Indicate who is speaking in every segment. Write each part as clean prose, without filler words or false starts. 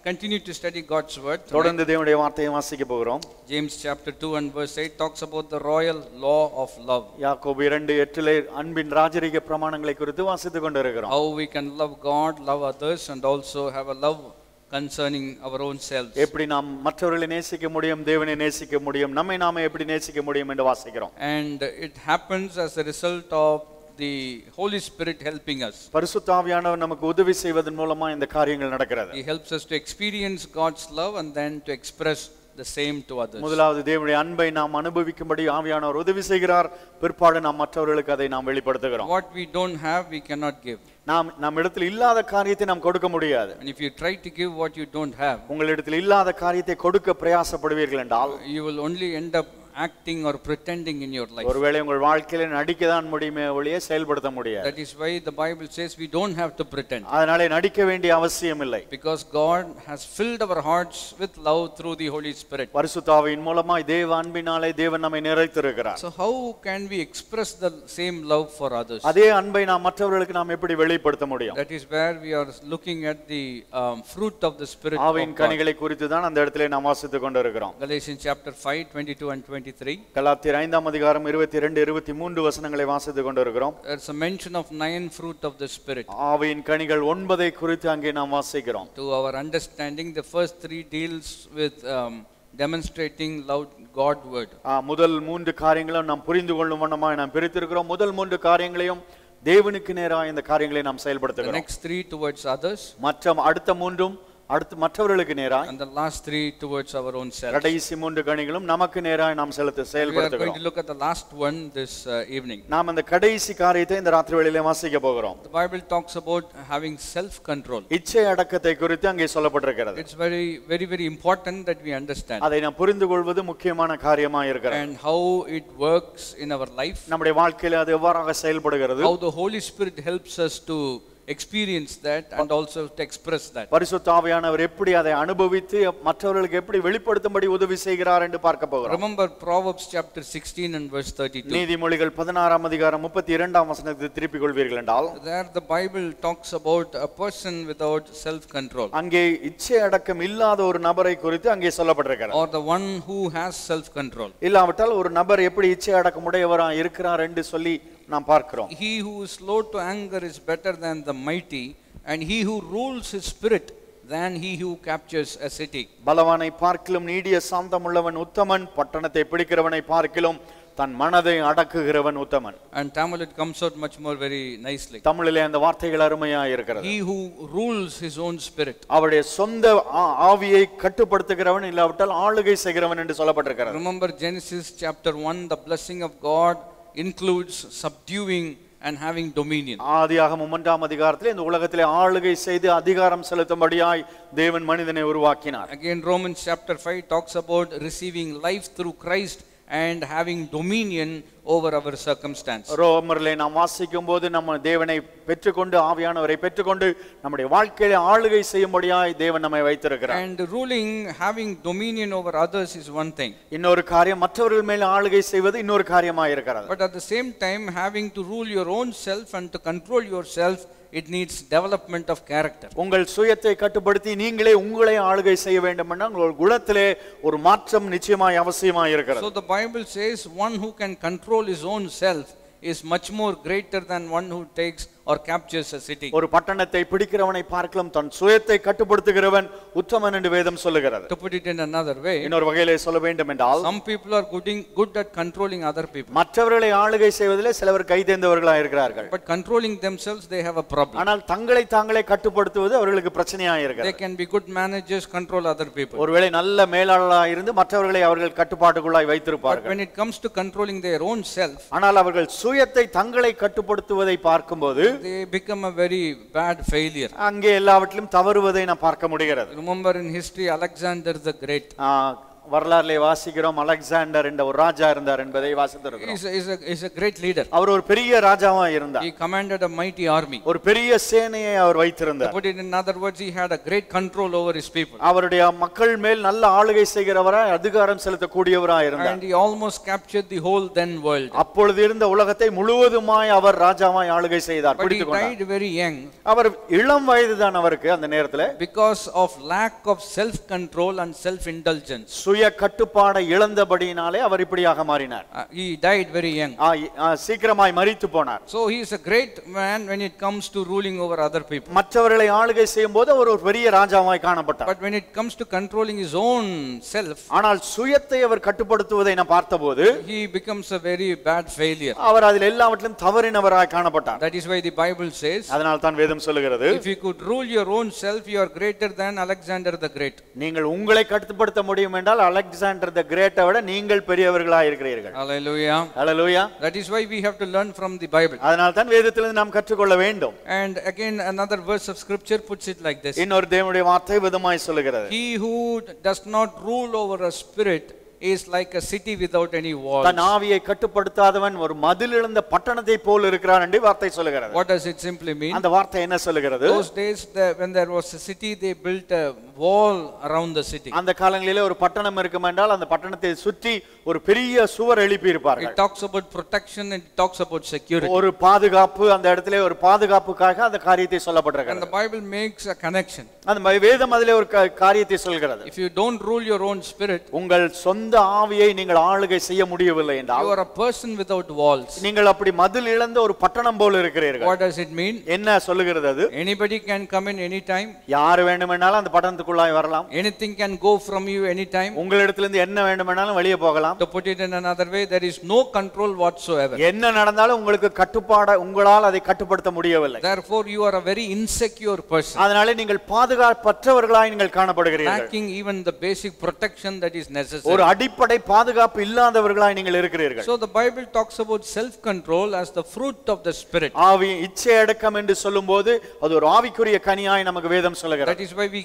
Speaker 1: continue to study God's word.
Speaker 2: தொடர்ந்து தேவனுடைய வார்த்தையை வாசிக்க போகிறோம்.
Speaker 1: James chapter 2 and verse 8 talks about the royal law of love.
Speaker 2: யாக்கோபு 2:8 அன்பின் ராஜரீக பிரமாணங்களை குறித்து வாசித்துக் கொண்டிருக்கிறோம்.
Speaker 1: How we can love God, love others and also have a love concerning our own selves.
Speaker 2: எப்படி நாம் மற்றவர்களை நேசிக்க முடியும், தேவனை நேசிக்க முடியும், நம்மை நாமே எப்படி நேசிக்க முடியும் என்று வாசிக்கிறோம்.
Speaker 1: And it happens as a result of the Holy Spirit helping us.
Speaker 2: பரிசுத்த ஆவியானவர் நமக்கு உதவி செய்வதன் மூலமா இந்த காரியங்கள் நடக்கிறது.
Speaker 1: He helps us to experience God's love and then to express the same to others.
Speaker 2: முதலாவது தேவனுடைய அன்பை நாம் அனுபவிக்கும்படி ஆவியானவர் உதவி செய்கிறார். பிற்பாடு நாம் மற்றவர்களுக்கு அதை நாம் வெளிப்படுத்துகிறோம்.
Speaker 1: What we don't have we cannot give.
Speaker 2: நாம் இடத்தில் இல்லாத காரியத்தை நாம் கொடுக்க முடியாது.
Speaker 1: And if you try to give what you don't have,
Speaker 2: உங்களிடத்தில் இல்லாத காரியத்தை கொடுக்க பிரயாசப்படுவீர்கள் என்றால்
Speaker 1: you will only end up acting or pretending in your life.
Speaker 2: ஒருவேளை உங்கள் வாழ்க்கையில நடிக்க தான் முடியுமே ஒழிய செயல்படுத்த முடியாது.
Speaker 1: That is why the Bible says we don't have to pretend.
Speaker 2: அதனால நடிக்க வேண்டிய அவசியம் இல்லை.
Speaker 1: Because God has filled our hearts with love through the Holy Spirit.
Speaker 2: பரிசுத்த ஆவியின் மூலமாய் தேவ அன்பினாலே தேவன் நம்மை நிறைத்திருக்கிறார்.
Speaker 1: So how can we express the same love for others?
Speaker 2: அதே அன்பை நாம் மற்றவர்களுக்கு நாம் எப்படி வெளிப்படுத்த முடியும்?
Speaker 1: That is where we are looking at the fruit of the Spirit.
Speaker 2: ஆவியின் கனிகளை குறித்து தான் அந்த இடத்திலே நாம் வாசித்துக் கொண்டிருக்கிறோம்.
Speaker 1: Galatians chapter 5:22 and 23.
Speaker 2: கலாத்தியர் 5ஆம் அதிகாரம் 22 23 வசனங்களை வாசித்துக் கொண்டிருக்கிறோம்.
Speaker 1: There's a mention of 9 fruit of the Spirit.
Speaker 2: ஆவியின் கனிகள் 9 குறித்து அங்கே நாம் வாசிக்கிறோம்.
Speaker 1: To our understanding, the first 3 deals with demonstrating love God word.
Speaker 2: முதல் 3 காரியங்களும் நாம் புரிந்து கொள்ளும் வண்ணமாக நாம் பிரித்திருக்கிறோம். முதல் 3 காரியங்களையும் தேவனுக்கு நேராக இந்த காரியங்களை நாம் செயல்படுத்துகிறோம்.
Speaker 1: The next 3 towards others.
Speaker 2: அடுத்த 3 அடுத்து மற்றவர்களுக்கு நேராய்,
Speaker 1: and the last 3 towards our own self.
Speaker 2: கடைசி 3 கனிகளும் நமக்கு நேராய் நாம் செயல்படுத்துகிறோம்.
Speaker 1: We are going to look at the last one this evening.
Speaker 2: நாம் அந்த கடைசி காரியத்தை இந்த ராத்திரி வேளையிலே வாசிக்க போகிறோம்.
Speaker 1: The Bible talks about having self control.
Speaker 2: இச்சை அடக்கத்தை குறித்து அங்கே சொல்லப்பட்டிருக்கிறது.
Speaker 1: It's very very very important that we understand.
Speaker 2: அதை நாம் புரிந்து கொள்வது முக்கியமான காரியமாக இருக்கிறது.
Speaker 1: And how it works in our life.
Speaker 2: நம்முடைய வாழ்க்கையில அது எவ்வாறாக செயல்படுகிறது.
Speaker 1: How the Holy Spirit helps us to experience that and also to express that.
Speaker 2: பரிசுத்த ஆவியானவர் எப்படி அதை அனுபவித்து மற்றவர்களுக்கு எப்படி வெளிப்படுத்தும்படி உதவி செய்கிறார் என்று பார்க்க போகிறோம்.
Speaker 1: Remember Proverbs chapter 16 and verse 32.
Speaker 2: நீதிமொழிகள் 16ஆம் அதிகாரம் 32ஆம் வசனத்தை திருப்பிக் கொள்வீர்கள் என்றால்,
Speaker 1: there the Bible talks about a person without self control.
Speaker 2: அங்கே இச்சை அடக்கம் இல்லாத ஒரு நபரை குறித்து அங்கே சொல்லப்பட்டிருக்கிறது.
Speaker 1: Or the one who has self control.
Speaker 2: இல்லாவிட்டால் ஒரு நபர் எப்படி இச்சை அடக்கம் உடையவராக இருக்கிறார் என்று சொல்லி நாம் பார்க்கிறோம்.
Speaker 1: He who is slow to anger is better than the mighty, and he who rules his spirit than he who captures a city.
Speaker 2: பலவானை பார்க்கிலும் நீடிய சாந்தமுள்ளவன் உத்தமன், பட்டணத்தை பிடிக்கிறவனை பார்க்கிலும் தன் மனதை அடக்குகிறவன் உத்தமன்.
Speaker 1: And Tamil it comes out much more very nicely.
Speaker 2: தமிழிலே அந்த வார்த்தைகள் அருமையாக இருக்கிறது.
Speaker 1: He who rules his own spirit.
Speaker 2: அவருடைய சொந்த ஆவியை கட்டுப்படுத்துகிறவன், இல்லாவிட்டால் ஆளுகை செய்கிறவன் என்று சொல்லப்பட்டிருக்கிறது.
Speaker 1: Remember Genesis chapter 1, the blessing of God includes subduing and having dominion.
Speaker 2: ஆதியாகமம் 1ஆம் அதிகாரத்திலே இந்த உலகத்திலே ஆளுகை செய்து அதிகாரம் செலுத்தும்படியாய் தேவன் மனிதனை உருவாக்கினார்.
Speaker 1: Again Romans chapter 5 talks about receiving life through Christ and having dominion over our circumstance.
Speaker 2: ரோமரிலே நாம் வாசிக்கும்போது நம்ம தேவனை பெற்றுக்கொண்டு, ஆவியானவரை பெற்றுக்கொண்டு நம்முடைய வாழ்க்கையிலே ஆளுகை செய்யும்படியாய் தேவன் நம்மை வைத்திருக்கிறார்.
Speaker 1: And ruling, having dominion over others is one thing.
Speaker 2: இன்னொரு காரியம் மற்றவர்கள் மேல் ஆளுகை செய்வது இன்னொரு காரியமாக இருக்கிறது.
Speaker 1: But at the same time having to rule your own self and to control yourself, it needs development of character.
Speaker 2: உங்கள் சுயத்தை கட்டுப்படுத்தி நீங்களே உங்களை ஆளுகை செய்ய வேண்டும் என்றால் உங்கள் குணத்திலே ஒரு மாற்றம் நிச்சயமாய் அவசியமாய் இருக்கிறது.
Speaker 1: So the Bible says one who can control his own self is much more greater than one who takes or captures a city.
Speaker 2: ஒரு பட்டணத்தை பிடிக்கிறவனை பார்க்கலாம் தன் சுயத்தை கட்டுப்படுத்துகிறவன் உத்தமன் என்று வேதம் சொல்லுகிறது.
Speaker 1: To put it in another way,
Speaker 2: இன்னொரு வகையிலே சொல்ல வேண்டும் என்றால்,
Speaker 1: some people are good at controlling other people.
Speaker 2: மற்றவர்களை ஆளுகை செய்வதிலே சிலர் கைதேர்ந்தவர்களாக இருக்கிறார்கள்.
Speaker 1: But controlling themselves they have a problem.
Speaker 2: ஆனால் தங்களை தாங்களே கட்டுப்படுத்துவது அவர்களுக்கு பிரச்சனையாக இருக்கிறது.
Speaker 1: They can be good managers, control other people.
Speaker 2: ஒருவேளை நல்ல மேலாளராக இருந்து மற்றவர்களை அவர்கள் கட்டுப்பாட்டுக்குள்ளாய்
Speaker 1: But
Speaker 2: வைத்திருப்பார்கள்.
Speaker 1: when it comes to controlling their own self,
Speaker 2: ஆனால் அவர்கள் சுயத்தை தங்களை கட்டுப்படுத்துவதை பார்க்கும்போது
Speaker 1: they become a very bad failure.
Speaker 2: அங்கே எல்லாவற்றிலும் தவறுவதை நாம் பார்க்க முடிகிறது.
Speaker 1: Remember in history Alexander the Great.
Speaker 2: வரலாறுல வாசிக்கிறோம் அலெக்சாண்டர் என்ற ஒரு ராஜா இருந்தார் என்பதை வாசித்திருக்கிறோம்.
Speaker 1: He's a great leader.
Speaker 2: அவர் ஒரு பெரிய ராஜாவா இருந்தார்.
Speaker 1: He commanded a mighty army.
Speaker 2: ஒரு பெரிய சேனையை அவர் வைத்திருந்தார்.
Speaker 1: To put it in other words, he had a great control over his people.
Speaker 2: அவருடைய மக்கள் மேல் நல்ல ஆளுகை செய்கிறவராய் அதிகாரம் செலுத்தக்கூடியவராய் இருந்தார்.
Speaker 1: And he almost captured the whole then world.
Speaker 2: அப்பொழுது இருந்த உலகத்தை முழுவதுமாய் அவர் ராஜாவாய் ஆளுகை செய்தார்.
Speaker 1: But he died very young.
Speaker 2: அவர் இளம் வயதுதான் அவருக்கு அந்த நேரத்துல.
Speaker 1: Because of lack of self control and self indulgence.
Speaker 2: சுய கட்டுப்பாடை இழந்தபடியினாலே அவர் இப்படியாக மாறினார்.
Speaker 1: He died very young.
Speaker 2: சீக்கிரமாய் மரித்து போனார்.
Speaker 1: So he is a great man when it comes to ruling over other people.
Speaker 2: மற்றவர்களை ஆளுகை செய்யும்போது அவர் ஒரு பெரிய ராஜாவாய் காணப்பட்டார்.
Speaker 1: But when it comes to controlling his own self,
Speaker 2: ஆனால் சுயத்தை அவர் கட்டுப்படுத்துவதை நாம் பார்த்தபோது
Speaker 1: he becomes a very bad failure.
Speaker 2: அவர் அதில் எல்லாவற்றிலும் தவறினவராய் காணப்பட்டார்.
Speaker 1: That is why the Bible says,
Speaker 2: அதனால தான் வேதம் சொல்லுகிறது,
Speaker 1: if you could rule your own self, you are greater than Alexander the Great.
Speaker 2: நீங்கள் உங்களை கட்டுப்படுத்த முடியும் என்றால் அலெக்சாண்டர் தி கிரேட்டை விட நீங்கள் பெரியவர்களாய் இருக்கிறீர்கள்.
Speaker 1: Hallelujah.
Speaker 2: Hallelujah.
Speaker 1: That is why we have to learn from the Bible.
Speaker 2: அதனால தான் வேதத்திலிருந்து நாம் கற்றுக்கொள்ள வேண்டும்.
Speaker 1: And again another verse of scripture puts it like this.
Speaker 2: இன்னொரு தேவனுடைய வார்த்தை விதமாய் சொல்லுகிறது,
Speaker 1: He who does not rule over a spirit is like a city without any walls.
Speaker 2: தன் ஆவியை கட்டுப்படுத்தாதவன் ஒரு மதில் இழந்த பட்டணத்தை போல் இருக்கிறான் என்று வார்த்தை சொல்லுகிறது.
Speaker 1: What does it simply mean?
Speaker 2: அந்த வார்த்தை என்ன சொல்லுகிறது?
Speaker 1: Those days when there was a city, they built a wall around the city.
Speaker 2: அந்த காலங்களிலே ஒரு பட்டணம் இருக்கும் என்றால் அந்த பட்டணத்தை சுற்றி ஒரு பெரிய சுவர் எழுப்பி இருப்பார்கள்.
Speaker 1: It talks about protection and it talks about security.
Speaker 2: ஒரு பாதுகாப்பு, அந்த இடத்திலே ஒரு பாதுகாப்புக்காக அந்த காரியத்தை சொல்லப்பட்டிருக்கிறது.
Speaker 1: And the Bible makes a connection.
Speaker 2: அந்த வேதம் அதிலே ஒரு காரியத்தை சொல்கிறது.
Speaker 1: If you don't rule your own spirit,
Speaker 2: உங்கள் சொந்த ஆவியை நீங்கள் ஆளுகை செய்ய முடியவில்லை என்றால்,
Speaker 1: you are a person without walls.
Speaker 2: நீங்கள் அப்படி மதில் இழந்த ஒரு பட்டணம் போல இருக்கிறீர்கள்.
Speaker 1: What does it mean?
Speaker 2: என்ன சொல்லுகிறது அது?
Speaker 1: Anybody can come in any time.
Speaker 2: யார் வேண்டுமென்றாலும் அந்த பட்டணத்துக்குள்ளாய் வரலாம்.
Speaker 1: Anything can go from you any time.
Speaker 2: உங்களிடத்திலிருந்து என்ன வேண்டுமென்றாலும் வெளியே போகலாம்.
Speaker 1: To put it in another way, there is no control whatsoever.
Speaker 2: என்ன நடந்தாலும் உங்களுக்கு கட்டுப்பாடு, உங்களால் அதை கட்டுப்படுத்த முடியவில்லை.
Speaker 1: Therefore you are a very insecure person.
Speaker 2: அதனால நீங்கள் பாதுகாப்பற்றவர்களாய் நீங்கள் காணப்படுகிறீர்கள்.
Speaker 1: Lacking even the basic protection that is necessary.
Speaker 2: ஒரு அடிப்படை பாதுகாப்பு இல்லாதவர்களாய் நீங்கள் இருக்கிறீர்கள்.
Speaker 1: So the Bible talks about self control as the fruit of the spirit.
Speaker 2: ஆவி இச்சை அடக்கம் என்று சொல்லும்போது அது ஒரு ஆவிக்குரிய கனியாய் நமக்கு வேதம் சொல்லுகிறது.
Speaker 1: That is why we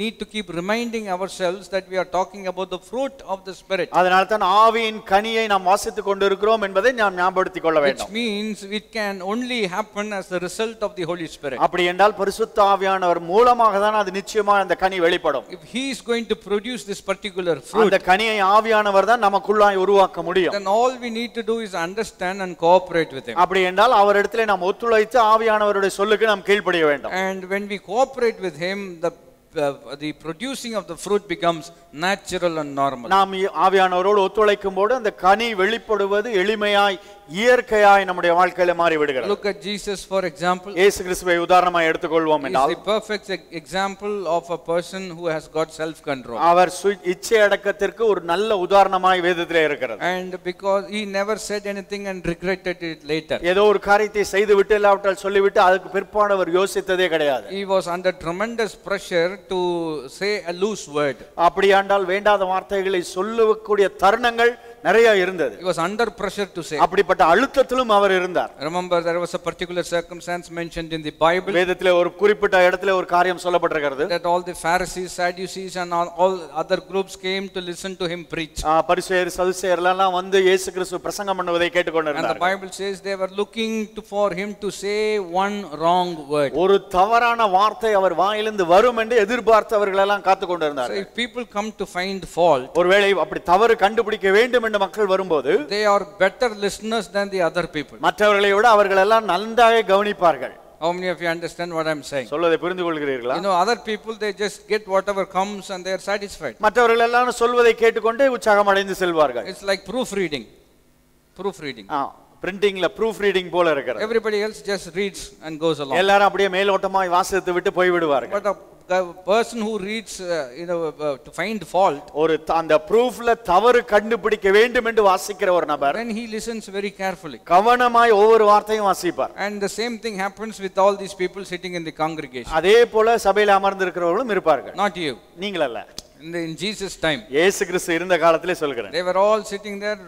Speaker 1: need to keep reminding ourselves that we are talking about the fruit of the spirit.
Speaker 2: அதனால தான் ஆவியின் கனியை நாம் வாசித்துக் கொண்டிருக்கிறோம் என்பதை நாம் ஞாபகப்படுத்திக் கொள்ள வேண்டும்.
Speaker 1: Which means it can only happen as the result of the Holy Spirit.
Speaker 2: அப்படி என்றால் பரிசுத்த ஆவியானவர் மூலமாக தான் அது நிச்சயமா அந்த கனி வெளிப்படும்.
Speaker 1: If he is going to produce this particular fruit,
Speaker 2: அந்த கனியை ஆவியானவர் தான் நமக்குள்ளாய் உருவாக்க முடியும்.
Speaker 1: then all we need to do is understand and cooperate with him.
Speaker 2: அப்படி என்றால் அவரிடத்திலே நாம் ஒத்துழைத்து ஆவியானவருடைய சொல்லுக்கு நாம் கீழ்ப்படிய வேண்டும்.
Speaker 1: And when we cooperate with him, the producing of the fruit becomes natural and normal.
Speaker 2: நாம் ஆவியானவரோடு ஒத்துழைக்கும்போது அந்த கனி வெளிப்படுவது எளிமையாய் இயற்கையாய் நம்முடைய வாழ்க்கையில மாறி விடுகிறது.
Speaker 1: Look at Jesus for example.
Speaker 2: இயேசு கிறிஸ்துவை உதாரணமாய் எடுத்துக்கொள்வோம் என்றால்,
Speaker 1: he is the perfect example of a person who has got self control.
Speaker 2: அவர் இச்சை அடக்கத்திற்கு ஒரு நல்ல உதாரணமாய் வேதத்திலே இருக்கிறது.
Speaker 1: And because he never said anything and regretted it later.
Speaker 2: ஏதோ ஒரு காரியத்தை செய்து விட்டு இல்லாவிட்டால் சொல்லிவிட்டு அதுக்கு பிற்பாடு அவர் யோசித்ததே கிடையாது.
Speaker 1: He was under tremendous pressure to say a loose word.
Speaker 2: அப்படியாண்டால் வேண்டாத வார்த்தைகளை சொல்லக்கூடிய தருணங்கள் நிறைய இருந்தது.
Speaker 1: He was under pressure to say.
Speaker 2: அப்படிப்பட்ட அழுத்தத்திலும் அவர் இருந்தார்.
Speaker 1: Remember, there was a particular circumstance mentioned in the Bible.
Speaker 2: வேதத்திலே ஒரு குறிப்பிட்ட இடத்திலே ஒரு காரியம் சொல்லப்பட்டிருக்கிறது.
Speaker 1: That all the Pharisees, Sadducees and all other groups came to listen to him preach.
Speaker 2: பரிசேயர் சதுசேயர் எல்லாம் வந்து இயேசு கிறிஸ்து பிரசங்கம் பண்ணுவதை கேட்டுக்கொண்டிருந்தார்கள்.
Speaker 1: And the Bible says they were looking for him to say one wrong word.
Speaker 2: ஒரு தவறான வார்த்தை அவர் வாயிலிருந்து வரும் என்று எதிர்பார்த்தவர்கள் எல்லாம் காத்துக் கொண்டிருந்தார்கள்.
Speaker 1: So if people come to find fault,
Speaker 2: ஒருவேளை அப்படி தவறு கண்டுபிடிக்க வேண்டும் என்று மக்கள் வரும்போது,
Speaker 1: they are better listeners than the other people.
Speaker 2: மற்றவர்களை விட அவர்கள் எல்லாம் நன்றாக கவனிப்பார்கள்.
Speaker 1: How many of you understand what I am saying?
Speaker 2: சொல்வதை புரிந்து கொள்கிறீர்களா?
Speaker 1: You know, other people, they just get whatever comes and they are satisfied.
Speaker 2: மற்றவர்கள் எல்லாம் சொல்வதை கேட்டுக்கொண்டே உற்சாகம் அடைந்து செல்வார்கள்.
Speaker 1: It's like proofreading.
Speaker 2: பிரிண்டிங்ல ப்ரூஃப் ரீடிங் போல இருக்கிறது.
Speaker 1: Everybody else just reads and goes along.
Speaker 2: எல்லாரும் அப்படியே மேலோட்டமாய் வாசித்து விட்டு போய் விடுவார்கள்.
Speaker 1: But a person who reads to find fault,
Speaker 2: ஒரு அந்த ப்ரூஃப்ல தவறு கண்டுபிடிக்க வேண்டும் என்று வாசிக்கிற ஒரு நபர்,
Speaker 1: then he listens very carefully.
Speaker 2: கவனமாய் ஒவ்வொரு வார்த்தையும் வாசிப்பார்.
Speaker 1: And the same thing happens with all these people sitting in the congregation.
Speaker 2: அதே போல சபையில அமர்ந்திருக்கிறவர்களும் இருப்பார்கள்.
Speaker 1: Not you.
Speaker 2: நீங்கள் அல்ல.
Speaker 1: In Jesus time,
Speaker 2: இயேசு கிறிஸ்து இருந்த காலத்திலே சொல்கிறேன்,
Speaker 1: they were all sitting there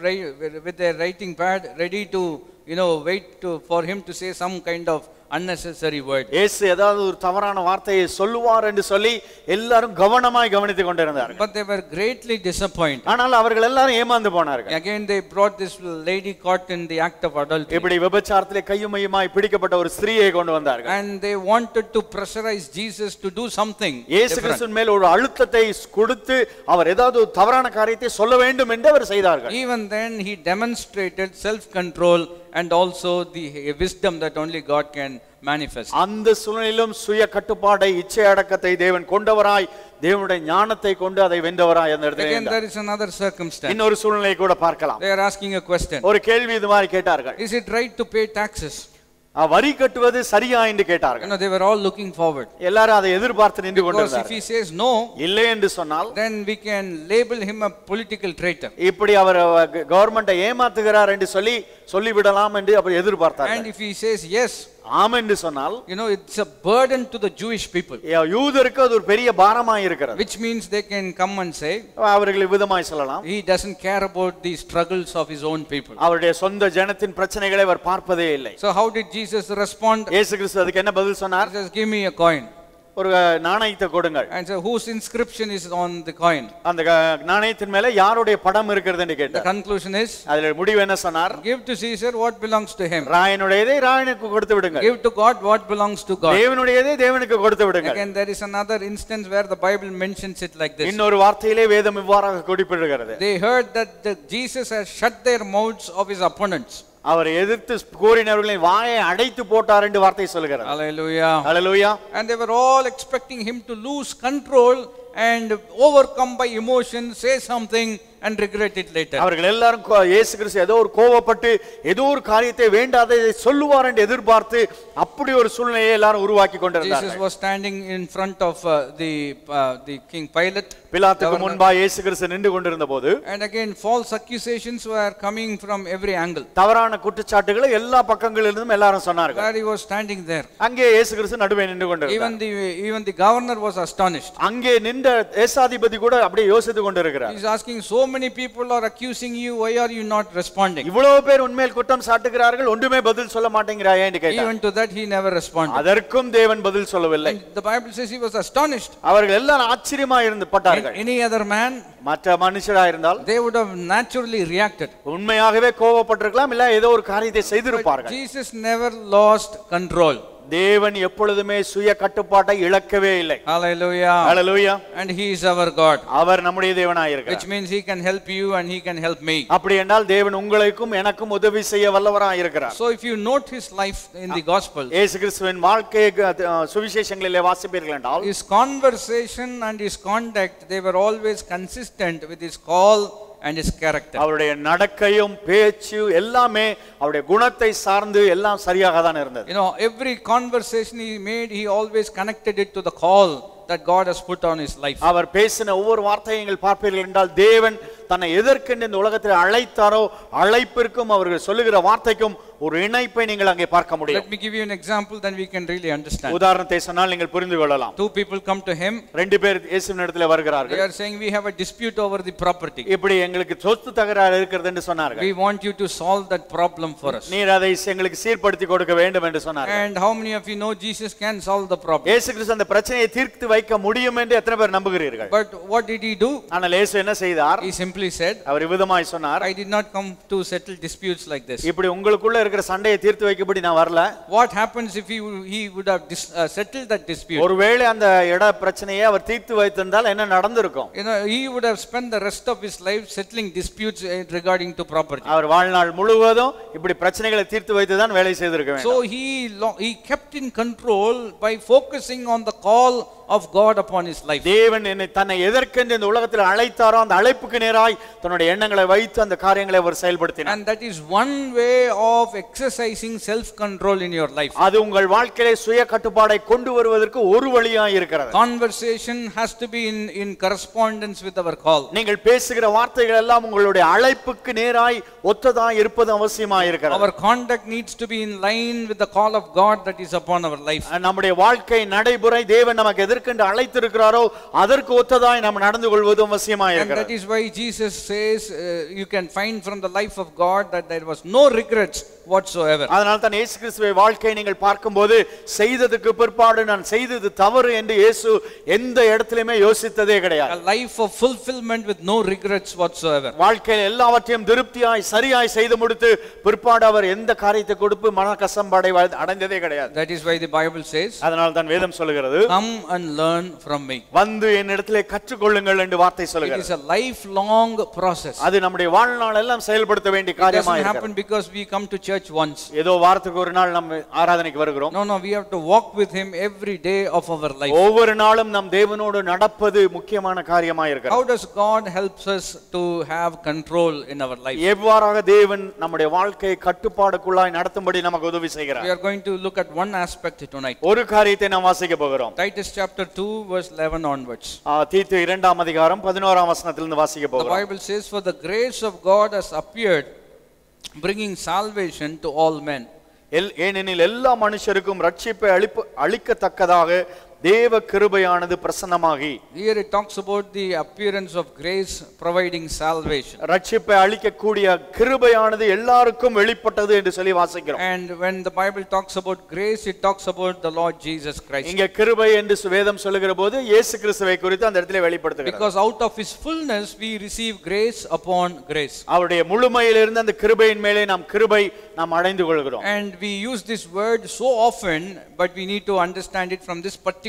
Speaker 1: with their writing pad ready to wait for him to say some kind of unnecessary word.
Speaker 2: இயேசு ஏதாவது ஒரு தவறான வார்த்தையை சொல்லுவார் என்று சொல்லி எல்லாரும் கவனமாய் கவனித்துக் கொண்டிருந்தார்கள்.
Speaker 1: But they were greatly disappointed.
Speaker 2: ஆனால் அவர்கள் எல்லாரும் ஏமாந்து போனார்கள்.
Speaker 1: Again they brought this lady caught in the act of adultery.
Speaker 2: இப்படி விபச்சாரத்திலே கையுமையுமாய் பிடிக்கப்பட்ட ஒரு ஸ்திரீயை கொண்டு வந்தார்கள்.
Speaker 1: And they wanted to pressurize Jesus to do something.
Speaker 2: இயேசு கிறிஸ்துவின் மேல் ஒரு அழுத்தத்தை கொடுத்து அவர் ஏதாவது ஒரு தவறான காரியத்தை சொல்ல வேண்டும் என்று அவர் செய்தார்கள்.
Speaker 1: Even then he demonstrated self control and also the wisdom that only God can manifest.
Speaker 2: அந்த சூழ்நிலையிலும் சுய கட்டுப்பாட்டை இச்சை அடக்கத்தை தேவன் கொண்டவராய் தேவனுடைய ஞானத்தை கொண்டு அதை வென்றவராய் அந்த இடத்துல
Speaker 1: Again there is another circumstance.
Speaker 2: இன்னொரு சூழ்நிலை கூட பார்க்கலாம்.
Speaker 1: They are asking a question.
Speaker 2: ஒரு கேள்வி இது மாதிரி கேட்டார்கள்.
Speaker 1: Is it right to pay taxes?
Speaker 2: வரி கட்டுவது சரியா என்று கேட்டார்கள்.
Speaker 1: You know, they were all looking forward.
Speaker 2: எல்லாரும் அதை எதிர்பார்த்து நின்று
Speaker 1: Because
Speaker 2: கொண்டிருந்தார்கள்.
Speaker 1: if he says no,
Speaker 2: இல்லை என்று சொன்னால்
Speaker 1: then we can label him a political traitor.
Speaker 2: இப்படி அவர் கவர்மெண்ட்டை ஏமாத்துகிறார் என்று சொல்லிவிடலாம் என்று அவர் எதிர்பார்த்தார்கள்.
Speaker 1: And if he says yes,
Speaker 2: ஆம் என்று சொன்னால்,
Speaker 1: you know, it's a burden to the Jewish people.
Speaker 2: யூதருக்கு அது ஒரு பெரிய பாரமாய் இருக்கிறது.
Speaker 1: Which means they can come and say,
Speaker 2: அவர்கள் விதமாய் சொல்லலாம்,
Speaker 1: he doesn't care about the struggles of his own people.
Speaker 2: அவருடைய சொந்த ஜனத்தின் பிரச்சனைகளை அவர் பார்ப்பதே இல்லை.
Speaker 1: So how did Jesus respond?
Speaker 2: இயேசு கிறிஸ்து அதுக்கு என்ன பதில் சொன்னார்?
Speaker 1: He says, give me a coin.
Speaker 2: ஒரு நாணயத்தை கொடுங்கள்.
Speaker 1: And so whose inscription is on the coin?
Speaker 2: அந்த நாணயத்தின் மேல யாருடைய படம் இருக்கிறது என்று கேட்டார்.
Speaker 1: The conclusion is,
Speaker 2: அதுல முடிவு என்ன சொன்னார்?
Speaker 1: give to Caesar what belongs to him.
Speaker 2: ராயனுடையதை ராயனுக்கு கொடுத்து விடுங்கள்.
Speaker 1: Give to God what belongs to God.
Speaker 2: தேவனுடையதை தேவனுக்கு கொடுத்து விடுங்கள்.
Speaker 1: Again there is another instance where the Bible mentions it like this.
Speaker 2: இன்னொரு வார்த்தையிலே வேதம் இவ்வாறாக குறிப்பிடுகிறது.
Speaker 1: They heard that Jesus has shut their mouths of his opponents.
Speaker 2: அவர் எதிர்த்து கூறினவர்களின் வாயை அடைத்து போட்டார் என்று வார்த்தை சொல்கிறது.
Speaker 1: Hallelujah.
Speaker 2: Hallelujah.
Speaker 1: And they were all expecting him to lose control and overcome by emotion, say something and regret it later.
Speaker 2: அவர்கள் எல்லாரும் இயேசு கிறிஸ்து ஏதோ ஒரு கோபப்பட்டு ஏதோ ஒரு காரியத்தை வேண்டாததை சொல்லுவார் என்று எதிர்பார்த்து அப்படி ஒரு சூழ்நிலையை எல்லாரும் உருவாக்கி கொண்டிருந்தார்கள்.
Speaker 1: Jesus was standing in front of the king Pilate.
Speaker 2: பிலாத்துக்கு முன்பாக இயேசு கிறிஸ்து நின்று கொண்டிருந்தபோது,
Speaker 1: and again false accusations were coming from every angle.
Speaker 2: தவறான குற்றச்சாட்டுகளை எல்லா பக்கங்களிலிருந்தும் எல்லாரும் சொன்னார்கள்.
Speaker 1: Where he was standing there.
Speaker 2: அங்கே இயேசு கிறிஸ்து நடுவே நின்று கொண்டிருந்தார்.
Speaker 1: Even the governor was astonished.
Speaker 2: அங்கே நின்ற தேசாதிபதி கூட அப்படியே யோசித்துக் கொண்டிருக்கிறார்.
Speaker 1: He is asking, so many people are accusing you, why are you not responding?
Speaker 2: இவ்வளவு பேர் உண்மையில் குற்றம் சாட்டுகிறார்கள், ஒன்றுமே பதில் சொல்ல மாட்டேங்கிறாயே என்று கேட்டார்.
Speaker 1: Even to that he never responded.
Speaker 2: அதற்கும் தேவன் பதில் சொல்லவில்லை.
Speaker 1: The Bible says he was astonished.
Speaker 2: அவர்கள் எல்லாரும் ஆச்சரியமாக இருந்து பட்டார்கள்.
Speaker 1: Any other man,
Speaker 2: மற்ற மனுஷராக இருந்தால்,
Speaker 1: they would have naturally reacted.
Speaker 2: உண்மையாகவே கோபப்பட்டிருக்கலாம், இல்ல ஏதோ ஒரு காரியத்தை செய்திருப்பார்கள்.
Speaker 1: Jesus never lost control.
Speaker 2: தேவன் எப்பொழுதுமே சுய கட்டுப்பாட்டை இழக்கவே இல்லை.
Speaker 1: Hallelujah.
Speaker 2: Hallelujah.
Speaker 1: And he is our God.
Speaker 2: அவர் நம்முடைய தேவனாய் இருக்கிறார்.
Speaker 1: Which means he can help you and he can help me.
Speaker 2: அப்படி என்றால் தேவன் உங்களுக்கும் எனக்கும் உதவி செய்ய வல்லவராய் இருக்கிறார்.
Speaker 1: So if you note his life in the gospel,
Speaker 2: இயேசு கிறிஸ்துவின் வாழ்க்கையை சுவிசேஷங்களிலே வாசிப்பீர்கள் என்றால்,
Speaker 1: his conversation and his conduct, they were always consistent with his call and his character.
Speaker 2: அவருடைய நடக்கையும் பேச்சு எல்லாமே அவருடைய குணத்தை சார்ந்து எல்லாம் சரியாக தான் இருந்தது.
Speaker 1: You know, every conversation he made, he always connected it to the call that God has put on his life.
Speaker 2: அவர் பேசின ஒவ்வொரு வார்த்தையை நீங்கள் பார்ப்பீர்கள் என்றால், தேவன் தன்னை எதற்கென்று இந்த உலகத்தில் அழைத்தாரோ அழைப்பிற்கும் அவர்கள் சொல்லுகிற வார்த்தைக்கும் ஒரு இணைப்பை நீங்கள் அங்கே பார்க்க முடியும்.
Speaker 1: Let me give you an example, then we can really understand.
Speaker 2: உதாரணத்தை சொன்னால் நீங்கள் புரிந்து கொள்ளலாம்.
Speaker 1: Two people come to him.
Speaker 2: ரெண்டு பேர் இயேசுவின் இடத்திலே வருகிறார்கள்.
Speaker 1: They are saying, we have a dispute over the property.
Speaker 2: இப்படி எங்களுக்கு சொத்து தகராறு இருக்கிறது என்று சொன்னார்கள்.
Speaker 1: We want you to solve that problem for us.
Speaker 2: நீர் அதை எங்களுக்கு சீர்படுத்தி கொடுக்க வேண்டும் என்று சொன்னார்கள்.
Speaker 1: And how many of you know Jesus can solve the problem?
Speaker 2: இயேசு கிறிஸ்து அந்த பிரச்சனையை தீர்த்து வைக்க முடியும் என்று எத்தனை பேர் நம்புகிறீர்கள்?
Speaker 1: But what did he do?
Speaker 2: ஆனால் இயேசு என்ன செய்தார்?
Speaker 1: He simply said,
Speaker 2: அவர் விதமாய் சொன்னார்,
Speaker 1: I did not come to settle disputes like this.
Speaker 2: இப்படி உங்களுக்குள்ள இருக்கிற சண்டையை தீர்த்து வைக்கப்படி நான் வரல.
Speaker 1: What happens if he would have settled that dispute?
Speaker 2: ஒருவேளை அந்த இட பிரச்சனையை அவர் தீர்த்து வைத்திருந்தால் என்ன நடந்திருக்கும்?
Speaker 1: You know, he would have spent the rest of his life settling disputes regarding to property.
Speaker 2: அவர் வாழ்நாள் முழுவதும் இப்படி பிரச்சனைகளை தீர்த்து வைத்து தான் வேலை செய்திருக்க வேண்டும்.
Speaker 1: So he kept in control by focusing on the call of God upon his life.
Speaker 2: தேவன் தன்னை எதற்கென்று இந்த உலகத்தில் அழைத்தாரோ அந்த அழைப்புக்கு நேராய் தன்னுடைய எண்ணங்களை வைத்து அந்த காரியங்களை அவர் செயல்படுத்தினார்.
Speaker 1: And that is one way of exercising self control in your life.
Speaker 2: அது உங்கள் வாழ்க்கையிலே சுய கட்டுப்பாடை கொண்டு வருவதற்கு ஒரு வழியாய் இருக்கிறது.
Speaker 1: Conversation has to be in correspondence with our call.
Speaker 2: நீங்கள் பேசுகிற வார்த்தைகள் எல்லாம் உங்களுடைய அழைப்புக்கு நேராய் ஒத்ததாய் இருப்பது அவசியமாய் இருக்கிறது.
Speaker 1: Our conduct needs to be in line with the call of God that is upon our life.
Speaker 2: நம்முடைய வாழ்க்கை நடைமுறை தேவன் நமக்கு எதற்கென்று அழைத்திருக்கிறாரோ அதற்கு ஒத்ததாய் நாம் நடந்து கொள்வது அவசியமாய் இருக்கிறது.
Speaker 1: And that is why Jesus says, you can find from the life of God that there was no regrets whatsoever.
Speaker 2: அதனால தான் இயேசு கிறிஸ்துவை வாழ்க்கையை நீங்கள் பார்க்கும்போது செய்ததுக்கு பிற்பாடு நான் செய்தது தவறு என்று இயேசு எந்த இடத்திலுமே யோசித்ததே கிடையாது.
Speaker 1: A life of fulfillment with no regrets whatsoever.
Speaker 2: வாழ்க்கையில் எல்லாவற்றையும் திருப்தியாய் சரியாய் செய்து முடித்து பிற்பாடு அவர் எந்த காரியத்தை கொடுத்து மனக்கசம்பாடை அடைந்ததே கிடையாது.
Speaker 1: That is why the Bible says,
Speaker 2: அதனால தான் வேதம் சொல்கிறது,
Speaker 1: come and learn from me.
Speaker 2: வந்து என்னிடத்திலே கற்றுக்கொள்ளுங்கள் என்று வார்த்தை சொல்கிறது.
Speaker 1: It is a lifelong process.
Speaker 2: அது நம்முடைய வாழ்நாள் எல்லாம் செயல்படுத்த வேண்டிய காரியமா
Speaker 1: It doesn't
Speaker 2: இருக்கு.
Speaker 1: happen because we come to church once.
Speaker 2: ஏதோ வாரத்துக்கு ஒரு நாள் நம்ம ஆராதனைக்கு வருகிறோம்.
Speaker 1: No, we have to walk with him every day of our life.
Speaker 2: ஒவ்வொரு நாளும் நம் தேவனோடு நடப்பது முக்கியமான காரியமா இருக்கு.
Speaker 1: How does God helps us to have control in our life?
Speaker 2: எவ்வாறாக தேவன் நம்முடைய வாழ்க்கையை கட்டுப்பாடுக்குள்ளாய் நடத்தும்படி நமக்கு உதவி செய்கிறார்.
Speaker 1: We are going to look at one aspect tonight.
Speaker 2: ஒரு காரியத்தை நாம் வாசிக்க போகிறோம்.
Speaker 1: Titus chapter 2 verse 11 onwards.
Speaker 2: தீத்து 2ஆம் அதிகாரம் 11ஆம் வசனத்திலிருந்து வாசிக்க
Speaker 1: The
Speaker 2: போகிறோம்.
Speaker 1: Bible says, for the grace of God has appeared, bringing salvation to all men.
Speaker 2: ஏனெனில் எல்லா மனுஷருக்கும் ரட்சிப்பை அளிக்கத்தக்கதாக தேவ கிருபையானது பிரசன்னமாகி.
Speaker 1: Here it talks about the appearance of grace providing salvation.
Speaker 2: ரட்சிப்பை அளிக்கக்கூடிய கிருபையானது எல்லாருக்கும் வெளிப்பட்டது என்று சொல்லி வாசிக்கிறோம்.
Speaker 1: And when the Bible talks about grace, it talks about the Lord Jesus Christ.
Speaker 2: இங்க கிருபை என்று வேதம் சொல்லுகிறபோது இயேசு கிறிஸ்துவை குறித்து அந்த இடத்திலே வெளிப்படுத்துகிறது.
Speaker 1: Because out of his fullness we receive grace upon grace.
Speaker 2: அவருடைய முழுமையிலிருந்து அந்த கிருபையின் மேலே நாம் கிருபை நாம் அடைந்து கொள்கிறோம்.
Speaker 1: And we use this word so often, but we need to understand it from this particular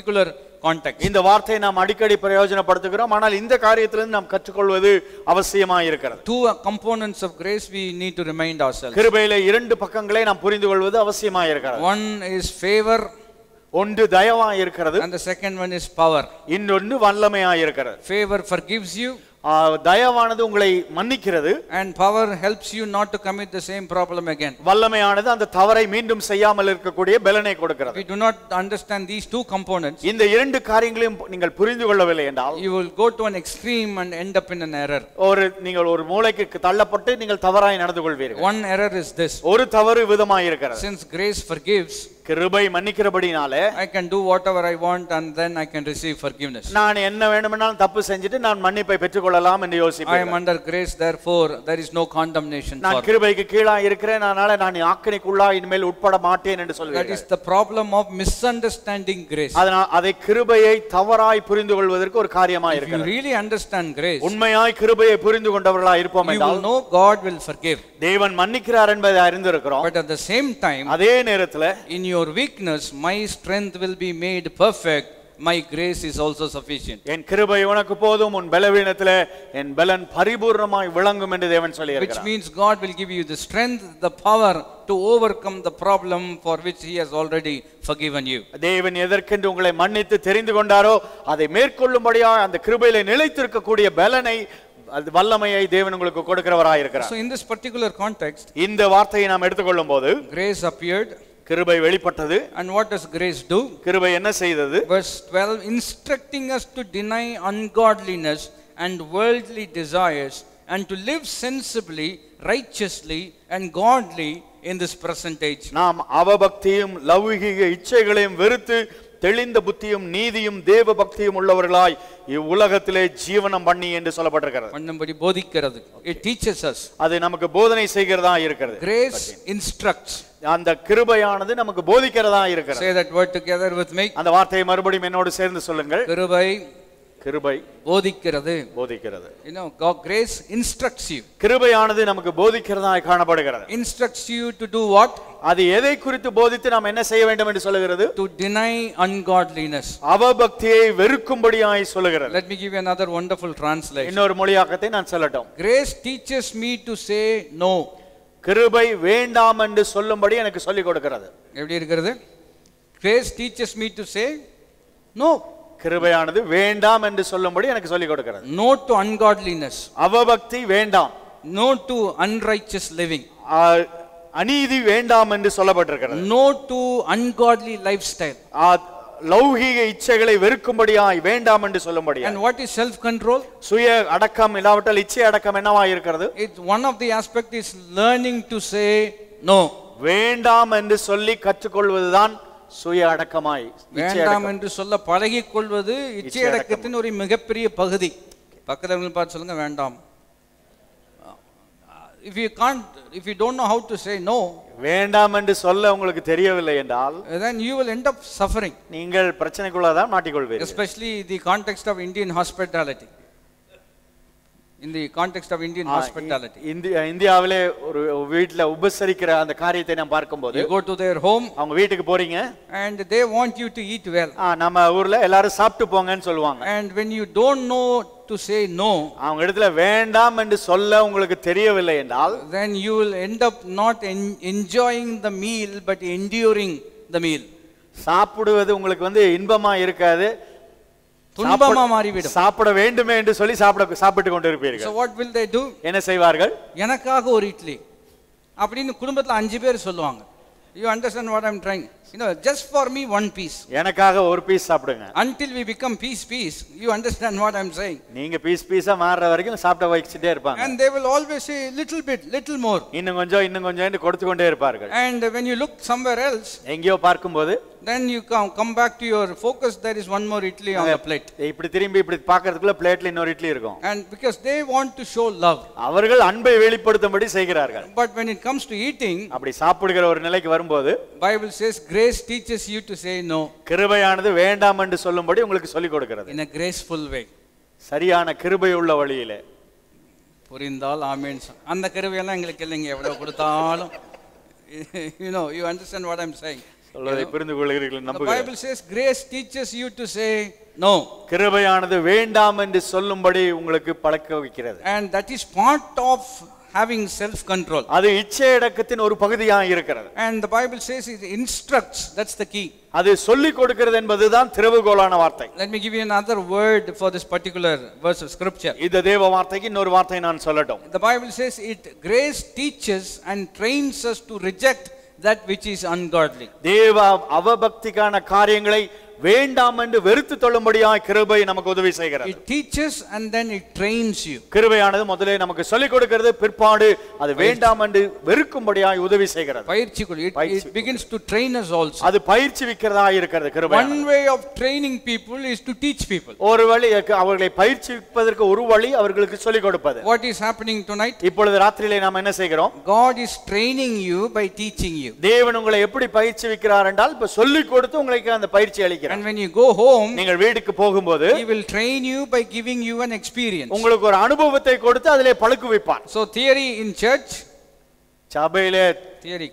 Speaker 1: context.
Speaker 2: இந்த வார்த்தையை நாம் அடிக்கடி பிரயோஜனப்படுத்துகிறோம், ஆனால் இந்த காரியத்திலிருந்து நாம் கற்றுக்கொள்வது அவசியமாக இருக்கிறது.
Speaker 1: Two components of grace we need to remind ourselves.
Speaker 2: கிருபையிலே இரண்டு பக்கங்களை நாம் புரிந்து கொள்வது அவசியமாக இருக்கிறது.
Speaker 1: One is favor,
Speaker 2: ஒன்று தயவாய் இருக்கிறது,
Speaker 1: and the second one is power.
Speaker 2: இன்னொன்று வல்லமையாய் இருக்கிறது.
Speaker 1: Favor forgives you,
Speaker 2: தயவானது உங்களை மன்னிக்கிறது,
Speaker 1: and power helps you not to commit the same problem again.
Speaker 2: வல்லமையானது அந்த தவறை மீண்டும் செய்யாமல் இருக்கக்கூடிய பலனை கொடுக்கிறது.
Speaker 1: We do not understand these two components.
Speaker 2: இந்த இரண்டு காரியங்களையும் நீங்கள் புரிந்து கொள்ளவில்லை என்றால்
Speaker 1: you will go to an extreme and end up in an error.
Speaker 2: நீங்கள் ஒரு மூலைக்கு தள்ளப்பட்டு நீங்கள் தவறாய் நடந்து கொள்வீர்கள்.
Speaker 1: One error is this:
Speaker 2: ஒரு தவறு விதமாய் இருக்கிறது.
Speaker 1: since grace forgives,
Speaker 2: கிருபை மன்னிக்கிறபடினாலே
Speaker 1: I can do whatever I want and then I can receive forgiveness.
Speaker 2: நான் என்ன வேண்டுமென்றாலும் தப்பு செஞ்சிட்டு நான் மன்னிப்பை பெற்றுக்கொள்ளலாம் என்று யோசிப்பேன்.
Speaker 1: I am under grace, therefore there is no condemnation for me.
Speaker 2: நான் கிருபைக்கு கீழாய் இருக்கிறேன், அதனால நான் ஆக்கினைக்குள்ளாய் இனிமேல் உட்பட மாட்டேன் என்று சொல்வேன்.
Speaker 1: That is the problem of misunderstanding grace.
Speaker 2: அதனால் அதை கிருபையை தவறாய் புரிந்து கொள்வதற்கு ஒரு காரியமாய் இருக்கிறது.
Speaker 1: If you really understand grace,
Speaker 2: உண்மையாய் கிருபையை புரிந்து கொண்டவர்களாய் இருப்போம் என்றால்
Speaker 1: you will know God will forgive.
Speaker 2: தேவன் மன்னிக்கிறார் என்பதை அறிந்திருக்கிறோம்.
Speaker 1: But at the same time,
Speaker 2: அதே நேரத்தில்
Speaker 1: in your weakness my strength will be made perfect, my grace is also sufficient.
Speaker 2: என் கிருபை உனக்கு போதும், உன் பலவீனத்திலே என் பலன் பரிபூர்ணமாய் விளங்கும் என்று தேவன் சொல்லியிருக்கிறார்.
Speaker 1: Which means God will give you the strength, the power to overcome the problem for which he has already forgiven you.
Speaker 2: தேவன் எதற்கென்று உங்களை மன்னித்து தெரிந்து கொண்டாரோ அதை மேற்கொள்ளும்படியாக அந்த கிருபையிலே நிலைத்திருக்க கூடிய பலனை வல்லமையை தேவன் உங்களுக்கு கொடுக்கிறவராய் இருக்கிறார்.
Speaker 1: So in this particular context,
Speaker 2: இந்த வார்த்தையை நாம் எடுத்துக்கொள்ளும்போது
Speaker 1: grace appeared,
Speaker 2: கிருபை வெளிப்பட்டது.
Speaker 1: and what does grace do?
Speaker 2: கிருபை என்ன செய்தது?
Speaker 1: Verse 12, instructing us to deny ungodliness and worldly desires and to live sensibly, righteously and godly in this present age.
Speaker 2: நாம் அவபக்தியும் லௌகிக இச்சைகளையும் வெறுத்து தெளிந்த புத்தியும் நீதியும் தேவ பக்தியும் உள்ளவர்களாய் இவ்வுலகத்திலே ஜீவனம் பண்ணி என்று சொல்லப்பட்டிருக்கிறது.
Speaker 1: பண்ணும்படி போதிக்கிறது. It teaches us.
Speaker 2: அது நமக்கு போதனை செய்கிறதா இருக்கிறது.
Speaker 1: Grace instructs.
Speaker 2: அந்த கிருபையானது நமக்கு போதிக்கிறதா இருக்கிறது.
Speaker 1: Say that word together with me.
Speaker 2: அந்த வார்த்தையை மறுபடியும் என்னோடு சேர்ந்து சொல்லுங்கள்.
Speaker 1: கிருபை
Speaker 2: கிருபை
Speaker 1: போதிக்கிறது.
Speaker 2: போதிக்கிறது.
Speaker 1: You know, God grace instructs you.
Speaker 2: கிருபையானது நமக்கு போதிக்கிறதாய் காணப்படுகிறது.
Speaker 1: Instructs you to do what?
Speaker 2: அது எதை குறித்து போதித்து நாம் என்ன செய்ய வேண்டும் என்று சொல்லுகிறது?
Speaker 1: To deny ungodliness.
Speaker 2: அவபக்தியை வெறுக்கும்படியாய் சொல்லுகிறது.
Speaker 1: Let me give you another wonderful translation.
Speaker 2: இன்னொரு மொழியாக்கத்தை நான் சொல்லட்டும்.
Speaker 1: Grace teaches me to say no.
Speaker 2: கிருபை வேண்டாம் என்று சொல்லும்படி எனக்கு சொல்லிக் கொடுக்கிறது.
Speaker 1: எப்படி இருக்கிறது? Grace teaches me to say no.
Speaker 2: கிருபையானது வேண்டாம் என்று சொல்லும்படி எனக்கு சொல்லிக் கொடுக்கிறது.
Speaker 1: No to ungodliness.
Speaker 2: அவபக்தி வேண்டாம்.
Speaker 1: No to unrighteous living.
Speaker 2: அநீதி வேண்டாம் என்று சொல்லப்பட்டிருக்கிறது.
Speaker 1: No to ungodly lifestyle.
Speaker 2: லௌகிக இச்சைகளை வெறுக்கும்படியாய் வேண்டாம் என்று சொல்லும்படியாய்.
Speaker 1: And what is self control?
Speaker 2: சுய அடக்கம் இல்லாவிட்டால் இச்சை அடக்கம் என்னவாய் இருக்கிறது?
Speaker 1: It's one of the aspect is learning to say no.
Speaker 2: வேண்டாம் என்று சொல்லி கற்றுக்கொள்வதுதான் சுய அடக்கமாய்.
Speaker 1: வேண்டாம் என்று சொல்ல பழகிக் கொள்வது இச்சை அடக்கத்தின் ஒரு மிகப்பெரிய பகுதி. பக்கத்துல பார்த்து சொல்லுங்க வேண்டாம். if you don't know how to say no,
Speaker 2: வேண்டாம் என்று சொல்ல உங்களுக்கு தெரியவில்லை என்றால்
Speaker 1: then you will end up suffering.
Speaker 2: நீங்கள் பிரச்சனைக்குள்ளதான் மாட்டிக்கொள்வீர்கள்.
Speaker 1: Especially the context of Indian hospitality. In the context of Indian hospitality.
Speaker 2: இந்தியாவிலே ஒரு வீட்ல உபசரிக்கிற அந்த காரியத்தை நாம் பார்க்கும்போது,
Speaker 1: you go to their home,
Speaker 2: அவங்க வீட்டுக்கு போறீங்க,
Speaker 1: and they want you to eat well.
Speaker 2: நம்ம ஊர்ல எல்லாரும் சாப்பிட்டு போங்கன்னு சொல்லுவாங்க.
Speaker 1: And when you don't know to say no,
Speaker 2: அவங்க இடத்துல வேண்டாம் என்று சொல்ல உங்களுக்கு தெரியவில்லை என்றால்,
Speaker 1: then you will end up not enjoying the meal but enduring the meal.
Speaker 2: சாப்பிடுவது உங்களுக்கு இன்பமா இருக்காது,
Speaker 1: துன்பமா மாறிவிடும்.
Speaker 2: சாப்பிட வேண்டுமே என்று சொல்லி சாப்பிட்டு கொண்டு இருப்பீர்கள்.
Speaker 1: So what will they do?
Speaker 2: என்ன செய்வார்கள்?
Speaker 1: எனக்காக ஒரு இட்லி அப்படின்னு குடும்பத்துல 5 பேர் சொல்லுவாங்க. You understand what I'm trying? Just for me one piece.
Speaker 2: எனக்காக ஒரு பீஸ் சாப்பிடுங்க.
Speaker 1: Until we become piece. You understand what I'm saying?
Speaker 2: நீங்க பீஸா மாறற வரைக்கும் சாப்பிட வச்சிட்டே இருப்பாங்க.
Speaker 1: And they will always say little bit, little more.
Speaker 2: இன்னும் கொஞ்சம் என்று கொடுத்து கொண்டே இருப்பார்கள்.
Speaker 1: And when you look somewhere else,
Speaker 2: எங்கேயோ பார்க்கும்போது,
Speaker 1: then you come back to your focus, there is one more idli on the plate.
Speaker 2: இப்படி திரும்பி இப்படி பார்க்கிறதுக்குள்ள பிளேட்ல இன்னொரு இட்லி இருக்கும்.
Speaker 1: And because they want to show love,
Speaker 2: அவர்கள் அன்பை வெளிப்படுத்தும்படி செய்கிறார்கள்.
Speaker 1: But when it comes to eating,
Speaker 2: அப்படி சாப்பிடுகிற ஒரு நிலைக்கு வரும்போது,
Speaker 1: Bible says grace teaches you to say no.
Speaker 2: கிருபையானது வேண்டாம் என்று சொல்லும்படி உங்களுக்கு சொல்லிக் கொடுக்கிறது.
Speaker 1: In a graceful way.
Speaker 2: சரியான கிருபை உள்ள வழியிலே.
Speaker 1: புரிந்தால் ஆமென். அந்த கிருபையெல்லாம் எங்களுக்கு இல்லைங்க, எவ்வளவு கொடுத்தாலும். You understand what I'm saying?
Speaker 2: சொல்வதை புரிந்து கொள்கிறீர்கள் நம்புகிறேன்.
Speaker 1: The Bible says grace teaches you to say no.
Speaker 2: கிருபையானது வேண்டாம் என்று சொல்லும்படி உங்களுக்கு பழக்க வைக்கிறது.
Speaker 1: And that is part of having self control.
Speaker 2: அது இச்சையடக்கத்தின் ஒரு பகுதியாக இருக்கிறது.
Speaker 1: And the Bible says it instructs, that's the key.
Speaker 2: அது சொல்லி கொடுக்கிறது என்பதுதான் திறவுகோலான வார்த்தை.
Speaker 1: Let me give you another word for this particular verse of scripture.
Speaker 2: இந்த தேவ வார்த்தைக்கு இன்னொரு வார்த்தை நான் சொல்லட்டும்.
Speaker 1: The Bible says grace teaches and trains us to reject that which is ungodly.
Speaker 2: தேவ அவபக்திக்கான காரியங்களை வேண்டாம் என்று வெறுத்து தள்ளும்படியாய் கிருபை நமக்கு உதவி செய்கிறது.
Speaker 1: It teaches and then it trains you.
Speaker 2: கிருபையானது முதல்ல நமக்கு சொல்லிக் கொடுக்கிறது, பிற்பாடு அது வேண்டாம் என்று வெறுக்கும்படியாய் உதவி செய்கிறது.
Speaker 1: It begins to train us also.
Speaker 2: அது பயிற்சிவிக்கிறதாக இருக்கிறது கிருபை.
Speaker 1: One way of training people is to teach people.
Speaker 2: ஒரு வழி அவர்களை பயிற்சிவிப்பதற்கு ஒரு வழி அவர்களுக்கு சொல்லிக் கொடுப்பது.
Speaker 1: What is happening tonight?
Speaker 2: இப்பொழுது ராத்திரியிலே நாம் என்ன செய்கிறோம்?
Speaker 1: God is training you by teaching you.
Speaker 2: தேவன் உங்களை எப்படி பயிற்சிவிக்கிறார் என்றால் இப்ப சொல்லிக் கொடுத்து உங்களுக்கு அந்த பயிற்சி அளிக்கிறார்.
Speaker 1: And when you go home,
Speaker 2: நீங்கள் வீட்டுக்கு போகும்போது,
Speaker 1: he will train you by giving you an experience.
Speaker 2: உங்களுக்கு ஒரு அனுபவத்தை கொடுத்து அதிலே பழக்குவிப்பார்.
Speaker 1: So theory in church,
Speaker 2: சபையிலே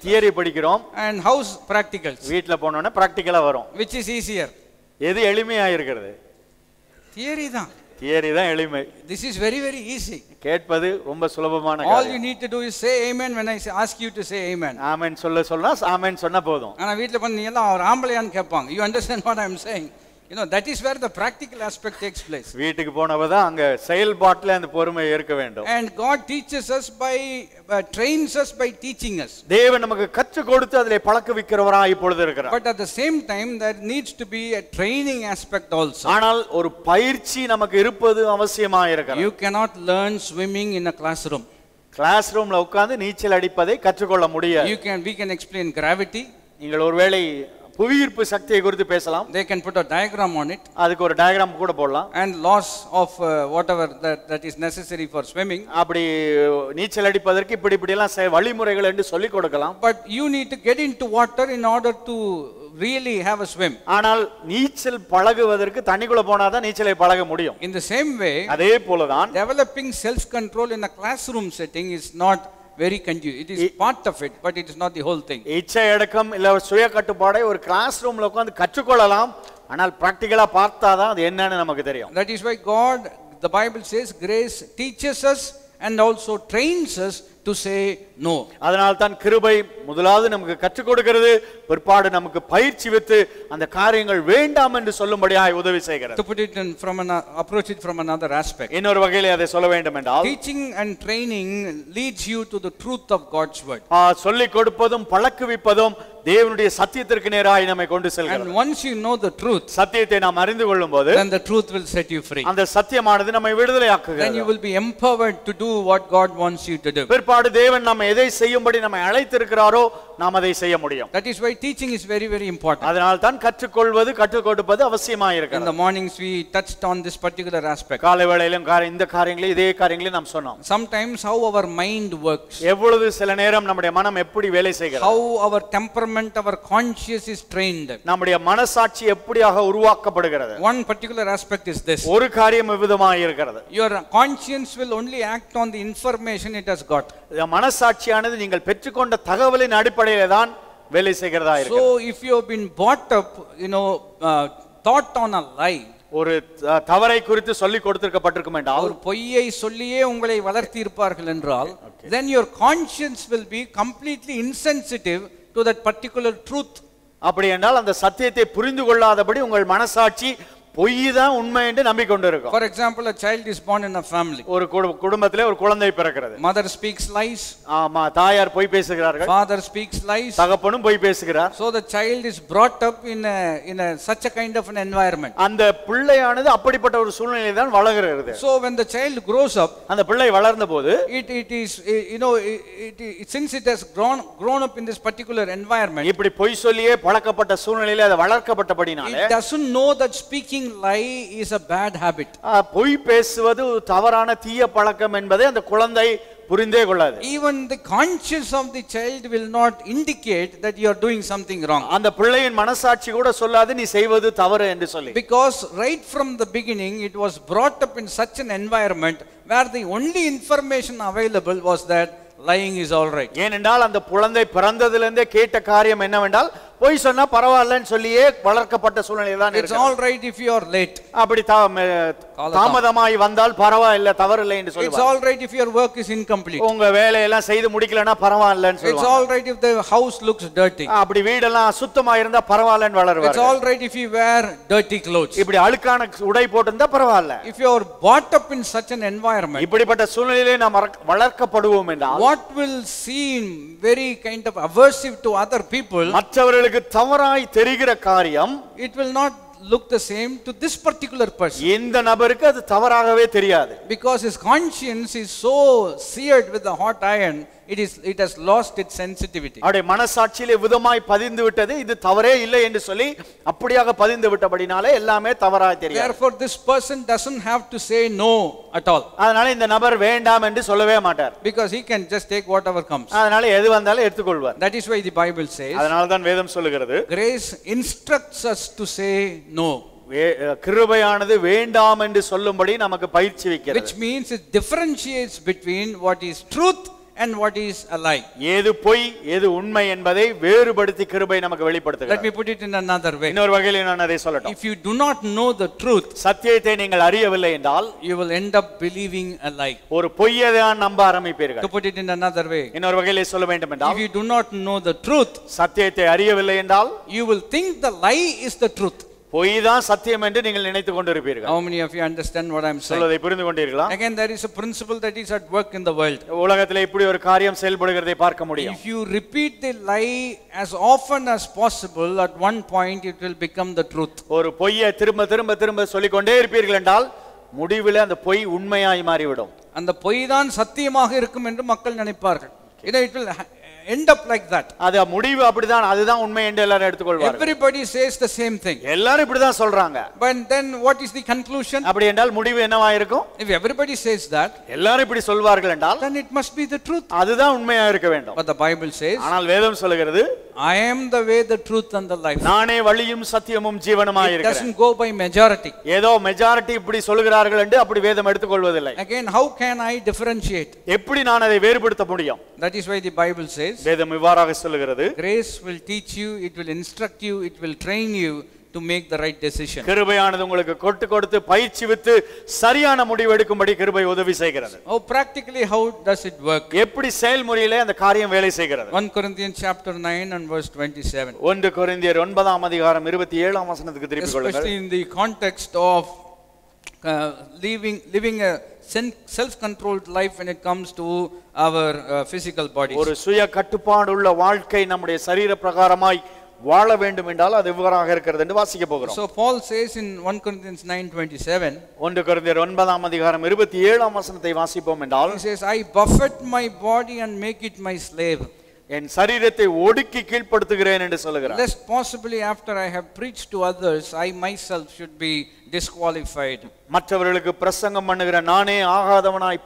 Speaker 2: தியரி படிக்கிறோம்.
Speaker 1: And house practicals.
Speaker 2: வீட்ல போனோம்னா பிராக்டிகலா வரும்.
Speaker 1: Which is easier?
Speaker 2: எது எளிமையா இருக்கிறது?
Speaker 1: தியரி தான்.
Speaker 2: தியரி தான் எளிமை.
Speaker 1: This is very easy.
Speaker 2: கேட்பது ரொம்ப சுலபமான காரியம்.
Speaker 1: All you need to do is say amen when I ask you to say amen.
Speaker 2: ஆமென் சொன்னா ஆமென் சொன்னா போதும்.
Speaker 1: ஆனா வீட்ல பண்ணி நீ எல்லாம் ஒரு ஆம்பளையான்னு கேட்பாங்க. You understand what I am saying? That is where the practical aspect takes place.
Speaker 2: வீட்டுக்கு போனவதான் அங்க செயல்பாட்டுல அந்த பொறுமை இருக்க வேண்டும்.
Speaker 1: And God teaches us trains us by teaching us.
Speaker 2: தேவன் நமக்கு கற்றுக் கொடுத்து அதிலே பழக்குவிக்கிறவராய் இப்பொழுது இருக்கிறார்.
Speaker 1: But at the same time there needs to be a training aspect also.
Speaker 2: ஆனால் ஒரு பயிற்சி நமக்கு இருப்பது அவசியமாக இருக்கிறது.
Speaker 1: You cannot learn swimming in a classroom.
Speaker 2: கிளாஸ் ரூம்ல உட்கார்ந்து நீச்சல் அடிப்பதை கற்றுக்கொள்ள முடியாது.
Speaker 1: We can explain gravity.
Speaker 2: நீங்கள் ஒருவேளை புவியீர்ப்பு சக்தியை குறித்து பேசலாம்.
Speaker 1: They can put a diagram on it.
Speaker 2: அதுக்கு ஒரு டயகிராம் கூட போடலாம்.
Speaker 1: And laws of whatever that is necessary for swimming.
Speaker 2: அப்படி நீச்சல் அடிப்பதற்கு இப்படி எல்லாம் வழிமுறைகள் என்று சொல்லி கொடுக்கலாம்.
Speaker 1: But you need to get into water in order to really have a swim.
Speaker 2: ஆனால் நீச்சல் பழகுவதற்கு தண்ணிக்குள்ள போனா தான் நீச்சலை பழக முடியும்.
Speaker 1: In the same way,
Speaker 2: அதே போலதான்
Speaker 1: developing self control in a classroom setting is not very conducive. It is part of it, but it is not the whole thing.
Speaker 2: இச்சை அடக்கம் இல்ல சுய கட்டுப்பாடை ஒரு கிளாஸ் ரூம்ல உட்கார்ந்து கற்றுக்கொள்ளலாம். ஆனால் பிராக்டிகலா பார்த்தாதான் அது என்னன்னு நமக்கு தெரியும்.
Speaker 1: That is why the Bible says grace teaches us and also trains us to say no.
Speaker 2: அதனால தான் கிருபை முதலாவது நமக்கு கற்றுக் கொடுக்கிறது, பிற்பாடு நமக்கு பயிற்சி வித்து அந்த காரியங்கள் வேண்டாம் என்று சொல்லும்படியாய் உதவி செய்கிறது.
Speaker 1: To put it approach it from another aspect.
Speaker 2: இன்னொரு வகையிலே அதை சொல்ல வேண்டும் என்றால்,
Speaker 1: teaching and training leads you to the truth of God's word.
Speaker 2: சொல்லிக் கொடுப்பதும் பழக்குவிப்பதும் தேவனுடைய சத்தியத்திற்கு நேராய் நம்மை கொண்டு செல்கிறது.
Speaker 1: And once you know the truth,
Speaker 2: சத்தியத்தை நாம் அறிந்து கொள்ளும்போது,
Speaker 1: then the truth will set you free.
Speaker 2: அந்த சத்தியமானது நம்மை விடுதலையாக்குகிறது.
Speaker 1: Then you will be empowered to do what God wants you to do.
Speaker 2: பிற்பாடு தேவன் நம்ம எதை செய்யும்படி நம்மை அழைத்திருக்கிறாரோ நாம் அதை செய்ய முடியும்.
Speaker 1: That is why teaching is very, very important.
Speaker 2: அதனால் தான் கற்றுக்கொள்வது கற்றுக் கொடுப்பது அவசியமாக இருக்கிறது.
Speaker 1: In the mornings we touched on this particular aspect.
Speaker 2: காலை வேளையிலும் இந்த காரியங்களை இதே காரியங்களை நாம் சொன்னோம்.
Speaker 1: Sometimes how our mind works.
Speaker 2: எவ்வளவு சில நேரம் நம்முடைய மனம் எப்படி வேலை செய்கிறது.
Speaker 1: How our temperament, our conscience is trained.
Speaker 2: நம்முடைய மனசாட்சி எப்படியாக உருவாக்கப்படுகிறது.
Speaker 1: One particular aspect is this.
Speaker 2: ஒரு காரியம் விதமாக இருக்கிறது.
Speaker 1: Your conscience will only act on the information it has got.
Speaker 2: மனசாட்சியானது நீங்கள் பெற்றுக்கொண்ட தகவலின் அடிப்படையில் தான் வேலை செய்கிறதா இருக்கு.
Speaker 1: So if you have been brought up, thought on a lie,
Speaker 2: ஒரு தவறை குறித்து சொல்லி கொடுத்திருக்கப்பட்டிருக்கும் என்றால்,
Speaker 1: ஒரு பொய்யை சொல்லியே உங்களை வளர்த்தி இருப்பார்கள் என்றால், then your conscience will be completely insensitive to that particular truth.
Speaker 2: அப்படி என்றால் அந்த சத்தியத்தை புரிந்து கொள்ளாதபடி உங்கள் மனசாட்சி பொய் தான் உண்மை என்று நம்பிக்கொண்டிருக்கும்.
Speaker 1: For example, a child is born in a family.
Speaker 2: ஒரு குடும்பத்திலே ஒரு குழந்தை பிறக்கிறது.
Speaker 1: Mother speaks lies.
Speaker 2: ஆமா, தாயார் பொய் பேசுகிறார்கள்.
Speaker 1: Father speaks lies.
Speaker 2: தகப்பனும் பொய் பேசுகிறார்.
Speaker 1: So the child is brought up in such a kind of an environment.
Speaker 2: அந்த பிள்ளையானது அப்படிப்பட்ட ஒரு சூழ்நிலையில் தான் வளர்கிறது.
Speaker 1: So when the child grows up,
Speaker 2: அந்த பிள்ளை வளர்ந்தபோது
Speaker 1: it is since it has grown up in this particular environment,
Speaker 2: இப்படி பொய் சொல்லியே பழக்கப்பட்ட சூழ்நிலையில் அது வளர்க்கப்பட்டபடினால
Speaker 1: it doesn't know that speaking lie is a bad habit.
Speaker 2: பொய் பேசுவது தவறான தீய பழக்கம் என்பதை அந்த குழந்தை புரிந்தே கொள்ளாது.
Speaker 1: Even the conscience of the child will not indicate that you are doing something wrong.
Speaker 2: அந்த பிள்ளையின் மனசாட்சி கூட சொல்லாது நீ செய்வது தவறு என்று சொல்லி.
Speaker 1: Because right from the beginning it was brought up in such an environment where the only information available was that lying is all right.
Speaker 2: ஏனென்றால் அந்த குழந்தை பிறந்ததிலிருந்தே கேட்ட காரியம் என்னவென்றால் பொய் சொன்னா பரவாயில்லைன்னு சொல்லியே வளர்க்கப்பட்ட சூழ்நிலை தான்
Speaker 1: இருக்கு. It's all right if you are late.
Speaker 2: அப்படி தாமதமாய் வந்தால் பரவாயில்லை தவறில்லை என்று சொல்லுவாங்க.
Speaker 1: It's all right if your work is incomplete.
Speaker 2: உங்க வேலையெல்லாம் செய்து முடிக்கலனா பரவாயில்லைன்னு சொல்லுவாங்க.
Speaker 1: It's all right if the house looks dirty.
Speaker 2: அப்படி வீடெல்லாம் சுத்தமா இருந்தா பரவாயில்லைன்னு வளருவாங்க.
Speaker 1: It's all right if you wear dirty clothes.
Speaker 2: இப்படி அழுக்கான உடை போட்டிருந்தா பரவாயில்லை.
Speaker 1: If you are brought up in such an environment,
Speaker 2: இப்படிப்பட்ட சூழ்நிலையிலே நாம் வளர்க்கப்படுவோம் என்றால்
Speaker 1: what will seem very kind of aversive to other people,
Speaker 2: மற்றவர்களுக்கு தவறாய் தெரிகிற காரியம்,
Speaker 1: it will not look the same to this particular person.
Speaker 2: இந்த நபருக்கு அது தவறாகவே தெரியாது.
Speaker 1: Because his conscience is so seared with the hot iron, it has lost its sensitivity.
Speaker 2: அவருடைய மனசாட்சியிலே விதமாய் பதிந்து விட்டது, இது தவறே இல்லை என்று சொல்லி அப்படியாக பதிந்து விட்டபடினாலே எல்லாமே தவறாய் தெரியும்.
Speaker 1: Therefore this person doesn't have to say no at all.
Speaker 2: அதனால இந்த நபர் வேண்டாம் என்று சொல்லவே மாட்டார்.
Speaker 1: Because he can just take whatever comes.
Speaker 2: அதனால எது வந்தாலும் எடுத்துக்கொள்வார்.
Speaker 1: That is why the Bible says,
Speaker 2: அதனால தான் வேதம் சொல்லுகிறது,
Speaker 1: grace instructs us to say no.
Speaker 2: கிருபையானது வேண்டாம் என்று சொல்லும்படி நமக்கு பயிற்சி வைக்கிறது.
Speaker 1: Which means it differentiates between what is truth and what is a lie.
Speaker 2: ஏது பொய் ஏது உண்மை என்பதை வேறுபடுத்தி கிருபை நமக்கு வெளிப்படுத்துகிறது.
Speaker 1: Let me put it in another way.
Speaker 2: இன்னொரு வகையில் நான் அதை சொல்லட்டும்.
Speaker 1: If you do not know the truth,
Speaker 2: சத்தியத்தை நீங்கள் அறியவில்லை என்றால்
Speaker 1: you will end up believing a lie.
Speaker 2: ஒரு பொய்யை தான் நம்ப ஆரம்பிப்பீர்கள்.
Speaker 1: To put it in another way,
Speaker 2: இன்னொரு வகையில் சொல்ல வேண்டும் என்றால்,
Speaker 1: if you do not know the truth,
Speaker 2: சத்தியத்தை அறியவில்லை என்றால்
Speaker 1: you will think the lie is the truth.
Speaker 2: பொய் தான் சத்தியம் என்று நீங்கள் நினைத்துக் கொண்டிருப்பீர்கள்.
Speaker 1: How many of you understand what I am saying?
Speaker 2: சொல்வதை புரிந்து கொண்டீர்களா?
Speaker 1: Again, there is a principle that is at work in the world.
Speaker 2: உலகத்திலே இப்படி ஒரு காரியம் செயல்படுகிறதை பார்க்க முடியும்.
Speaker 1: If you repeat the lie as often as possible, at one point it will become the truth.
Speaker 2: ஒரு பொய்யை திரும்ப திரும்ப திரும்ப சொல்லிக் கொண்டே இருப்பீர்கள் என்றால் முடிவில் அந்த பொய் உண்மையாய் மாறிவிடும்.
Speaker 1: அந்த பொய் தான் சத்தியமாக இருக்கும் என்று மக்கள் நினைப்பார்கள். It will end up like that.
Speaker 2: அது முடிவு அப்படிதான், அதுதான் உண்மை என்று எல்லாரும் எடுத்துக்கொள்வார்கள்.
Speaker 1: Everybody says the same thing.
Speaker 2: எல்லாரும் இப்படி தான் சொல்றாங்க.
Speaker 1: But then what is the conclusion?
Speaker 2: அப்படி என்றால் முடிவு என்னவா இருக்கும்?
Speaker 1: If everybody says that,
Speaker 2: எல்லாரும் இப்படி சொல்வார்கள் என்றால்
Speaker 1: then it must be the truth.
Speaker 2: அதுதான் உண்மையா இருக்க வேண்டும்.
Speaker 1: But the Bible says,
Speaker 2: ஆனால் வேதம் சொல்லுகிறது,
Speaker 1: I am the way, the truth and the life.
Speaker 2: நானே வழியும் சத்தியமும் ஜீவனுமாய் இருக்கிறேன்.
Speaker 1: It doesn't go by majority.
Speaker 2: ஏதோ மெஜாரிட்டி இப்படி சொல்கிறார்கள் என்று அப்படி வேதம் எடுத்துக்கொள்வதில்லை.
Speaker 1: Again, how can I differentiate?
Speaker 2: எப்படி நான் அதை வேறுபடுத்த முடியும்?
Speaker 1: That is why the Bible says,
Speaker 2: வேதம் இவ்வாறாக சொல்லுகிறது,
Speaker 1: grace will teach you, it will instruct you, it will train you to make the right decision.
Speaker 2: கிருபையானது உங்களுக்கு கொடுத்து பயிற்சி வித்து சரியான முடிவு எடுக்கும்படி கிருபை உதவி செய்கிறது.
Speaker 1: Oh, practically how does it work?
Speaker 2: எப்படி செயல்முறையிலே அந்த காரியம் வேலை செய்கிறது?
Speaker 1: 1 Corinthians chapter 9 and verse 27.
Speaker 2: 1 கொரிந்தியர் 9ஆம் அதிகாரம் 27ஆம் வசனத்துக்கு திருப்பிக் கொள்ளுங்கள்.
Speaker 1: Especially in the context of living a self-controlled life when it comes to our physical bodies.
Speaker 2: ஒரு சுய கட்டுப்பாடுள்ள வாழ்க்கை நம்முடைய சரீர பிரகாரமாய் வாழ வேண்டும் என்றால் அது எவ்வாறாக இருக்கிறது என்று வாசிக்க போகிறோம்.
Speaker 1: So Paul says in 1 Corinthians 9:27,
Speaker 2: 1 கொரிந்தியர் 9ஆம் அதிகாரம் 27ஆம் வசனத்தை வாசிப்போம் என்றால்,
Speaker 1: he says, I buffet my body and make it my slave,
Speaker 2: என் சரீரத்தை ஒடுக்கி கீழ்ப்படுத்துகிறேன் என்று சொல்கிறார்.
Speaker 1: lest possibly after I have preached to others I myself should be disqualified.
Speaker 2: மற்றவர்களுக்கு பிரசங்கம் பண்ணுகிற நானே ஆகாதவனாய்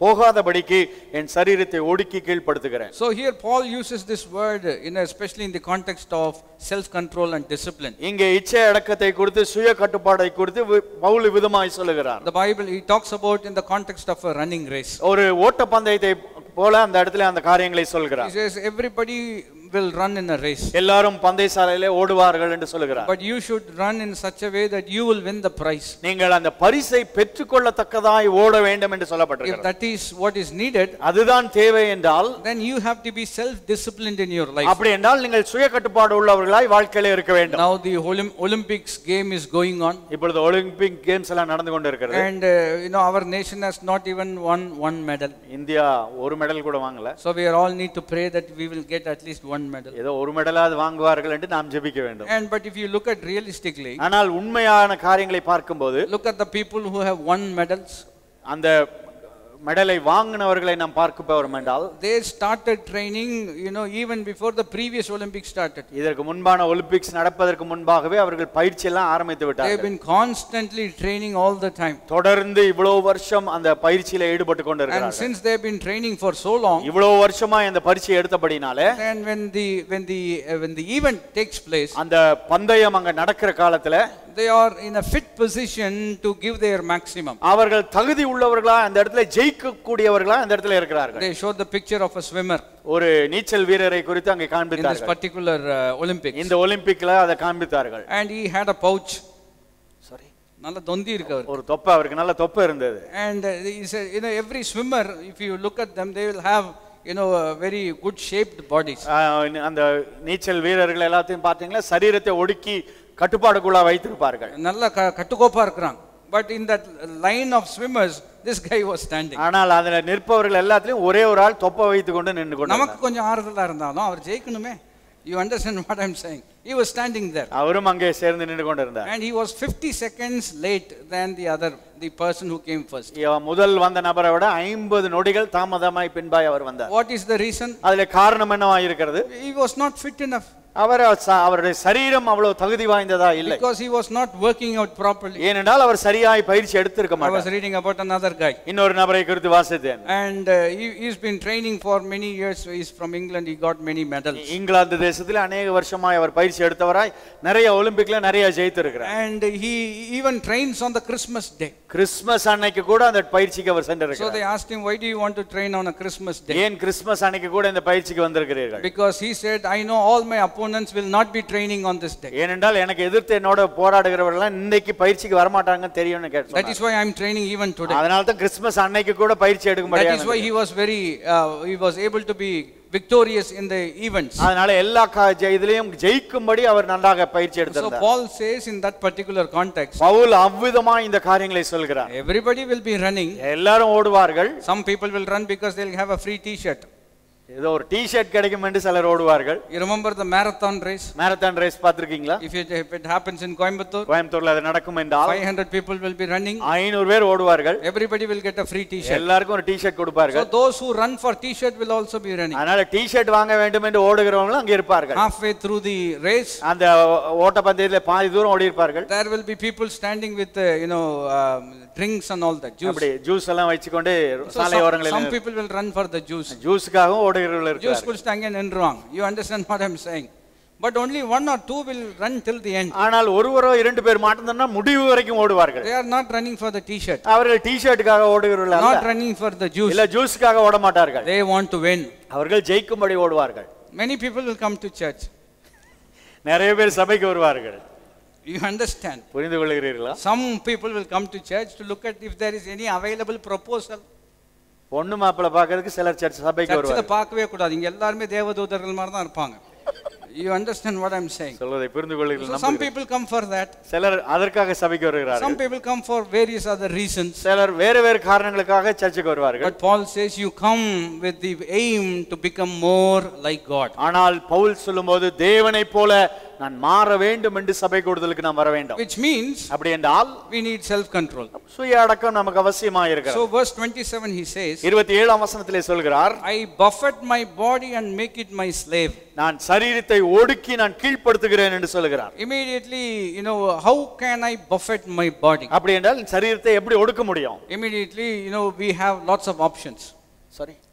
Speaker 2: போகாதபடிக்கு என் சரீரத்தை ஒடுக்கி கீழ்ப்படுத்துகிறேன்.
Speaker 1: So here Paul uses this word especially in the context of self control and discipline.
Speaker 2: இங்கே இச்சை அடக்கத்தை குறித்து சுய கட்டுப்பாடை குறித்து பவுல் விதமாய் சொல்லுகிறார்.
Speaker 1: The Bible he talks about in the context of a running race.
Speaker 2: ஒரு ஓட்ட பந்தயத்தை போல அந்த இடத்துல அந்த காரியங்களை சொல்கிறார்.
Speaker 1: He says everybody will run in a race.
Speaker 2: எல்லாரும் பந்தயசாலையிலே ஓடுவார்கள் என்று சொல்கிறார்.
Speaker 1: But you should run in such a way that you will win the prize.
Speaker 2: நீங்கள் அந்த பரிசை பெற்றுக்கொள்ளத்தக்கதாய் ஓட வேண்டும் என்று சொல்லப்பட்டிருக்கிறது.
Speaker 1: If that is what is needed,
Speaker 2: அதுதான் தேவை என்றால்,
Speaker 1: then you have to be self disciplined in your life.
Speaker 2: அப்படி என்றால் நீங்கள் சுய கட்டுப்பாடு உள்ளவர்களாய் வாழ்க்கையிலே இருக்க வேண்டும்.
Speaker 1: Now the Olympics game is going on.
Speaker 2: இப்பொழுது ஒலிம்பிக் கேம்ஸ் எல்லாம் நடந்து கொண்டிருக்கிறது.
Speaker 1: And our nation has not even won one medal.
Speaker 2: India ஒரு மெடல் கூட வாங்கல.
Speaker 1: So we all need to pray that we will get at least one medal.
Speaker 2: ஏதோ ஒரு மெடலாவது வாங்குவார்கள் என்று நாம் ஜெபிக்க வேண்டும்.
Speaker 1: And but if you look at realistically,
Speaker 2: ஆனால் உண்மையான காரியங்களை பார்க்கும்போது,
Speaker 1: look at the people who have won medals.
Speaker 2: அந்த மெடலை வாங்கினவர்களை நாம் பார்க்கப்போறோம் என்றால்,
Speaker 1: they started training even before the previous Olympics started.
Speaker 2: இதற்கு முன்பான ஒலிம்பிக்ஸ் நடப்பதற்கு முன்பாகவே அவர்கள் பயிற்சி எல்லாம் ஆரம்பித்து விட்டார்கள்.
Speaker 1: They have been constantly training all the time.
Speaker 2: தொடர்ந்து இவ்வளவு வருஷம் அந்த பயிற்சியில ஈடுபட்டு கொண்டிருக்கிறார்கள்.
Speaker 1: And since they have been training for so long,
Speaker 2: இவ்வளவு வருஷமா இந்த பயிற்சியை எடுத்தபடினாலே,
Speaker 1: then when the event takes place,
Speaker 2: அந்த பந்தயம் அங்க நடக்கிற காலத்துல
Speaker 1: they are in a fit position to give their maximum.
Speaker 2: அவர்கள் தகுதி உள்ளவர்களா அந்த இடத்துல ஜெயிக்க கூடியவர்களா அந்த இடத்துல இருக்கிறார்கள்.
Speaker 1: They showed the picture of a swimmer.
Speaker 2: ஒரு நீச்சல் வீரரை குறித்து அங்கே
Speaker 1: In this
Speaker 2: காண்பித்தார்கள்.
Speaker 1: particular Olympics.
Speaker 2: இந்த ஒலிம்பிக்ல அதை காண்பித்தார்கள்.
Speaker 1: And he had a pouch.
Speaker 2: Sorry.
Speaker 1: நல்ல தொந்தி இருக்கு அவருக்கு.
Speaker 2: ஒரு தொப்பை, அவருக்கு நல்ல தொப்பை இருந்தது.
Speaker 1: And he said every swimmer, if you look at them, they will have very good shaped bodies.
Speaker 2: அந்த நீச்சல் வீரர்கள் எல்லாத்தையும் பாத்தீங்களா, சரீரத்தை ஒடுக்கி கட்டுப்பாடுக்குள்ள வைத்திருப்பார்கள்.
Speaker 1: நல்ல கட்டுக்கோப்பா இருக்காங்க. But in that line of swimmers, this guy was standing.
Speaker 2: ஆனால் அதுல நிற்பவர்கள் எல்லாத்துலயும் ஒரே ஒரு ஆள் தொப்பை வைத்துக் கொண்டு நின்று கொண்டார்.
Speaker 1: நமக்கு கொஞ்சம் ஆறுதலா இருந்தாலும் அவர் ஜெயிக்கணுமே. You understand what I'm saying? He was standing there.
Speaker 2: அவரும் அங்கே சேர்ந்து நின்று கொண்டிருந்தார்.
Speaker 1: And he was 50 seconds late than the person who came first.
Speaker 2: முதல் வந்த நபரை விட 50 நொடிகள் தாமதமாய் பின்பாய் அவர் வந்தார்.
Speaker 1: What is the reason?
Speaker 2: அதுல காரணம் என்னவா இருக்கிறது?
Speaker 1: He was not fit enough.
Speaker 2: அவருடைய சரீரம் அவ்வளவு தகுதி வாய்ந்ததா இல்லை.
Speaker 1: Because he was not working out properly.
Speaker 2: ஏனென்றால் அவர் சரியாய் பயிற்சி எடுத்திருக்க
Speaker 1: I
Speaker 2: மாட்டார்.
Speaker 1: was reading about another guy.
Speaker 2: இன்னொரு நபரை குறித்து வாசித்தேன்.
Speaker 1: And he's been training for many years. He's from England. He got many medals.
Speaker 2: England தேசத்தில் அநேக வருஷமாய் அவர் பயிற்சி எடுத்தவராய் நிறைய ஒலிம்பிக்ல நிறைய ஜெயித்திருக்கிறார்.
Speaker 1: And he even trains on the Christmas day.
Speaker 2: Christmas அன்னைக்கு கூட அந்த பயிற்சிக்கு அவர் சென்றிருக்கிறார்.
Speaker 1: So they asked him, why do you want to train on a Christmas day?
Speaker 2: ஏன் கிறிஸ்மஸ் அன்னைக்கு கூட இந்த பயிற்சிக்கு வந்திருக்கிறீர்கள்?
Speaker 1: Because he said, I know all my opponents will not be training on this day.
Speaker 2: ஏனென்றால் எனக்கு எதிர்த்து என்னோட போராடுகிறவர்கள் இன்னைக்கு பயிற்சிக்கு வர மாட்டாங்கன்னு தெரியும்னு கேட்டார்.
Speaker 1: That is why I am training even today.
Speaker 2: அதனால தான் கிறிஸ்மஸ் அன்னைக்கு கூட பயிற்சி எடுக்கும்படியா.
Speaker 1: That is why he was able to be victorious in the events.
Speaker 2: அதனால எல்லா இதிலயும் ஜெயிக்கும்படி அவர் நன்றாக பயிற்சி எடுத்தார்.
Speaker 1: So Paul says in that particular context,
Speaker 2: Pavul அவ்விதமா இந்த காரியங்களை சொல்கிறார்.
Speaker 1: everybody will be running.
Speaker 2: எல்லாரும் ஓடுவார்கள்.
Speaker 1: Some people will run because they'll have a free t-shirt.
Speaker 2: ஏதோ ஒரு டி-ஷர்ட் கிடைக்கும் என்று சிலர் ஓடுவார்கள்.
Speaker 1: You remember the marathon race?
Speaker 2: Marathon race பாத்திருக்கீங்களா?
Speaker 1: If it happens in Coimbatore,
Speaker 2: கோயம்புத்தூர்ல அது நடக்கும் என்றால்
Speaker 1: 500 people will be running.
Speaker 2: 500 பேர் ஓடுவார்கள்.
Speaker 1: Everybody will get a free t-shirt.
Speaker 2: எல்லாருக்கும் ஒரு டி-ஷர்ட் கொடுப்பார்கள்.
Speaker 1: So those who run for t-shirt will also be running.
Speaker 2: அதனால டி-ஷர்ட் வாங்க வேண்டும் என்று ஓடுகிறவங்க அங்க இருப்பார்கள்.
Speaker 1: Halfway through the race,
Speaker 2: அந்த ஓட்ட பந்தயத்திலே பாதி தூரம் ஓடி இருப்பார்கள்.
Speaker 1: there will be people standing with drinks and all that, juice.
Speaker 2: அப்படி ஜூஸ் எல்லாம் வச்சுக்கொண்டு
Speaker 1: So
Speaker 2: சாலை ஓரங்களில்
Speaker 1: some people will run for the juice.
Speaker 2: ஜூஸ்க்காகவும் ஓடுகிறவர்கள்
Speaker 1: Juice
Speaker 2: இருக்கார்கள்.
Speaker 1: குடிச்சிட்டு அங்கே நின்றுவாங்க. You understand what I'm saying? But only one or two will run till the end.
Speaker 2: ஆனால் ஒருவரோ இரண்டு பேர் மட்டும்தான் முடிவு வரைக்கும் ஓடுவார்கள்.
Speaker 1: They are not running for the t-shirt.
Speaker 2: அவர்கள் டி-ஷர்ட்டுக்காக ஓடுகிறவர்கள் அல்ல.
Speaker 1: Not running for the juice.
Speaker 2: இல்ல ஜூஸ்க்காக ஓட மாட்டார்கள்.
Speaker 1: They want to win.
Speaker 2: அவர்கள் ஜெயிக்கும்படி ஓடுவார்கள்.
Speaker 1: Many people will come to church.
Speaker 2: நிறைய பேர் சபைக்கு வருவார்கள்.
Speaker 1: You understand?
Speaker 2: புரிந்து கொள்கிறீர்களா?
Speaker 1: Some people will come to church to look at if there is any available proposal.
Speaker 2: பொண்ணு மாப்பிள்ளை பார்க்கிறதுக்கு சிலர் சர்ச் சபைக்கு
Speaker 1: சர்ச்சில்
Speaker 2: வருவார்கள்.
Speaker 1: பார்க்கவே கூடாது. இங்க எல்லாருமே தேவதூதர்கள் மாதிரி தான் இருப்பாங்க. You understand what I'm saying?
Speaker 2: சொல்வதை புரிந்து கொள்கிறீர்கள்
Speaker 1: So some people come for that.
Speaker 2: சிலர் அதற்காக சபைக்கு வருகிறார்கள்.
Speaker 1: Some people come for various other reasons.
Speaker 2: சிலர் வேறு வேறு காரணங்களுக்காக சர்ச்சுக்கு வருவார்கள்.
Speaker 1: But Paul says you come with the aim to become more like God.
Speaker 2: ஆனால் பவுல் சொல்லும்போது தேவனைப் போல நான் மாற வேண்டும் என்று சபை கூடுதலுக்கு நாம் வர வேண்டும்.
Speaker 1: Which means
Speaker 2: அப்படி என்றால்
Speaker 1: we need self control.
Speaker 2: சுய அடக்கம் நமக்கு அவசியமாக இருக்கிறது.
Speaker 1: So verse 27 he says
Speaker 2: 27ஆம் வசனத்திலே சொல்கிறார்,
Speaker 1: I buffet my body and make it my slave.
Speaker 2: நான் சரீரத்தை ஒடுக்கி நான் கீழ்ப்படுத்துகிறேன் என்று சொல்கிறார்.
Speaker 1: Immediately, how can I buffet my body?
Speaker 2: அப்படி என்றால் சரீரத்தை எப்படி ஒடுக்க முடியும்?
Speaker 1: Immediately, we have lots of options.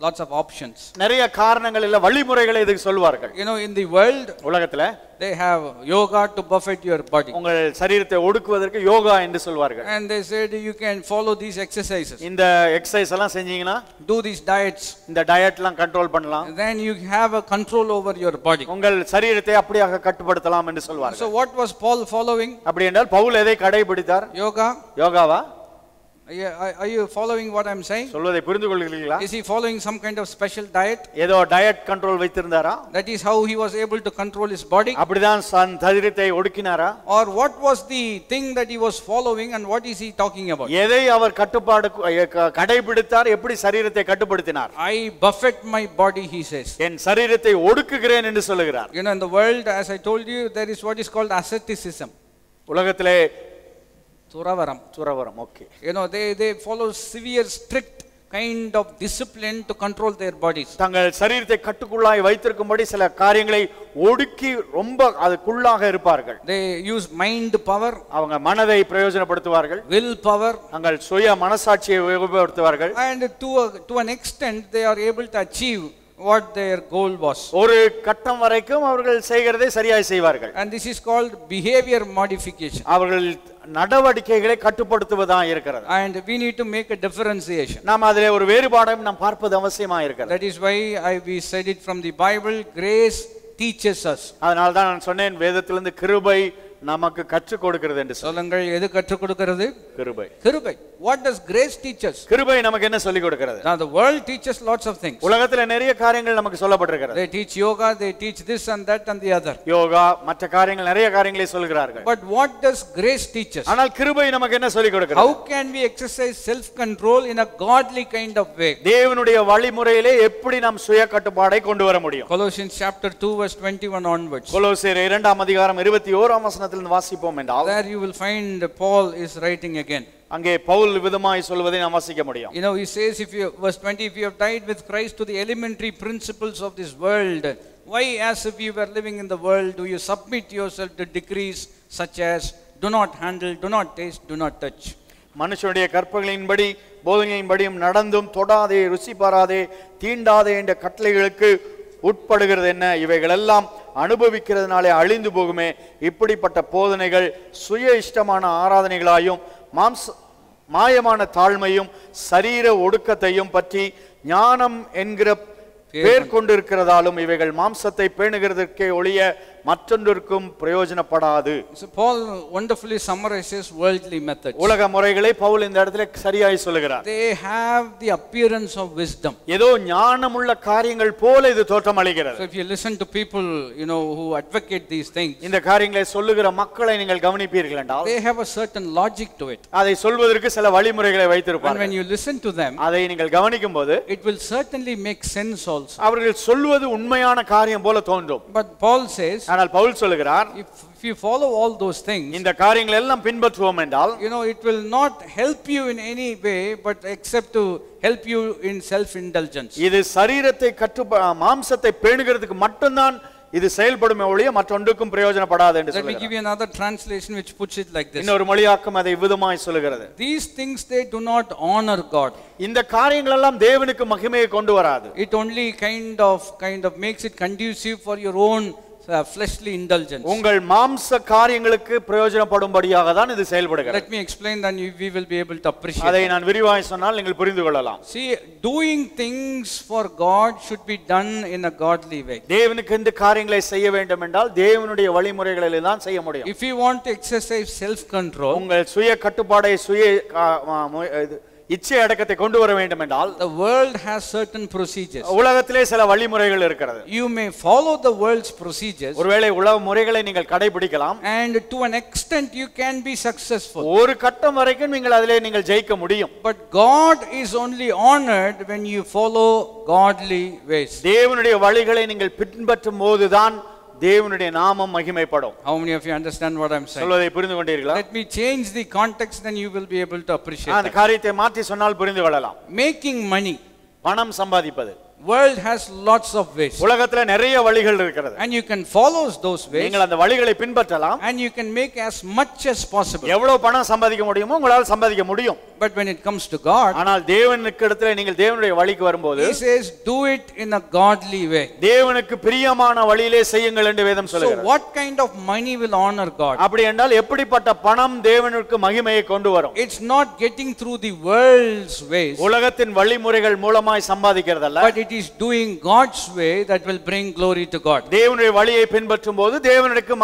Speaker 1: Lots of options.
Speaker 2: நிறைய காரணங்கள் இல்ல வழிமுறைகளை இதுக்கு சொல்வார்கள்.
Speaker 1: In the world,
Speaker 2: உலகத்துல
Speaker 1: they have yoga to buffet your body.
Speaker 2: உங்கள் சரீரத்தை ஒடுக்குவதற்கு யோகா என்று சொல்வார்கள்.
Speaker 1: And they said you can follow these exercises.
Speaker 2: இந்த எக்சர்சைஸ் எல்லாம் செஞ்சீங்கன்னா,
Speaker 1: do these diets,
Speaker 2: இந்த டயட்லாம் கண்ட்ரோல் பண்ணலாம்.
Speaker 1: Then you have a control over your body.
Speaker 2: உங்கள் சரீரத்தை அப்படியே கட்டுப்படுத்தலாம் என்று சொல்வார்கள்.
Speaker 1: So what was Paul following?
Speaker 2: அப்படி என்றால் பவுல் எதை கடைபிடித்தார்? யோகாவா?
Speaker 1: Are you following what I'm saying?
Speaker 2: சொல்வதை புரிந்து கொள்கிறீர்களா?
Speaker 1: Is he following some kind of special diet?
Speaker 2: ஏதோ டயட் கண்ட்ரோல் வைத்திருந்தாரா?
Speaker 1: That is how he was able to control his body?
Speaker 2: அப்படிதான் சரீரத்தை ஒடுக்கினாரா?
Speaker 1: Or what was the thing that he was following and what is he talking about?
Speaker 2: எதை அவர் கட்டுப்பாடு கடைபிடித்தார், எப்படி சரீரத்தை கட்டுப்படுத்தினார்?
Speaker 1: I buffet my body, he says.
Speaker 2: என் சரீரத்தை ஒடுக்குகிறேன் என்று சொல்கிறார்.
Speaker 1: In the world, as I told you, there is what is called asceticism.
Speaker 2: உலகத்திலே
Speaker 1: துறவரம்.
Speaker 2: Okay.
Speaker 1: They follow severe, strict kind of discipline to control their bodies.
Speaker 2: தங்கள் சரீரத்தை கட்டுக்குள்ளாய் வைத்திருக்கும்படி சில காரியங்களை ஒடுக்கி ரொம்ப அதுக்குள்ளாக இருப்பார்கள்.
Speaker 1: They use mind power.
Speaker 2: அவங்க மனதை பிரயோஜனப்படுத்துவார்கள்.
Speaker 1: Will power.
Speaker 2: தங்கள் சுய மனசாட்சியை உபயோகப்படுத்துவார்கள்.
Speaker 1: And to an extent they are able to achieve what their goal was.
Speaker 2: ஒரு கட்டம் வரைக்கும் அவர்கள் செய்கிறதை சரியாய் செய்வார்கள்.
Speaker 1: And this is called behavior modification.
Speaker 2: அவர்கள் நடவடிக்கைகளை கட்டுப்படுத்துவதாக இருக்கிறது.
Speaker 1: And we need to make a differentiation.
Speaker 2: நாம் அதிலே ஒரு வேறுபாடையும் நாம் பார்ப்பது அவசியமாக இருக்கிறது.
Speaker 1: That is why we said it from the Bible, grace teaches us.
Speaker 2: அதனால தான் நான் சொன்னேன், வேதத்திலிருந்து கிருபை நமக்கு கற்றுக் கொடுக்கிறது என்று
Speaker 1: சொல்லுங்கள். எது கற்றுக் கொடுக்கிறது?
Speaker 2: கிருபை.
Speaker 1: What does grace teach us?
Speaker 2: கிருபை நமக்கு என்ன சொல்லிக் கொடுக்கிறது?
Speaker 1: Now the world teaches lots of things.
Speaker 2: உலகத்துல நிறைய காரியங்கள் நமக்கு சொல்லப்பட்டிருக்கிறது.
Speaker 1: They teach yoga, they teach this and that and the other.
Speaker 2: Yoga மற்ற காரியங்கள் நிறைய காரியங்களை சொல்கிறார்கள்.
Speaker 1: But what does grace teach us?
Speaker 2: ஆனால் கிருபை நமக்கு என்ன சொல்லிக் கொடுக்கிறது?
Speaker 1: How can we exercise self control in a godly kind of way?
Speaker 2: தேவனுடைய வழிமுறையிலே எப்படி நாம் சுய கட்டுப்பாடை கொண்டு வர முடியும்?
Speaker 1: Colossians chapter 2 verse 21 onwards.
Speaker 2: கொலோசியர் 2ஆம் அதிகாரம் 21ஆம் வசனத்திலிருந்து வாசிப்போம் என்றால்,
Speaker 1: there you will find Paul is writing again.
Speaker 2: அங்கே பவுல் விதமாய் சொல்வதை நாம் வாசிக்க முடியும்.
Speaker 1: He says, verse 20, if you have died with Christ to the elementary principles of this world, why as if you were living in the world do you submit yourself to decrees such as do not handle, do not taste, do not touch?
Speaker 2: மனுஷனுடைய கற்பனைகளின்படி போதனையின்படியும் நடந்தும் தொடாதே, ருசி பாராதே, தீண்டாதே என்ற கட்டளைகளுக்கு உட்படுகிறது என்ன? இவைகள் எல்லாம் அனுபவிக்கிறதுனாலே அழிந்து போகுமே. இப்படிப்பட்ட போதனைகள் சுய இஷ்டமான ஆராதனைகளாயும் மாயமான தாழ்மையும் சரீர ஒடுக்கத்தையும் பற்றி ஞானம் என்கிற பேர் கொண்டிருக்கிறதாலும் இவைகள் மாம்சத்தை பேணுகிறதற்கே ஒழிய மற்றொன்றிற்கும் பிரயோஜனப்படாது.
Speaker 1: So Paul wonderfully summarizes worldly methods.
Speaker 2: உலக முறைகளை பவுல் இந்த இடத்துல சரியாய் சொல்லுகிறார்.
Speaker 1: They have the appearance of wisdom.
Speaker 2: ஏதோ ஞானமுள்ள காரியங்கள் போல இது தோற்றமளிக்கிறது.
Speaker 1: So if you listen to people, who advocate these things,
Speaker 2: இந்த காரியங்களை சொல்லுகிற மக்களை நீங்கள் கவனிப்பீர்கள் என்றால்,
Speaker 1: they have a certain logic to it.
Speaker 2: அதை சொல்வதற்கு சில வழிமுறைகளை வைத்திருப்பார்கள்.
Speaker 1: And when you listen to them,
Speaker 2: அதை நீங்கள் கவனிக்கும்போது
Speaker 1: it will certainly make sense also.
Speaker 2: அவர்கள் சொல்வது உண்மையான காரியம் போல தோன்றும்.
Speaker 1: But Paul says,
Speaker 2: ஆனால் பவுல் சொல்லுகிறார்,
Speaker 1: if you follow all those things,
Speaker 2: இந்த காரியங்களை எல்லாம் பின்பற்றுவோம் என்றால்,
Speaker 1: it will not help you in any way but except to help you in self indulgence.
Speaker 2: இது சரீரத்தை மாம்சத்தை பேணுகிறதுக்கு மட்டும்தான் இது செயல்படுமே ஒழிய மற்றொன்றுக்கும் பிரயோஜனப்படாது என்று சொல்கிறார்.
Speaker 1: Let me give you another translation which puts it like this.
Speaker 2: இன்னொரு மொழியாக்கம் அதை விதமாய் சொல்கிறது.
Speaker 1: These things they do not honor God.
Speaker 2: இந்த காரியங்கள் எல்லாம் தேவனுக்கு மகிமையை கொண்டு வராது.
Speaker 1: It only kind of makes it conducive for your own fleshly indulgence.
Speaker 2: உங்கள் மாம்ச காரியங்களுக்கு பிரயோஜனப்படும்படியாக தான் இது செயல்படுகிறது.
Speaker 1: Let me explain, then we will be able to appreciate.
Speaker 2: அதை நான் விரிவாய் சொன்னால் நீங்கள் புரிந்து கொள்ளலாம்.
Speaker 1: See, doing things for God should be done in a godly way.
Speaker 2: தேவனுக்கு இந்த காரியங்களை செய்ய வேண்டும் என்றால் தேவனுடைய வழிமுறைகளில் தான் செய்ய முடியும்.
Speaker 1: If you want to exercise self control,
Speaker 2: உங்கள் சுய கட்டுப்பாடை இச்சை அடக்கத்தை கொண்டு வர வேண்டும் என்றால்
Speaker 1: the world has certain procedures.
Speaker 2: உலகத்திலே சில வழிமுறைகள் இருக்கிறது.
Speaker 1: You may follow the world's procedures,
Speaker 2: ஒருவேளை உலக முறைகளை நீங்கள் கடைபிடிக்கலாம்,
Speaker 1: and to an extent you can be successful.
Speaker 2: ஒரு கட்டம் வரைக்கும் நீங்கள் அதிலே நீங்கள் ஜெயிக்க முடியும்.
Speaker 1: But God is only honored when you follow godly ways.
Speaker 2: தேவனுடைய வழிகளை நீங்கள் பின்பற்றும் போதுதான் தேவனுடைய நாமம் மகிமைப்படும்.
Speaker 1: How many of you understand what I'm saying?
Speaker 2: சொல்வதை புரிந்து கொண்டீர்களா?
Speaker 1: Let me change the context, then you will be able to appreciate
Speaker 2: அந்த
Speaker 1: that.
Speaker 2: காரியத்தை மாற்றி சொன்னால் புரிந்து கொள்ளலாம்.
Speaker 1: Making money.
Speaker 2: பணம் சம்பாதிப்பது.
Speaker 1: World has lots of ways.
Speaker 2: உலகத்துல நிறைய வழிகள் இருக்கிறது.
Speaker 1: And you can follow those ways.
Speaker 2: நீங்கள் அந்த வழிகளை பின்பற்றலாம்.
Speaker 1: And you can make as much as possible.
Speaker 2: எவ்வளவு பணம் சம்பாதிக்க முடியுமோ உங்களால் சம்பாதிக்க முடியும்.
Speaker 1: But when it comes to God,
Speaker 2: ஆனால் தேவனுக்கு இடத்துல நீங்கள் தேவனுடைய வழிக்கு வரும்போது
Speaker 1: He says do it in a godly way.
Speaker 2: தேவனுக்கு பிரியமான வழியிலே செய்யுங்கள் என்று வேதம் சொல்கிறது.
Speaker 1: So what kind of money will honor God?
Speaker 2: அப்படி என்றால் எப்படிப்பட்ட பணம் தேவனுக்கு மகிமையை கொண்டு வரும்?
Speaker 1: It's not getting through the world's ways.
Speaker 2: உலகத்தின் வழிமுறைகள் மூலமாய் சம்பாதிக்கிறதல்ல.
Speaker 1: But it is doing God's way that will bring glory to God.
Speaker 2: தேவனுடைய வழியை பின்பற்றும்போது தேவனுக்கு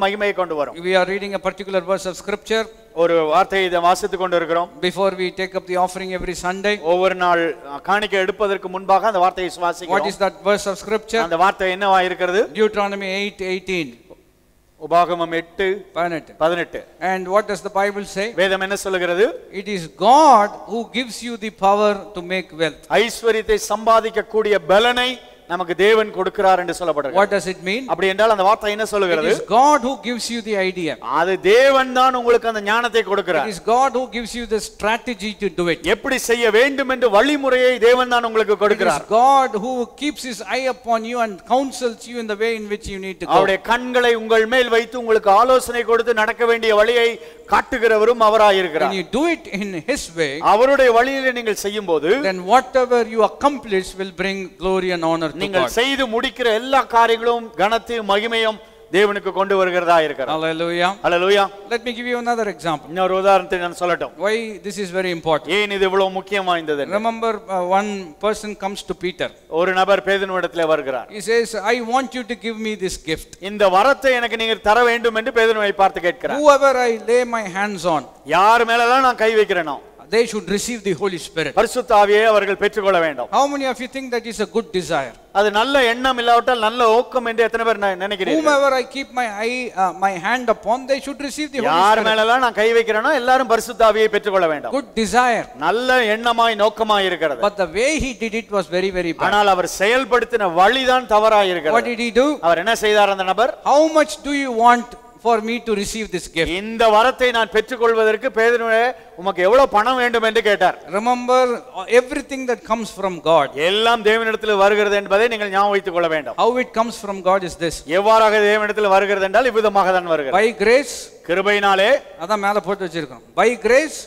Speaker 2: மகிமையை கொண்டு வரும்.
Speaker 1: We are reading a particular verse of scripture.
Speaker 2: ஒரு வார்த்தையை இதை வாசித்துக் கொண்டிருக்கிறோம்.
Speaker 1: Before we take up the offering every Sunday.
Speaker 2: ஒவ்வொரு நாள் காணிக்கை எடுப்பதற்கு முன்பாக அந்த வார்த்தையை வாசிக்கிறோம்.
Speaker 1: What is that verse of scripture?
Speaker 2: அந்த வார்த்தை என்னவா இருக்கிறது?
Speaker 1: Deuteronomy 8:18.
Speaker 2: உபாகமம் 8:18.
Speaker 1: And what does the Bible say?
Speaker 2: வேதம் என்ன சொல்கிறது?
Speaker 1: It is God who gives you the power to make wealth.
Speaker 2: ஐஸ்வரியத்தை சம்பாதிக்க கூடிய பலனை நமக்கு தேவன் கொடுக்கிறார் என்று சொல்லப்படுகிறது.
Speaker 1: What does it mean?
Speaker 2: அப்படி என்றால் அந்த வார்த்தை என்ன சொல்கிறது?
Speaker 1: It is God who gives you the idea.
Speaker 2: அது தேவன் தான் உங்களுக்கு அந்த ஞானத்தை கொடுக்கிறார்.
Speaker 1: It is God who gives you the strategy to do it.
Speaker 2: எப்படி செய்ய வேண்டும் என்ற வழிமுறையை தேவன் தான் உங்களுக்கு கொடுக்கிறார்.
Speaker 1: It is God who keeps his eye upon you and counsels you in the way in which you need to go.
Speaker 2: அவருடைய கண்களை உங்கள் மேல் வைத்து உங்களுக்கு ஆலோசனை கொடுத்து நடக்க வேண்டிய வழியை காட்டுகிறவரும் அவராய் இருக்கிறார்.
Speaker 1: When you do it in his way,
Speaker 2: அவருடைய வழியிலே நீங்கள் செய்யும்போது
Speaker 1: then whatever you accomplish will bring glory and honor to God.
Speaker 2: நீங்கள் செய்து முடிக்கிற எல்லா காரியங்களும் கனத்தையும் மகிமையும் தேவனுக்கு கொண்டு வருகிறதா இருக்கிறது.
Speaker 1: Hallelujah.
Speaker 2: Hallelujah.
Speaker 1: Let me give you another example.
Speaker 2: இன்னொரு உதாரணத்தை நான் சொல்லட்டும்.
Speaker 1: Why this is very important.
Speaker 2: ஏன் இது இவ்வளவு முக்கியம் வாய்ந்தது?
Speaker 1: Remember one person comes to Peter.
Speaker 2: ஒரு நபர் பேதுருவிடத்தில் வருகிறார்.
Speaker 1: He says, I want you to give me this gift.
Speaker 2: இந்த வரத்தை எனக்கு நீங்க தர வேண்டும் என்று பேதுருவை பார்த்து கேட்கிறார்.
Speaker 1: Whoever I lay my hands on,
Speaker 2: யார் மேலலாம் நான் கை வைக்கிறேனோ
Speaker 1: they should receive the Holy Spirit.
Speaker 2: பரிசுத்த ஆவியை அவர்கள் பெற்றுக்கொள்ள வேண்டும்.
Speaker 1: How many of you think that is a good desire?
Speaker 2: அது நல்ல எண்ணம் இல்லாவிட்டால் நல்ல ஓக்கம் என்று எத்தனை பேர் நினைக்கிறீர்கள்?
Speaker 1: Whomever I keep my hand upon, they should receive the Holy Spirit.
Speaker 2: யார் மேலலாம் நான் கை வைக்கிறேனோ எல்லாரும் பரிசுத்த ஆவியை பெற்றுக்கொள்ள வேண்டும்.
Speaker 1: Good desire.
Speaker 2: நல்ல எண்ணமாய் நோக்கமாய் இருக்கிறது.
Speaker 1: But the way he did it was very very bad.
Speaker 2: ஆனால் அவர் செயல்படுத்தின வழிதான் தவறாய் இருக்கிறது.
Speaker 1: What did he do?
Speaker 2: அவர் என்ன செய்தார் அந்த நபர்?
Speaker 1: How much do you want for me to receive this gift?
Speaker 2: இந்த வரத்தை நான் பெற்றுக்கொள்வதற்கு பேதுருவே உமக்கு எவ்வளவு பணம் வேண்டும் என்று கேட்டார்.
Speaker 1: Remember, everything that comes from God,
Speaker 2: எல்லாம் தேவனிடத்தில் வருகிறது என்பதை நீங்கள் ஞாபகம் வைத்துக் கொள்ள வேண்டும்.
Speaker 1: how it comes from God is this.
Speaker 2: எவ்வாறாக தேவனிடத்தில் வருகிறது என்றால் இவ்விதமாக தான் வருகிறது.
Speaker 1: By grace,
Speaker 2: கிருபையினாலே,
Speaker 1: அத மேல போட்டு வச்சிருக்கோம். By grace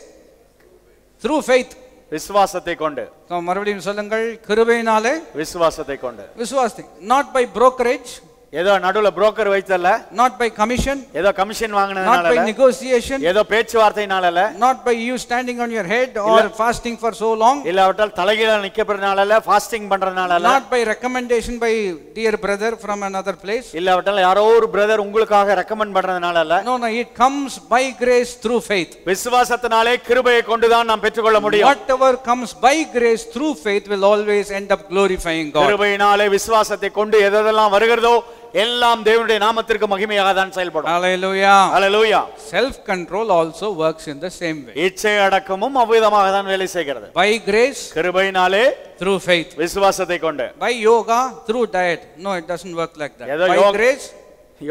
Speaker 1: through faith.
Speaker 2: விசுவாசத்தை கொண்டு.
Speaker 1: மறுபடியும் சொல்லுங்கள், கிருபையினாலே,
Speaker 2: விசுவாசத்தை கொண்டு.
Speaker 1: விசுவாசத்தை. Not by brokerage,
Speaker 2: ஏதோ நடுவுல புரோக்கர் வைத்தல்ல,
Speaker 1: not by commission,
Speaker 2: ஏதோ கமிஷன் வாங்குனதனால
Speaker 1: not by negotiation,
Speaker 2: ஏதோ பேச்சுவார்த்தையினால அல்ல,
Speaker 1: not by you standing on your head or fasting for so long,
Speaker 2: இல்லாவிட்டால் தலைகீழ நிக்கறதுனால அல்ல, ஃபாஸ்டிங் பண்றதுனால அல்ல,
Speaker 1: not by recommendation by dear brother from another place,
Speaker 2: இல்லாவிட்டால் யாரோ ஒரு பிரதர் உங்களுக்காக ரெக்கமெண்ட் பண்றதுனால அல்ல.
Speaker 1: no, it comes by grace through faith.
Speaker 2: விசுவாசத்தினாலே கிருபையை கொண்டு தான் நாம் பெற்றுக்கொள்ள முடியும்.
Speaker 1: Whatever comes by grace through faith will always end up glorifying God.
Speaker 2: கிருபையினாலே விசுவாசத்தை கொண்டு எதெல்லாம் வருகிறதோ எல்லாம் தேவனுடைய நாமத்திற்கு மகிமையாக தான் செயல்படும்.
Speaker 1: Hallelujah.
Speaker 2: Hallelujah.
Speaker 1: Self control also works in the same way.
Speaker 2: இச்சை அடக்கமும் அவ்விதமாக தான் வேலை செய்கிறது.
Speaker 1: By grace,
Speaker 2: கிருபையினாலே,
Speaker 1: through faith.
Speaker 2: விசுவாசத்தை கொண்டு.
Speaker 1: By yoga, through diet. No, it doesn't work like that. By grace,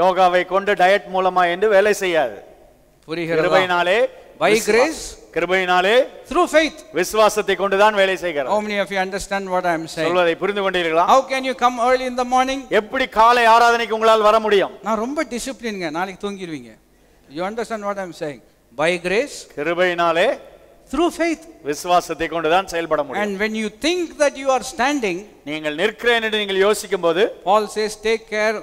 Speaker 2: யோகாவை கொண்டு டயட் மூலமா என்று வேலை செய்யாது. கிருபையினாலே,
Speaker 1: by grace,
Speaker 2: கிருபையினாலே,
Speaker 1: through faith.
Speaker 2: விசுவாசத்தை கொண்டு தான் வேலை செய்கிறது.
Speaker 1: How many of you understand what I am saying?
Speaker 2: சொல்வதை புரிந்து கொண்டீர்களா?
Speaker 1: How can you come early in the morning?
Speaker 2: எப்படி காலை ஆராதனைக்கு உங்களால் வர முடியும்?
Speaker 1: நான் ரொம்ப டிசிப்ளின்ங்க, நாளைக்கு தூங்கிடுவீங்க. You understand what I am saying? By grace,
Speaker 2: கிருபையினாலே,
Speaker 1: through faith.
Speaker 2: விசுவாசத்தை கொண்டு தான் செயல்பட முடியும்.
Speaker 1: And when you think that you are standing,
Speaker 2: நீங்கள் நிற்கிறேன் என்று நீங்கள் யோசிக்கும்போது,
Speaker 1: Paul says take care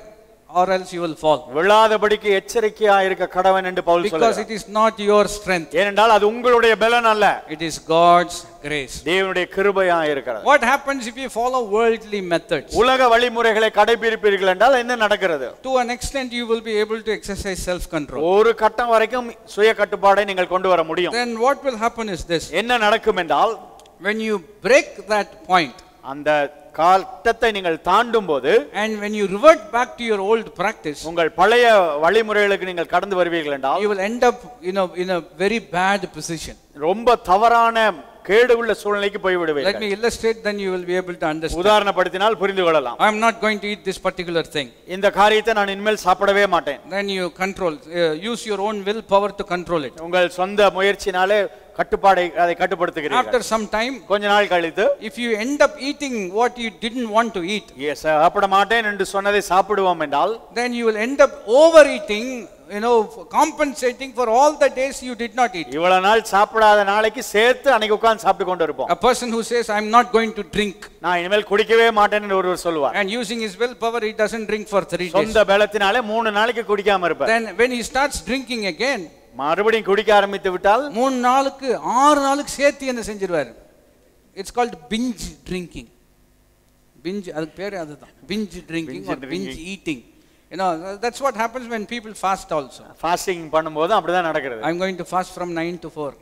Speaker 1: or else you will fall.
Speaker 2: விழாதபடிக்கு எச்சரிக்கையாக இருக்க கடவன் என்று பவுல்
Speaker 1: Because
Speaker 2: சொல்றார்.
Speaker 1: it is not your strength.
Speaker 2: ஏனென்றால் அது உங்களுடைய பலன் அல்ல.
Speaker 1: It is God's grace.
Speaker 2: தேவனுடைய கிருபையாக இருக்கிறது.
Speaker 1: What happens if you follow worldly methods?
Speaker 2: உலக வழிமுறைகளை கடைபிடிப்பீர்கள் என்றால் என்ன நடக்கிறது?
Speaker 1: To an extent you will be able to exercise self control.
Speaker 2: ஒரு கட்டம் வரைக்கும் சுய கட்டுப்பாடை நீங்கள் கொண்டு வர முடியும்.
Speaker 1: Then what will happen is this.
Speaker 2: என்ன நடக்கும் என்றால்
Speaker 1: When you break that point
Speaker 2: அந்த கட்டத்தை நீங்கள் தாண்டும் போது
Speaker 1: and when you revert back to your old practice,
Speaker 2: உங்கள் பழைய வழிமுறைகளுக்கு நீங்கள் கடந்து வருவீர்கள் என்றால்
Speaker 1: you will end up in a very bad position.
Speaker 2: ரொம்ப தவறான கேடு உள்ள சூழ்நிலைக்கு போய் விடுவீர்கள்.
Speaker 1: Let me illustrate, then you will be able to understand.
Speaker 2: உதாரணப்படுத்தினால் புரிந்து கொள்ளலாம்.
Speaker 1: I am not going to eat this particular thing.
Speaker 2: இந்த காரியத்தை நான் இனிமேல் சாப்பிடவே மாட்டேன்.
Speaker 1: Then you control, use your own will power to control it.
Speaker 2: உங்கள் சொந்த முயற்சினாலே கட்டுப்பாடை அதை கட்டுப்படுத்துகிறீர்கள்.
Speaker 1: After some time,
Speaker 2: கொஞ்ச நாள் கழித்து
Speaker 1: if you end up eating what you didn't want to eat,
Speaker 2: சாப்பிட மாட்டேன் என்று சொன்னதை சாப்பிடுவோம் என்றால்
Speaker 1: then you will end up overeating, compensating for all the days you did not eat.
Speaker 2: இவ்வளவு நாள் சாப்பிடாத நாளைக்கு சேர்த்து அன்னைக்கு உட்கார்ந்து சாப்பிட்டு கொண்டு இருப்போம்.
Speaker 1: A person who says I am not going to drink,
Speaker 2: நான் இனிமேல் குடிக்கவே மாட்டேன் என்று ஒருவர் சொல்வார்.
Speaker 1: and using his willpower he doesn't drink for 3 days.
Speaker 2: சொந்த பலத்தினாலே 3 நாளைக்கு குடிக்காம இருப்பார்.
Speaker 1: Then when he starts drinking again,
Speaker 2: மறுபடியும் குடிக்க ஆரம்பித்து விட்டால்
Speaker 1: 3 நாளுக்கு 6 நாளுக்கு சேர்த்து என்ன செஞ்சிருவார். It's called binge drinking. Binge, அதுக்கு பேரு அதுதான், binge drinking or binge eating. That's what happens when people fast also.
Speaker 2: Fasting பண்ணும்போது அப்படிதான் நடக்கிறது.
Speaker 1: I'm going to fast from 9 to 4.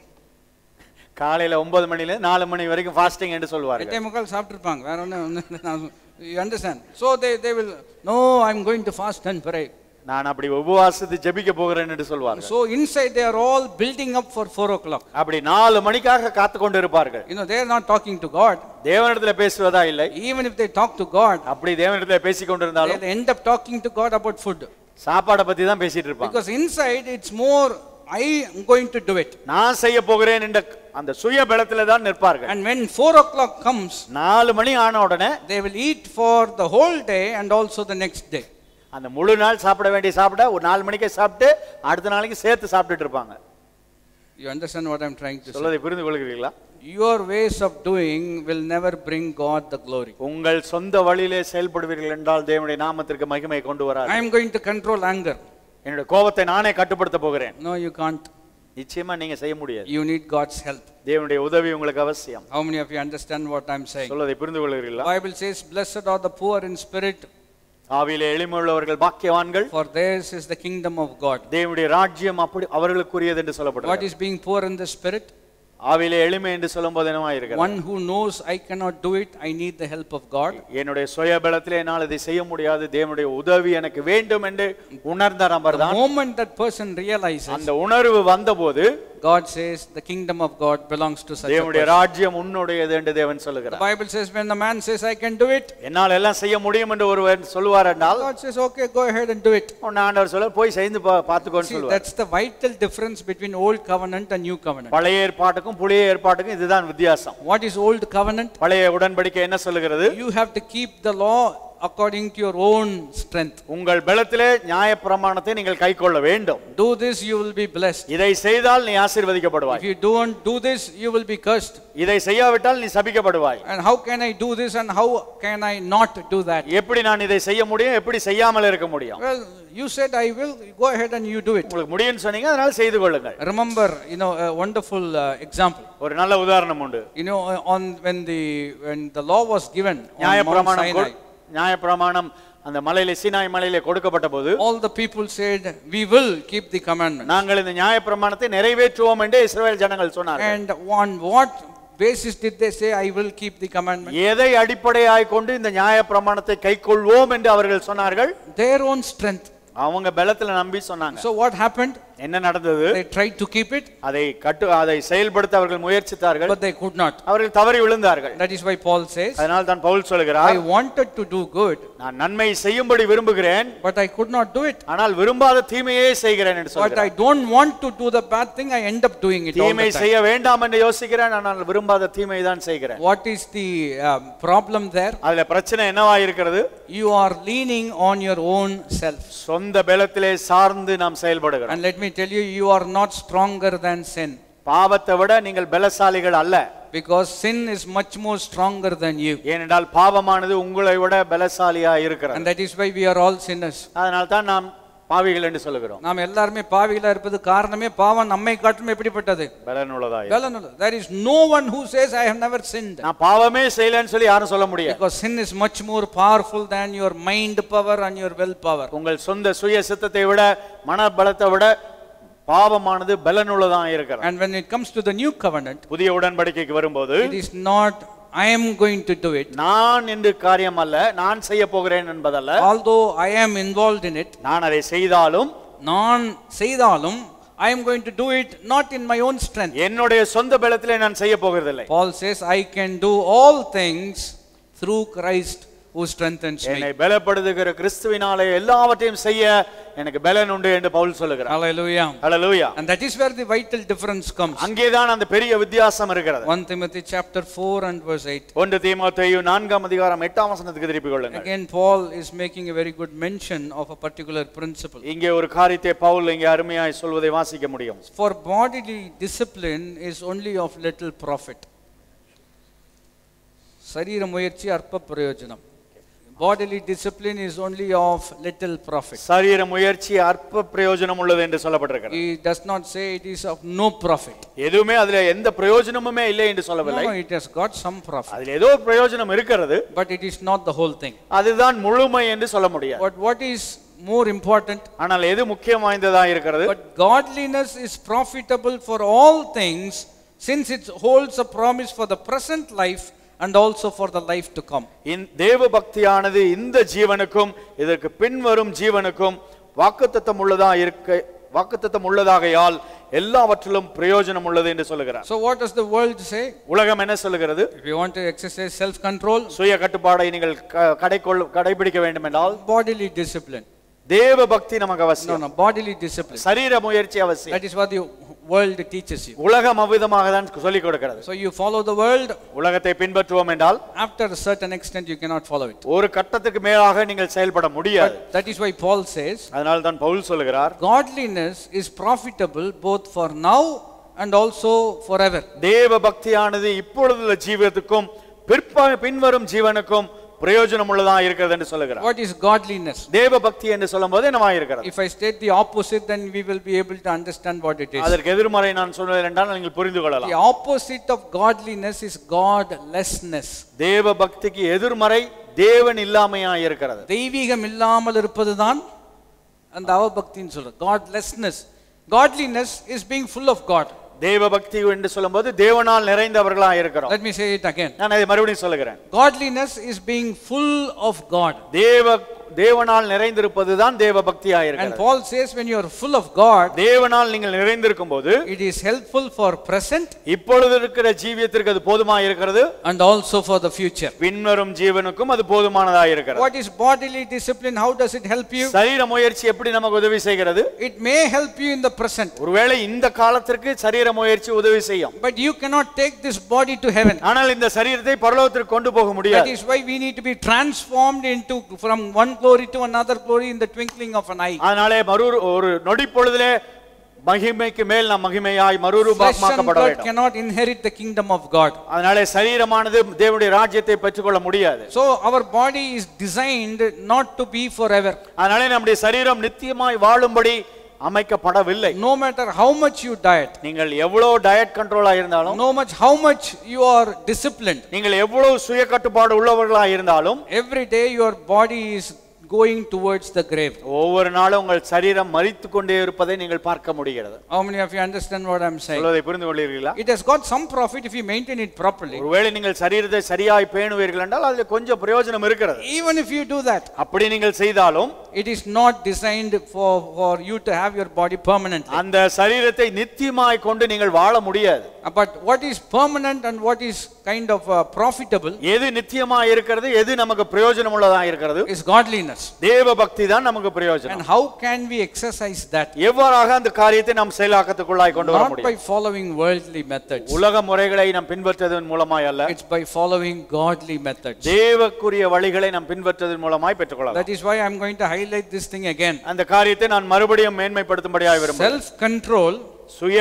Speaker 2: காலையில 9 மணில 4 மணி வரைக்கும் ஃபாஸ்டிங் என்று சொல்வார்கள்.
Speaker 1: 8 முக்கால் சாப்பிட்டு இருப்பாங்க. வேற ஒண்ணு you understand. So they will, no, I'm going to fast and pray.
Speaker 2: நான் அப்படி உபவாசித்து ஜெபிக்க போகிறேன் என்று சொல்வார்கள்.
Speaker 1: So inside they are all building up for 4 o'clock.
Speaker 2: அப்படி 4 மணிக்காக காத்து கொண்டு இருப்பார்கள்.
Speaker 1: They are not talking to God.
Speaker 2: தேவனிடத்தில் பேசுவதா இல்லை.
Speaker 1: Even if they talk to God,
Speaker 2: அப்படி தேவனிடத்தில் பேசிக் கொண்டிருந்தாலும்
Speaker 1: they end up talking to God about food.
Speaker 2: சாப்பாடை பத்தி தான் பேசிட்டு இருப்பாங்க.
Speaker 1: Because inside it's more I am going to do it.
Speaker 2: நான் செய்ய போகிறேன் என்ற அந்த சுய பலத்திலே தான் நிற்பார்கள்.
Speaker 1: And when 4 o'clock comes,
Speaker 2: 4 மணி ஆன உடனே
Speaker 1: they will eat for the whole day and also the next day.
Speaker 2: அந்த முழு நாள் சாப்பிட வேண்டிய சாப்பிட ஒரு 4 மணிக்கே சாப்பிட்டு அடுத்த நாளைக்கு சேர்த்து சாப்பிட்டுட்டு இருப்பாங்க.
Speaker 1: You understand what I am trying to say?
Speaker 2: சொல்வதை புரிந்து கொள்கிறீர்களா?
Speaker 1: Your ways of doing will never bring God the glory.
Speaker 2: உங்கள் சொந்த வழியிலே செயல்படுவீர்கள் என்றால் தேவனுடைய நாமத்திற்கு மகிமை கொண்டு வராது.
Speaker 1: I am going to control anger.
Speaker 2: என்னுடைய கோபத்தை நானே கட்டுப்படுத்த போகிறேன்.
Speaker 1: No, you can't.
Speaker 2: நிச்சயமா நீங்க செய்ய முடியாது.
Speaker 1: You need God's help.
Speaker 2: தேவனுடைய உதவி உங்களுக்கு அவசியம்.
Speaker 1: How many of you understand what I am saying?
Speaker 2: சொல்வதை புரிந்து கொள்கிறீர்களா?
Speaker 1: Bible says, blessed are the poor in spirit,
Speaker 2: ஆவியிலே எளிமையுள்ளவர்கள் பாக்கியவான்கள்,
Speaker 1: for theirs is the kingdom of God.
Speaker 2: தேவனுடைய ராஜ்யம் அப்படி அவர்களுக்குரியது என்று சொல்லப்படுகிறது.
Speaker 1: What is being poor in the spirit?
Speaker 2: ஆவியிலே எளிமை என்று சொல்லும்போது என்னவா இருக்கிறது?
Speaker 1: One who knows I cannot do it, I need the help of God.
Speaker 2: என்னுடைய சுய பலத்திலே என்னால் இதை செய்ய முடியாது, தேவனுடைய உதவி எனக்கு வேண்டும் என்று உணர்ந்த நபர்தான்.
Speaker 1: The moment that person realizes,
Speaker 2: அந்த உணர்வு வந்தபோது
Speaker 1: God says the kingdom of God belongs to such a
Speaker 2: தேவனுடைய
Speaker 1: person.
Speaker 2: ராஜ்யம் உன்னுடையது என்று தேவன்
Speaker 1: The
Speaker 2: சொல்லுகிறார்.
Speaker 1: Bible says when the man says I can do it,
Speaker 2: என்னால் எல்லாம் செய்ய முடியும் என்று ஒருவர் சொல்வார் என்றால்
Speaker 1: God says okay, go ahead and do it.
Speaker 2: ஆண்டவர் சொல்ல போய் செய்து பார்த்துக்கோன்னு
Speaker 1: See,
Speaker 2: சொல்வார்.
Speaker 1: that's the vital difference between old covenant and new covenant.
Speaker 2: பழைய ஏற்பாட்டுக்கும் புதிய ஏற்பாட்டுக்கும் இதுதான் வித்தியாசம்.
Speaker 1: What is old covenant?
Speaker 2: பழைய உடன்படிக்கை என்ன சொல்லுகிறது?
Speaker 1: You have to keep the law according to your own strength.
Speaker 2: உங்கள் பலத்திலே நியாயப்பிரமாணத்தை நீங்கள் கைக்கொள்ள வேண்டும்.
Speaker 1: Do this, you will be blessed.
Speaker 2: இதை செய்தால் நீ ஆசீர்வதிக்கப்படுவாய்.
Speaker 1: If you don't do this, you will be cursed.
Speaker 2: இதை செய்யாவிட்டால் நீ சபிக்கப்படுவாய்.
Speaker 1: And how can I do this and how can I not do that?
Speaker 2: எப்படி நான் இதை செய்ய முடியும், எப்படி செய்யாமல் இருக்க முடியும்?
Speaker 1: Well, you said I will, go ahead and you do it.
Speaker 2: உங்களுக்கு முடியும்னு சொன்னீங்க, அதனால செய்து கொள்ளுங்கள்.
Speaker 1: Remember, a wonderful example.
Speaker 2: ஒரு நல்ல உதாரணம் உண்டு.
Speaker 1: When the law was given on Mount Sinai,
Speaker 2: நியாயப்பிரமாணம் அந்த மலையிலே சீனாய் மலையிலே கொடுக்கப்பட்ட போது
Speaker 1: all the people said we will keep the commandments.
Speaker 2: நாங்கள் இந்த நியாயப்பிரமாணத்தை நிறைவேற்றுவோம் என்று இஸ்ரவேல் ஜனங்கள் சொன்னார்கள்.
Speaker 1: And on what basis did they say I will keep the commandments?
Speaker 2: எதை அடிப்படையாய் கொண்டு இந்த நியாயப்பிரமாணத்தை கைக்கொள்வோம் என்று அவர்கள் சொன்னார்கள்?
Speaker 1: Their own strength.
Speaker 2: அவங்க பலத்துல நம்பி சொன்னாங்க.
Speaker 1: So what happened?
Speaker 2: என்ன நடந்தது?
Speaker 1: They tried to keep it.
Speaker 2: அதை செயல்படுத்த அவர்கள் முயற்சித்தார்கள்.
Speaker 1: But they could not.
Speaker 2: அவர்கள் தவறி விழுந்தார்கள்.
Speaker 1: That is why Paul says,
Speaker 2: அதனால் தான் பவுல் சொல்கிறார்,
Speaker 1: I wanted to do good,
Speaker 2: நான் நன்மை செய்யும்படி விரும்புகிறேன்,
Speaker 1: but I could not do it.
Speaker 2: ஆனால் விரும்பாத தீமையே செய்கிறேன் என்று சொல்கிறார்.
Speaker 1: But I don't want to do the bad thing, I end up doing it all the time.
Speaker 2: தீமை செய்ய வேண்டாம் என்று யோசிக்கிறேன், ஆனால் விரும்பாத தீமை தான் செய்கிறேன்.
Speaker 1: What is the problem there?
Speaker 2: அதுல பிரச்சனை என்னவா இருக்கிறது?
Speaker 1: You are leaning on your own self.
Speaker 2: சொந்த பலத்திலே சார்ந்து நாம் செயல்படுகிறோம்.
Speaker 1: And let me tell you, you are not stronger than sin.
Speaker 2: பாவத்தை விட நீங்கள் பலசாலிகள் அல்ல.
Speaker 1: Because sin is much more stronger than you.
Speaker 2: ஏனென்றால் பாவமானது உங்களை விட பலசாலியா இருக்கிறது.
Speaker 1: And that is why we are all sinners.
Speaker 2: அதனால தான் நாம் பாவிகள் என்று சொல்லுகிறோம்.
Speaker 1: நாம் எல்லாரும் பாவிகளா இருப்பது காரணமே பாவம் நம்மை காட்டும் எப்படிப்பட்டது?
Speaker 2: பலனுள்ளதாய்.
Speaker 1: பலனுள்ளது. There is no one who says I have never sinned.
Speaker 2: நான் பாவமே செய்யலன்னு சொல்லி யாரும் சொல்ல முடியாது.
Speaker 1: Because sin is much more powerful than your mind power and your will power.
Speaker 2: உங்கள் சொந்த சுய சித்தத்தை விட மன பலத்தை விட பாவமானது பலனுள்ளதா இருக்கிறது.
Speaker 1: And when it comes to the new covenant,
Speaker 2: புதிய உடன்படிக்கைக்கு வரும்போது
Speaker 1: it is not I am going to do it.
Speaker 2: நான் என்று காரியம் அல்ல, நான் செய்ய போகிறேன் என்பதல்ல.
Speaker 1: Although I am involved in it,
Speaker 2: நான் அதை செய்தாலும்
Speaker 1: I am going to do it not in my own strength.
Speaker 2: என்னுடைய சொந்த பலத்திலே நான் செய்ய போகிறதில்லை.
Speaker 1: Paul says I can do all things through Christ who strengthens me.
Speaker 2: என்னை பலப்படுத்துகிற கிறிஸ்துவினாலே எல்லாவற்றையும் செய்ய எனக்கு பலன் உண்டு என்று பவுல் சொல்லுகிறார்.
Speaker 1: Hallelujah.
Speaker 2: Hallelujah.
Speaker 1: And that is where the vital difference comes.
Speaker 2: அங்கேதான் அந்த பெரிய வித்தியாசம் இருக்கிறது.
Speaker 1: 1 Timothy chapter 4 and verse 8.
Speaker 2: 1 தீமோத்தேயு 4ஆம் அதிகாரம் 8ஆம் வசனத்துக்கு திருப்பிக் கொள்ளுங்கள்.
Speaker 1: Again Paul is making a very good mention of a particular principle.
Speaker 2: இங்கே ஒரு காரியத்தை பவுல் இங்கே அருமையாய் சொல்வதை வாசிக்க முடியும்.
Speaker 1: For bodily discipline is only of little profit. சரீர முயற்சி அற்ப பிரயோஜனம். Bodily discipline is only of little profit.
Speaker 2: சரீர முயற்சி அற்ப பிரயோஜனம் உள்ளது என்று சொல்லப்பட்டிருக்கிறது.
Speaker 1: He does not say it is of no profit.
Speaker 2: எதுமே அதுல எந்த பிரயோஜனமுமே இல்லை என்று சொல்லவில்லை.
Speaker 1: No, it has got some profit.
Speaker 2: அதுல ஏதோ பிரயோஜனம் இருக்கிறது.
Speaker 1: But it is not the whole thing.
Speaker 2: அதுதான் முழுமை என்று சொல்ல முடியாது.
Speaker 1: But what is more important?
Speaker 2: ஆனால் எது முக்கியம் வாய்ந்ததா இருக்கிறது?
Speaker 1: But godliness is profitable for all things, since it holds a promise for the present life and also for the life to come.
Speaker 2: இந்த தேவ பக்தியானது இந்த ஜீவனுக்கும் இதற்கு பின்வரும் ஜீவனுக்கும் வாக்குத்தத்தம் உள்ளதாகையால் எல்லாவற்றிலும் பிரயோஜனம் உள்ளது என்று சொல்லுகிறார்.
Speaker 1: So what does the world say?
Speaker 2: உலகம் என்ன சொல்லுகிறது?
Speaker 1: If you want to exercise self control,
Speaker 2: சுய கட்டுப்பாடை நீங்கள் கடைபிடிக்க வேண்டும் என்றால்
Speaker 1: bodily discipline.
Speaker 2: தேவ பக்தி நமக்கு அவசியம்.
Speaker 1: No, bodily discipline.
Speaker 2: சரீர முயற்சி அவசியம்.
Speaker 1: That is what the world teaches you.
Speaker 2: உலகம் அவ்விதமாக தான் சொல்லிக் கொடுக்கிறது.
Speaker 1: So you follow the world,
Speaker 2: உலகத்தை பின்பற்றுவோம் என்றால்
Speaker 1: after a certain extent you cannot follow it.
Speaker 2: ஒரு கட்டத்துக்கு மேலாக நீங்கள் செயல்பட முடியாது.
Speaker 1: That is why Paul says,
Speaker 2: அதனால தான் பவுல் சொல்கிறார்,
Speaker 1: godliness is profitable both for now and also forever.
Speaker 2: தேவ பக்தியானது இப்பொழுதுள்ள ஜீவனுக்கும் பின்வரும் ஜீவனுக்கும் பிரயோஜனம் உள்ளதா இருக்கிறது என்று சொல்லுகிறார்.
Speaker 1: What is godliness?
Speaker 2: தேவ பக்தி என்று சொல்லும்போது என்னவா இருக்கிறது?
Speaker 1: If I state the opposite, then we will be able to understand what it is.
Speaker 2: அதற்கு எதிர்மறை நான் சொன்னது என்றால் நீங்கள் புரிந்து கொள்ளலாம்.
Speaker 1: The opposite of godliness is godlessness.
Speaker 2: தேவ பக்திக்கு எதிர்மறை தேவன் இல்லாமையா இருக்கிறது.
Speaker 1: தெய்வீகம் இல்லாமல் இருப்பதுதான் அந்த அவபக்தின்னு சொல்றது. Godlessness. Godliness is being full of God.
Speaker 2: தேவ பக்தி என்று சொல்லும்போது தேவனால் நிறைந்தவர்களா இருக்கிறோம்.
Speaker 1: Let me say it again.
Speaker 2: நான் இதை மறுபடியும் சொல்லுகிறேன்.
Speaker 1: Godliness is being full of God.
Speaker 2: தேவனால் நிறைந்திருப்பதுதான் தேவ பக்தியா இருக்கிறது.
Speaker 1: And Paul says when you are full of God,
Speaker 2: தேவனால் நீங்கள் நிறைந்திருக்கும்போது
Speaker 1: it is helpful for present,
Speaker 2: இப்பொழுது இருக்கிற ஜீவியத்திற்கு அது போதுமா இருக்கிறது,
Speaker 1: and also for the future.
Speaker 2: பின்வரும் ஜீவனுக்கும் அது போதுமானதா இருக்கிறது.
Speaker 1: What is bodily discipline? How does it help you?
Speaker 2: சரீர முயற்சி எப்படி நமக்கு உதவி செய்கிறது?
Speaker 1: It may help you in the present.
Speaker 2: ஒருவேளை இந்த காலத்திற்கு சரீர முயற்சி உதவி செய்யும்.
Speaker 1: But you cannot take this body to heaven.
Speaker 2: ஆனால் இந்த சரீரத்தை பரலோகத்திற்கு கொண்டு போக முடியாது.
Speaker 1: That is why we need to be transformed into from one glory to another glory in the twinkling of an eye.
Speaker 2: அதனாலே ஒரு நொடி பொழுதிலே மகிமைக்கு மேல் நாம் மகிமையாய் மறுரூபமாக்கப்பட வேண்டும்.
Speaker 1: Cannot inherit the kingdom of God.
Speaker 2: அதனாலே சரீரமானது தேவனுடைய ராஜ்யத்தை பெற்றுக்கொள்ள முடியாது.
Speaker 1: So our body is designed not to be forever.
Speaker 2: அதனாலே நம்முடைய சரீரம் நித்தியமாய் வாழும்படி அமைக்கப்படவில்லை.
Speaker 1: No matter how much you diet,
Speaker 2: நீங்கள் எவ்வளவு டயட் கண்ட்ரோலா இருந்தாலும்,
Speaker 1: how much you are disciplined,
Speaker 2: நீங்கள் எவ்வளவு சுய கட்டுப்பாடு உள்ளவர்களா இருந்தாலும்,
Speaker 1: every day your body is going towards the grave.
Speaker 2: ஒவ்வொரு நாளும் உங்கள் சரீரம் மரித்துக் கொண்டே இருப்பதை நீங்கள் பார்க்க முடிகிறது.
Speaker 1: How many of you understand what I am saying?
Speaker 2: சொல்வதை புரிந்து கொள்கிறீர்களா?
Speaker 1: It has got some profit if you maintain it properly.
Speaker 2: ஒருவேளை நீங்கள் சரீரத்தை சரியாய் பேணுவீர்கள் என்றால் அதில் கொஞ்சம் பிரயோஜனம் இருக்கிறது.
Speaker 1: Even if you do that,
Speaker 2: அப்படி நீங்கள் செய்தாலும்,
Speaker 1: it is not designed for you to have your body permanently.
Speaker 2: அந்த சரீரத்தை நித்தியமாய் கொண்டு நீங்கள் வாழ முடியாது.
Speaker 1: But what is permanent and what is kind of profitable,
Speaker 2: எது நித்தியமாய் இருக்கிறது, எது நமக்கு பிரயோஜனம் உள்ளதா இருக்கிறது,
Speaker 1: is godliness.
Speaker 2: தேவ பக்தி தான் நமக்கு பிரயோஜனம்.
Speaker 1: And how can we exercise that?
Speaker 2: எவ்வாறாக அந்த காரியத்தை நாம் செயலாக்கத்துக்குள்ளாய் கொண்டு வர முடியும்?
Speaker 1: Not by following worldly methods.
Speaker 2: உலக முறைகளை நாம் பின்பற்றுவதன் மூலமாய் அல்ல.
Speaker 1: It's by following godly methods.
Speaker 2: தேவக்குரிய வழிகளை நாம் பின்பற்றுவதன் மூலமாய் பெற்றுக்கொள்ளலாம்.
Speaker 1: That is why I am going to highlight this thing again.
Speaker 2: அந்த காரியத்தை நான் மறுபடியும் மேன்மைப்படுத்தும்படியாக விரும்புகிறேன்.
Speaker 1: Self control,
Speaker 2: சுய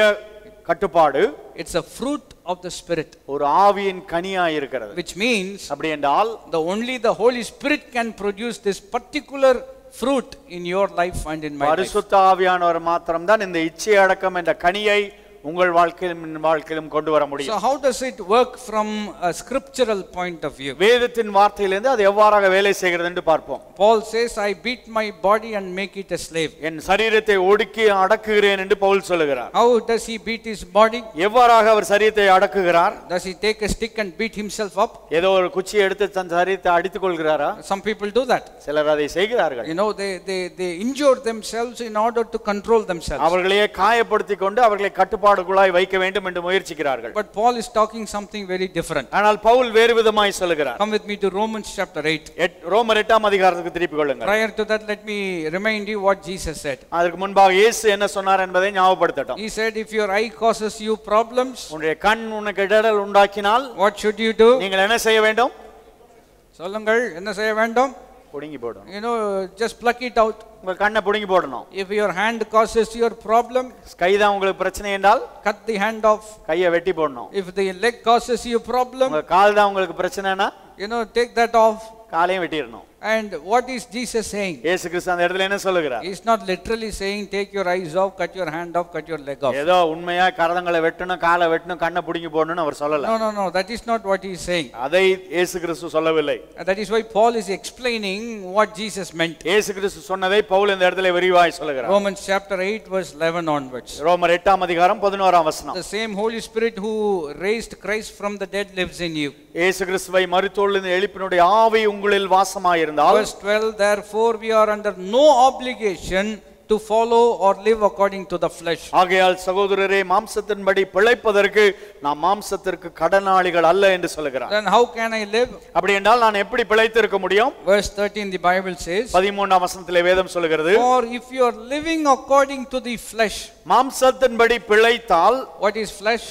Speaker 2: கட்டுப்பாடு
Speaker 1: it's a fruit of the Spirit,
Speaker 2: ஒரு ஆவியின் கனியாய் இருக்கிறது.
Speaker 1: which means
Speaker 2: அப்படி என்றால்
Speaker 1: only the Holy Spirit can produce this particular fruit in your life and in my life.
Speaker 2: பரிசுத்த ஆவியானவர் மாத்திரம்தான் இந்த இச்சை அடக்கம் என்ற கனியை உங்கள் வாழ்க்கையிலும் என் வாழ்க்கையிலும் கொண்டு வர முடியும்.
Speaker 1: So how does it work from a scriptural point of view?
Speaker 2: வேதத்தின் வார்த்தையிலிருந்து அது எவ்வாறாக வேலை செய்கிறது என்று பார்ப்போம்.
Speaker 1: Paul says, I beat my body and make it a slave.
Speaker 2: என் சரீரத்தை ஒடுக்கி அடக்குகிறேன் என்று பவுல் சொல்லுகிறார்.
Speaker 1: How does he beat his body?
Speaker 2: எவ்வாறாக அவர் சரீரத்தை அடக்குகிறார்?
Speaker 1: Does he take a stick and beat himself up?
Speaker 2: ஏதோ ஒரு குச்சியை எடுத்து தன் சரீரத்தை அடித்துக் கொள்கிறாரா?
Speaker 1: Some people do that.
Speaker 2: சிலர் அதை செய்கிறார்கள்.
Speaker 1: You know, they injure themselves in order to control themselves.
Speaker 2: அவர்களையே காயப்படுத்திக் கொண்டு அவர்களை கட்டுப்பாடுக்குள்ளாய் வைக்க வேண்டும் என்று முயற்சிக்கிறார்கள்.
Speaker 1: But Paul is talking something very different.
Speaker 2: ஆனால் பவுல் வேறு விதமாய் சொல்லுகிறார்.
Speaker 1: Come with me to Romans chapter 8.
Speaker 2: ரோமர் 8ஆம் அதிகாரத்துக்கு திருப்பிக் கொள்ளுங்கள்.
Speaker 1: Prior to that, let me remind you what Jesus said.
Speaker 2: அதற்கு முன்பாக இயேசு என்ன சொன்னார் என்பதை ஞாபகப்படுத்தட்டும்.
Speaker 1: He said, if your eye causes you problems,
Speaker 2: உன்னுடைய கண் உனக்கு இடரல் உண்டாக்கினால்
Speaker 1: what should you do?
Speaker 2: நீங்கள் என்ன செய்ய வேண்டும்?
Speaker 1: சொல்லுங்கள், என்ன செய்ய வேண்டும்?
Speaker 2: புடுங்கி போடணும்.
Speaker 1: You know, just pluck it out.
Speaker 2: உங்க கண்ணை புடுங்கி போடணும்.
Speaker 1: If your hand causes your problem,
Speaker 2: கைதான் உங்களுக்கு பிரச்சனை என்றால்
Speaker 1: cut the hand off.
Speaker 2: கையை வெட்டி போடணும்.
Speaker 1: If the leg causes you problem,
Speaker 2: உங்க கால் தான் உங்களுக்கு பிரச்சனைனா
Speaker 1: you know, take that off.
Speaker 2: காலையும் வெட்டிரணும்.
Speaker 1: And what is Jesus saying?
Speaker 2: இயேசு கிறிஸ்து அந்த இடத்துல என்ன சொல்லுகிறார்?
Speaker 1: He is not literally saying take your eyes off, cut your hand off, cut your leg off.
Speaker 2: ஏதோ உண்மையா கரதங்களை வெட்டணும், காலை வெட்டணும், கண்ணை புடுங்கி போடணும்னு அவர் சொல்லல.
Speaker 1: No, that is not what he is saying.
Speaker 2: அதை இயேசு கிறிஸ்து சொல்லவில்லை.
Speaker 1: That is why Paul is explaining what Jesus meant.
Speaker 2: இயேசு கிறிஸ்து சொன்னதை பவுல் இந்த இடத்துல விரிவாய் சொல்லுகிறார்.
Speaker 1: Romans chapter 8 verse 11 onwards.
Speaker 2: ரோமர் 8ஆம் அதிகாரம் 11ஆம் வசனம்.
Speaker 1: The same Holy Spirit who raised Christ from the dead lives in you.
Speaker 2: இயேசு கிறிஸ்துவை மரித்தோரிலிருந்து எழுப்பினுடைய ஆவி உங்களில் வாசமாயிருந்தால்.
Speaker 1: Verse 12, therefore we are under no obligation to follow or live according to the flesh.
Speaker 2: ஆகையால் சகோதரரே, மாம்சத்தின்படி பிழைப்பதற்கு நாம் மாம்சத்திற்கு கடனாளிகள் அல்ல என்று சொல்கிறார்.
Speaker 1: Then how can I live?
Speaker 2: அப்படி என்றால் நான் எப்படி பிழைத்திருக்க முடியும்?
Speaker 1: Verse 13 the Bible says,
Speaker 2: 13ஆம் வசனத்திலே வேதம் சொல்கிறது,
Speaker 1: for if you are living according to the flesh.
Speaker 2: மாம்சத்தின்படி பிழைத்தால்,
Speaker 1: what is flesh?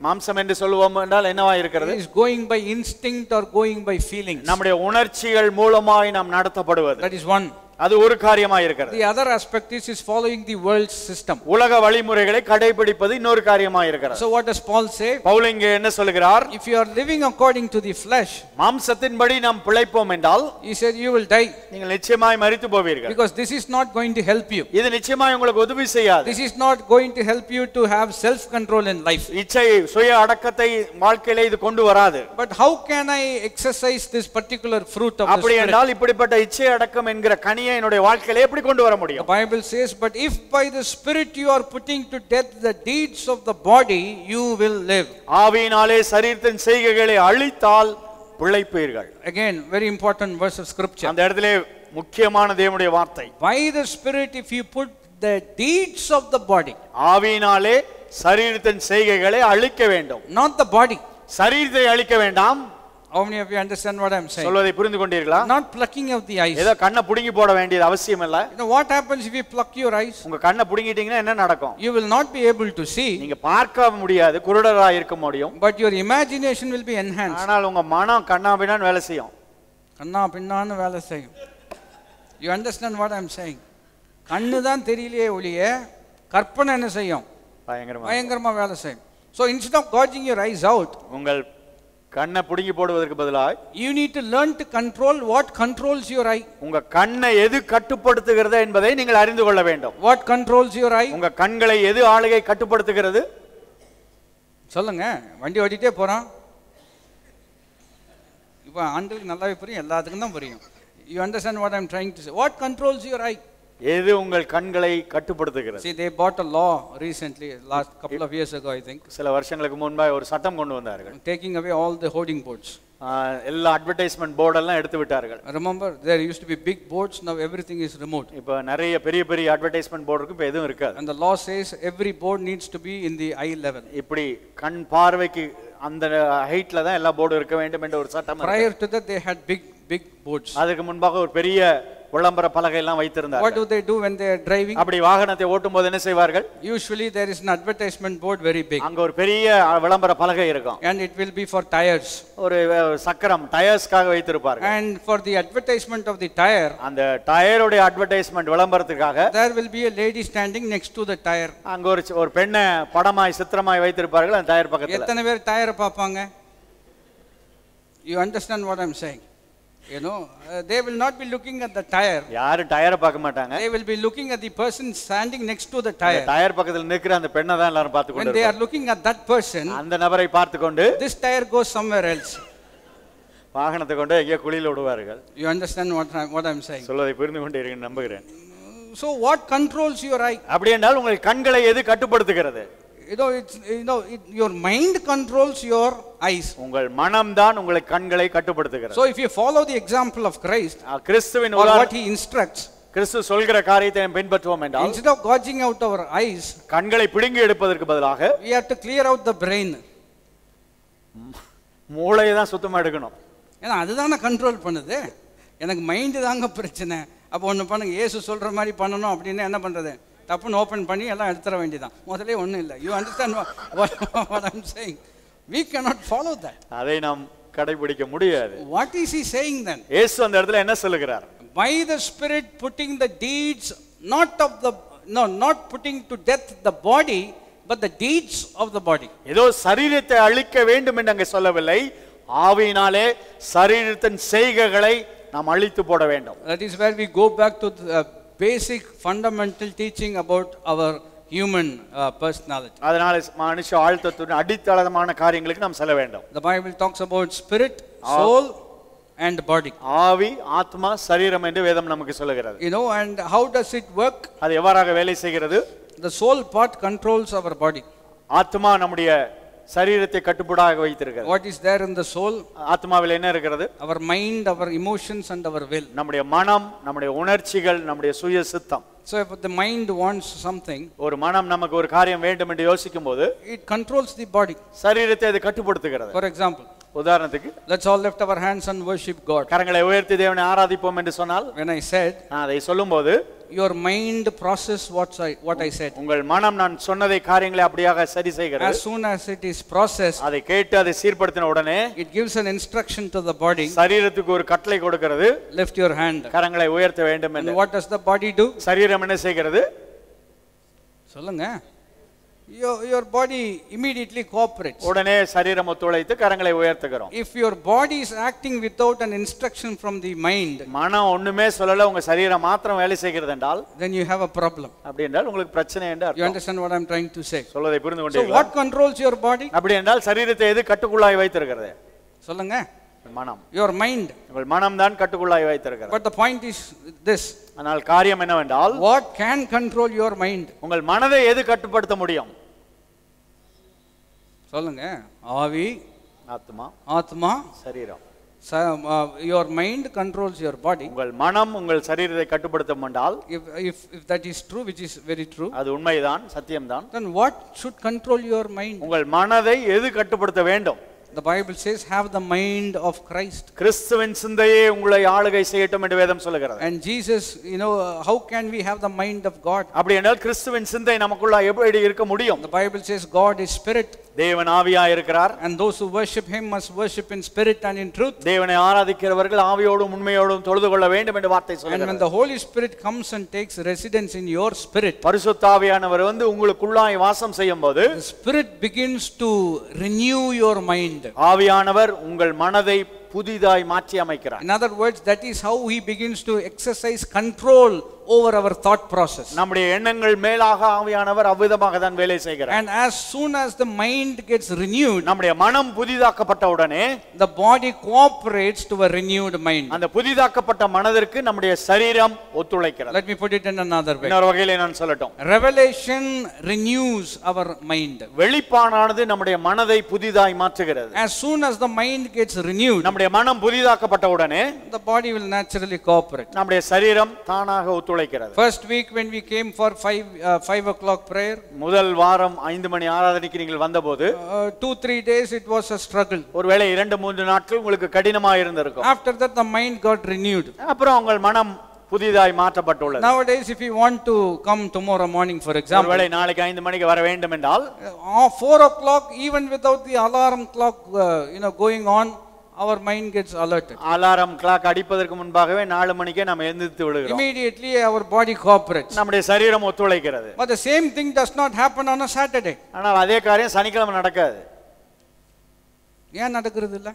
Speaker 2: மாம்சம் என்று சொல்லுவோம் என்றால் என்னவா இருக்கிறது?
Speaker 1: Is going by instinct or going by feelings.
Speaker 2: நம்முடைய உணர்ச்சிகள் மூலமாய் நாம் நடத்தப்படுவது.
Speaker 1: That is one.
Speaker 2: அது ஒரு காரியமாக இருக்கிறது.
Speaker 1: The other aspect is following the world's system.
Speaker 2: உலக வழிமுறைகளை கடைபிடிப்பது இன்னொரு காரியமாக இருக்கிறது.
Speaker 1: So what does Paul say?
Speaker 2: Pavul இங்கே என்ன சொல்கிறார்?
Speaker 1: If you are living according to the flesh,
Speaker 2: மாம்சத்தின்படி நாம் பிழைப்போம் என்றால்,
Speaker 1: he said you will die.
Speaker 2: நீங்கள் நிச்சயமாய் மரித்து போவீர்கள்.
Speaker 1: Because this is not going to help you.
Speaker 2: இது நிச்சயமாய் உங்களுக்கு உதவி செய்யாது.
Speaker 1: This is not going to help you to have self control in life.
Speaker 2: இச்சை சுய அடக்கத்தை வாழ்க்கையிலே இது கொண்டு வராது.
Speaker 1: But how can I exercise this particular fruit of the
Speaker 2: அப்படி
Speaker 1: Spirit?
Speaker 2: என்றால் இப்படிப்பட்ட இச்சை அடக்கம் என்கிற கனியை என்னுடைய வாழ்க்கையிலே எப்படி கொண்டு வர முடியும்?
Speaker 1: The Bible says, but if by the Spirit you are putting to death the deeds of the body, you will live.
Speaker 2: ஆவியினாலே சரீரத்தின் செய்கைகளை அழித்தால் பிழைப்பீர்கள்.
Speaker 1: Again, very important verse of scripture.
Speaker 2: அந்த இடத்திலே முக்கியமான தேவனுடைய வார்த்தை.
Speaker 1: By the Spirit if you put the deeds of the body.
Speaker 2: ஆவியினாலே சரீரத்தின் செய்கைகளை அழிக்க வேண்டும்.
Speaker 1: Not the body.
Speaker 2: சரீரத்தை அழிக்க வேண்டாம்.
Speaker 1: How many of you understand what I am saying?
Speaker 2: சொல்வதை புரிந்து கொண்டீர்களா?
Speaker 1: Not plucking of the eyes.
Speaker 2: ஏதோ கண்ணை புடுங்கி போட வேண்டியது அவசியம் இல்ல.
Speaker 1: You know what happens if you pluck your eyes?
Speaker 2: உங்க கண்ணை புடுங்கிட்டீங்கன்னா என்ன நடக்கும்?
Speaker 1: You will not be able to see.
Speaker 2: நீங்க பார்க்க முடியாது, குருடராக இருக்க முடியும்.
Speaker 1: But your imagination will be enhanced.
Speaker 2: ஆனால் உங்க மனம் கண்ணா பின்னான்னு வேலை செய்யும்.
Speaker 1: கண்ணா பின்னான்னு வேலை செய்யும். You understand what I am saying? கண்ணு தான் தெரியலையே ஒளிய கற்பனை என்ன செய்யும்? பயங்கரமா வேலை செய்யும். So instead of gouging your eyes out,
Speaker 2: உங்கள் கண்ணை புடுங்கி போடுவதற்கு பதிலாக
Speaker 1: you need to learn to control what controls your eye.
Speaker 2: உங்க கண்ணை எது கட்டுப்படுத்துகிறது என்பதை நீங்கள் அறிந்து கொள்ள வேண்டும்.
Speaker 1: What controls your eye?
Speaker 2: உங்க கண்களை எது ஆளுகை கட்டுப்படுத்துகிறது?
Speaker 1: சொல்லுங்க. வண்டி ஓட்டிட்டே போறான். இப்போ ஆண்களுக்கு நல்லாவே புரியும், எல்லாத்துக்கும் தான் புரியும். You understand what I am trying to say? What controls your eye?
Speaker 2: எது உங்கள் கண்களை கட்டுப்படுத்துகிறது?
Speaker 1: See, they bought a law recently, last couple of years ago I think.
Speaker 2: சில வருஷங்களுக்கு முன்பாக ஒரு சட்டம் கொண்டு வந்தார்கள்.
Speaker 1: Taking away all the hoarding boards.
Speaker 2: எல்லா அட்வர்டைஸ்மென்ட் போர்ட் எல்லாம் எடுத்து விட்டார்கள்.
Speaker 1: Remember there used to be big boards, now everything is removed.
Speaker 2: இப்போ நிறைய பெரிய பெரிய அட்வர்டைஸ்மென்ட் போர்டு இருக்கு, இப்போ எதுவும் இருக்காது.
Speaker 1: And the law says every board needs to be in the eye level.
Speaker 2: இப்படி கண் பார்வைக்கு அந்த ஹைட்ல தான் எல்லா போர்டும் இருக்க வேண்டும் என்ற ஒரு சட்டம்.
Speaker 1: Prior to that they had big boards.
Speaker 2: அதுக்கு முன்பாக ஒரு பெரிய விளம்பர பலகை எல்லாம் வைத்திருந்தார்கள்.
Speaker 1: What do they do when they are driving?
Speaker 2: அப்படி வாகனத்தை ஓட்டும்போது என்ன செய்வார்கள்?
Speaker 1: Usually there is an advertisement board very big.
Speaker 2: அங்க ஒரு பெரிய விளம்பர பலகை இருக்கும்.
Speaker 1: And it will be for tires.
Speaker 2: ஒரு சக்கரம் டயர்ஸ்க்காக வைத்திருப்பார்கள்.
Speaker 1: And for the advertisement of the tire,
Speaker 2: அந்த டயரோட advertisement விளம்பரத்துக்காக
Speaker 1: there will be a lady standing next to the tire.
Speaker 2: அங்க ஒரு பெண்ணை படமாய் சித்திரமாய் வைத்திருப்பார்கள் அந்த டயர் பக்கத்துல.
Speaker 1: எத்தனை பேர் டயரை பார்ப்பாங்க? You understand what I'm saying? You know, they will not be looking at the tire.
Speaker 2: யாரும் டயரை பார்க்க மாட்டாங்க.
Speaker 1: They will be looking at the person standing next to the tire.
Speaker 2: Tyre பக்கத்துல நிக்கிற அந்த பெண்ணை தான் எல்லாரும் பார்த்து கொண்டு
Speaker 1: When they are looking at that person,
Speaker 2: அந்த நபரை பார்த்து கொண்டு
Speaker 1: this tire goes somewhere else.
Speaker 2: வாகனத்தை கொண்டு எங்கேயோ குழியில விடுவார்கள்.
Speaker 1: You understand what I'm saying?
Speaker 2: சொல்வதை புரிந்து கொண்டு இருக்கேன் நம்புகிறேன்.
Speaker 1: So what controls your eye?
Speaker 2: அப்படி என்றால் உங்கள் கண்களை எது கட்டுப்படுத்துகிறது?
Speaker 1: Your mind controls your eyes.
Speaker 2: உங்கள் மனம் தான் உங்களை கண்களை கட்டுப்படுத்துகிறது.
Speaker 1: So if you follow the example of Christ,
Speaker 2: கிறிஸ்துவின்
Speaker 1: or what he instructs,
Speaker 2: கிறிஸ்து சொல்கிற காரியத்தை நாம் பின்பற்றுவோம் என்றால்,
Speaker 1: instead of gouging out our eyes,
Speaker 2: கண்களை பிடுங்கி எடுப்பதற்கு பதிலாக
Speaker 1: we have to clear out the brain.
Speaker 2: மூளையை தான் சுத்தமா எடுக்கணும்.
Speaker 1: ஏன்னா அதுதானே கண்ட்ரோல் பண்ணுது. எனக்கு மைண்டு தாங்க பிரச்சனை. அப்போ ஒன்று பண்ணுங்க, இயேசு சொல்ற மாதிரி பண்ணணும் அப்படின்னு என்ன பண்றது? தப்புன்னு ஓப்பன் பண்ணி எல்லாம் எடுத்துட வேண்டியதான். முதலே ஒன்றும் இல்லை. You understand what I'm saying? We cannot follow that.
Speaker 2: அதை நாம் கடைபிடிக்க முடியாது.
Speaker 1: What is he saying then?
Speaker 2: இயேசு அந்த இடத்துல என்ன சொல்லுகிறார்?
Speaker 1: By the Spirit putting the deeds not putting to death the body, but the deeds of the body.
Speaker 2: ஏதோ சரீரத்தை அழிக்க வேண்டும் என்று அங்கே சொல்லவில்லை. ஆவியினாலே சரீரத்தின் செய்கைகளை நாம் அழித்து போட வேண்டும்.
Speaker 1: That is where we go back to the basic fundamental teaching about our human personality.
Speaker 2: அதனால மனுஷ ஆழ்த்தத்தின் அடித்தளமான காரியங்களுக்கு நாம் செல்ல வேண்டும்.
Speaker 1: The Bible talks about spirit, soul and body.
Speaker 2: ஆவி, ஆத்மா, சரீரம் என்று வேதம் நமக்கு சொல்லுகிறது.
Speaker 1: You know, and how does it work?
Speaker 2: அது எவ்வாறாக வேலை செய்கிறது?
Speaker 1: The soul part controls our body.
Speaker 2: ஆத்மா நம்முடைய சரீரத்தை கட்டுப்பாடாக வைத்திருக்கிறது.
Speaker 1: What is there in the soul?
Speaker 2: ஆத்மாவில் என்ன இருக்கிறது?
Speaker 1: Our mind, our emotions and our will.
Speaker 2: நம்முடைய மனம், நம்முடைய உணர்ச்சிகள், நம்முடைய சுய சித்தம்.
Speaker 1: So if the mind wants something,
Speaker 2: ஒரு மனம் நமக்கு ஒரு காரியம் வேண்டும் என்று யோசிக்கும்போது
Speaker 1: it controls the body.
Speaker 2: சரீரத்தை அது கட்டுப்படுத்துகிறது.
Speaker 1: For example,
Speaker 2: உதாரணத்துக்கு,
Speaker 1: let's all lift our hands and worship God.
Speaker 2: கரங்களை உயர்த்தி தேவனை ஆராதிப்போம் என்று சொன்னால்,
Speaker 1: when I said,
Speaker 2: அதை சொல்லும்போது
Speaker 1: your mind process what I said.
Speaker 2: உங்கள் மனம் நான் சொன்னதை காரியங்களை அப்படியாக சரி செய்கிறது.
Speaker 1: As soon as it is processed,
Speaker 2: அதை கேட்டு அதை சீர்படுத்தின உடனே
Speaker 1: it gives an instruction to the body.
Speaker 2: சரீரத்துக்கு ஒரு கட்டளை கொடுக்கிறது.
Speaker 1: Lift your hand.
Speaker 2: கரங்களை உயர்த்த வேண்டும் என்று.
Speaker 1: And what does the body do?
Speaker 2: சரீரம் என்ன செய்கிறது?
Speaker 1: சொல்லுங்க. Your body immediately cooperates.
Speaker 2: உடனே சரீரம் ஒத்துழைத்து கரங்களை உயர்த்துகிறோம்.
Speaker 1: If your body is acting without an instruction from the mind,
Speaker 2: மனம் ஒண்ணுமே சொல்லல, உங்க சரீரம் மாத்திரம் வேலை செய்கிறது என்றால்,
Speaker 1: then you have a problem.
Speaker 2: அப்படி என்றால் உங்களுக்கு பிரச்சனை என்று அர்த்தம்.
Speaker 1: You understand what I'm trying to say?
Speaker 2: சொல்வதை புரிந்து கொண்டீர்களா?
Speaker 1: So what controls your body?
Speaker 2: அப்படி என்றால் சரீரத்தை எது கட்டுக்குள்ளாய் வைத்திருக்கிறது?
Speaker 1: சொல்லுங்க.
Speaker 2: மனம்.
Speaker 1: Your mind.
Speaker 2: உங்கள் மனம் தான் கட்டுக்குள்ளாய் வைத்திருக்கிறது.
Speaker 1: But the point is this.
Speaker 2: ஆனால் காரியம் என்னவென்றால்,
Speaker 1: what can control your mind?
Speaker 2: உங்கள் மனதை எது கட்டுப்படுத்த முடியும்?
Speaker 1: சொல்லுங்க. ஆவி,
Speaker 2: ஆத்மா, சரீரம்.
Speaker 1: your mind controls your body.
Speaker 2: உங்கள் மனம் உங்கள் சரீரத்தை கட்டுப்படுத்தும் என்றால்,
Speaker 1: if that is true, which is very true,
Speaker 2: அது உண்மைதான், சத்தியம்தான்,
Speaker 1: then what should control your mind?
Speaker 2: உங்கள் மனதை எது கட்டுப்படுத்த வேண்டும்?
Speaker 1: The Bible says, have the mind of Christ.
Speaker 2: கிறிஸ்துவின் சிந்தையே உங்களை ஆளுகை செய்யட்டும் என்று வேதம் சொல்லுகிறது.
Speaker 1: And Jesus, how can we have the mind of God?
Speaker 2: அப்படி என்றால் கிறிஸ்துவின் சிந்தை நமக்குள்ள எப்படி இருக்க முடியும்?
Speaker 1: The Bible says God is spirit.
Speaker 2: தேவன் ஆவியாய் இருக்கிறார்.
Speaker 1: And those who worship him must worship in spirit and in truth.
Speaker 2: தேவனை ஆராதிக்கிறவர்கள் ஆவியோடும் உண்மையோடும் தொழுது கொள்ள வேண்டும் என்று வார்த்தை சொல்லுகிறது.
Speaker 1: And when the Holy Spirit comes and takes residence in your spirit,
Speaker 2: பரிசுத்த ஆவியானவர் வந்து உங்களுக்குள்ளாய் வாசம் செய்யும்போது,
Speaker 1: the spirit begins to renew your mind.
Speaker 2: ஆவியானவர் உங்கள் மனதை புதிதாய் மாற்றி அமைக்கிறார்.
Speaker 1: In other words, that is how he begins to exercise control over our thought process.
Speaker 2: நம்முடைய எண்ணங்கள் மேலாக ஆவியானவர் அவ்விதமாக தான் வேலை செய்கிறார்.
Speaker 1: And as soon as the mind gets renewed,
Speaker 2: நம்முடைய மனம் புதிதாக்கப்பட்ட உடனே
Speaker 1: the body cooperates to a renewed mind.
Speaker 2: அந்த புதிதாக்கப்பட்ட மனதிற்கு நம்முடைய சரீரம் ஒத்துழைக்கிறது.
Speaker 1: Let me put it in another way.
Speaker 2: இன்னொரு வகையிலே நான் சொல்லட்டும்.
Speaker 1: Revelation renews our mind.
Speaker 2: வெளிப்பாடானது நம்முடைய மனதை புதிதாய் மாற்றுகிறது.
Speaker 1: As soon as the mind gets renewed,
Speaker 2: நம்முடைய மனம் புதிதாக்கப்பட்ட உடனே
Speaker 1: the body will naturally cooperate.
Speaker 2: நம்முடைய சரீரம் தானாக ஒத்துழைக்கிறது.
Speaker 1: First week when we came for 5 o'clock prayer,
Speaker 2: முதல் வாரம் 5 மணி ஆராதனைக்கு நீங்கள் வந்தபோது
Speaker 1: 2-3 days it was a struggle.
Speaker 2: ஒருவேளை 2-3 நாட்கள் உங்களுக்கு கடினமாக இருந்திருக்கும்.
Speaker 1: After that the mind got renewed.
Speaker 2: அப்புறம் உங்கள் மனம் புதிதாய் மாற்றப்பட்டுள்ளது.
Speaker 1: Nowadays, if you want to come tomorrow morning, for example,
Speaker 2: ஒருவேளை நாளைக்கு 5 மணிக்கு வர வேண்டும் என்றால்
Speaker 1: 4 o'clock, even without the alarm clock, going on, our mind gets alerted.
Speaker 2: Alarm clock அடிப்பதற்கு முன்பாகவே 4 மணிக்கே நாம் எழுந்திருத்து விடுகிறோம்.
Speaker 1: Immediately, our body cooperates.
Speaker 2: நம்முடைய சரீரம் ஒத்துழைக்கிறது.
Speaker 1: But the same thing does not happen on a Saturday.
Speaker 2: ஆனால் அதே காரியம் சனிக்கிழமை நடக்காது.
Speaker 1: ஏன் நடக்கிறது இல்ல?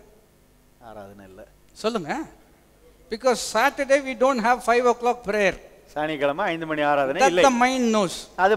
Speaker 2: ஆராதனை இல்ல.
Speaker 1: சொல்லுங்க. Because Saturday we don't have 5 o'clock prayer.
Speaker 2: சனிக்கிழமை 5 மணி ஆராதனை இல்லை.
Speaker 1: That the mind knows.
Speaker 2: அது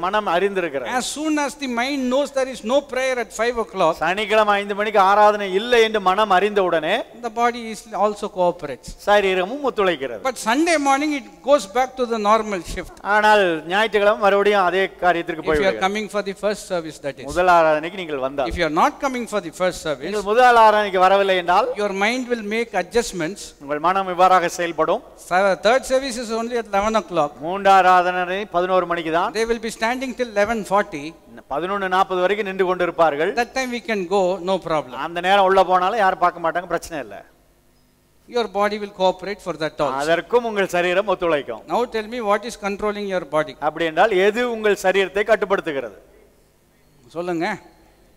Speaker 2: மனம் அறிந்திருக்கிறது.
Speaker 1: As soon as the mind knows there is no prayer at 5 o'clock,
Speaker 2: சனிக்கிழமை 5 மணிக்கு ஆராதனை இல்லை என்று மனம் அறிந்த உடனே
Speaker 1: the body is also cooperates.
Speaker 2: சரீரமும் ஒத்துழைக்கிறது.
Speaker 1: But Sunday morning it goes back to the normal shift.
Speaker 2: ஆனால் ஞாயிற்றுக்கிழமை மறுபடியும் அதே காரியத்திற்கு
Speaker 1: If you are
Speaker 2: போய்விடுகிறது.
Speaker 1: coming for the first service, that is.
Speaker 2: முதல் ஆராதனைக்கு நீங்கள் வந்தால்,
Speaker 1: If you are not coming for the first service,
Speaker 2: நீங்கள் முதல் ஆராதனைக்கு வரவில்லை என்றால்
Speaker 1: your mind will make adjustments.
Speaker 2: உங்கள் மனம் இவ்வாறாக செயல்படும்.
Speaker 1: Third service is only at 11 o'clock.
Speaker 2: மூன்றாம் ஆராதனை 11 மணிக்கு தான்.
Speaker 1: They will be standing till 11:40.
Speaker 2: 11:40 வரைக்கும் நின்று கொண்டிருப்பார்கள்.
Speaker 1: That time we can go, no problem.
Speaker 2: அந்த நேரம் உள்ள போனாலும் யாரும் பார்க்க மாட்டாங்க, பிரச்சனை இல்லை.
Speaker 1: Your body will cooperate for that also.
Speaker 2: அதற்கும் உங்கள் சரீரம் ஒத்துழைக்கும்.
Speaker 1: Now tell me, what is controlling your body?
Speaker 2: அப்படி என்றால் எது உங்கள் சரீரத்தை கட்டுப்படுத்துகிறது?
Speaker 1: சொல்லுங்க.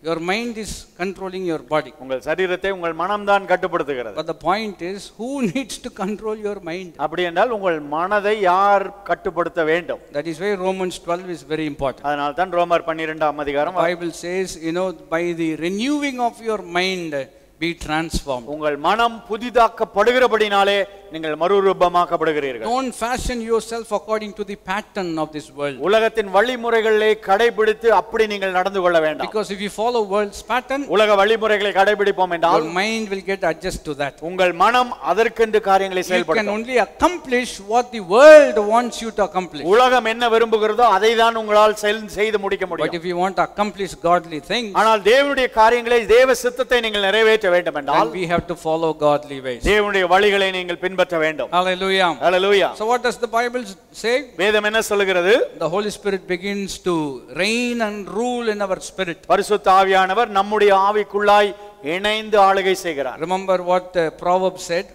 Speaker 1: Your mind is controlling your body.
Speaker 2: உங்கள் சரீரத்தை உங்கள் மனம்தான் கட்டுப்படுத்துகிறது.
Speaker 1: But the point is, who needs to control your mind?
Speaker 2: அப்படி என்றால் உங்கள் மனதை யார் கட்டுப்படுத்த வேண்டும்?
Speaker 1: That is why Romans 12 is very important.
Speaker 2: அதனால தான் ரோமர் 12ஆம் அதிகாரம்
Speaker 1: The Bible says, by the renewing of your mind, be transformed.
Speaker 2: உங்கள் மனம் புதிதாக்கப்படுகிறபடினாலே நீங்கள் மறுரூபமாக்கப்படுகிறீர்கள்.
Speaker 1: Don't fashion yourself according to the pattern of this world.
Speaker 2: உலகத்தின் வழிமுறைகளை கடைபிடித்து அப்படி நீங்கள் நடந்து கொள்ள வேண்டாம்.
Speaker 1: Because if you follow world's pattern,
Speaker 2: உலக வழிமுறைகளை கடைபிடிப்போம் என்றால்
Speaker 1: your mind will get adjusted to that.
Speaker 2: உங்கள் மனம் அதற்கென்று காரியங்களை
Speaker 1: You can
Speaker 2: செயல்படுத்தும்.
Speaker 1: only accomplish what the world wants you to accomplish.
Speaker 2: உலகம் என்ன விரும்புகிறதோ அதை தான் உங்களால் செய்து முடிக்க
Speaker 1: But
Speaker 2: முடியும்.
Speaker 1: if you want to accomplish godly things,
Speaker 2: ஆனால் தேவனுடைய காரியங்களை, தேவ சித்தத்தை நீங்கள் நிறைவேற்ற வேண்டும் என்றால்
Speaker 1: then we have to follow godly ways.
Speaker 2: தேவனுடைய வழிகளை நீங்கள் பின்பற்ற வேண்டும்.
Speaker 1: Hallelujah.
Speaker 2: Hallelujah.
Speaker 1: So what does the Bible say?
Speaker 2: வேதம் என்ன சொல்கிறது?
Speaker 1: The Holy Spirit begins to reign and rule in our spirit.
Speaker 2: பரிசுத்த ஆவியானவர் நம்முடைய ஆவிக்குள்ளாய் இணைந்து ஆளுகை செய்கிறார்.
Speaker 1: Remember what Proverbs said?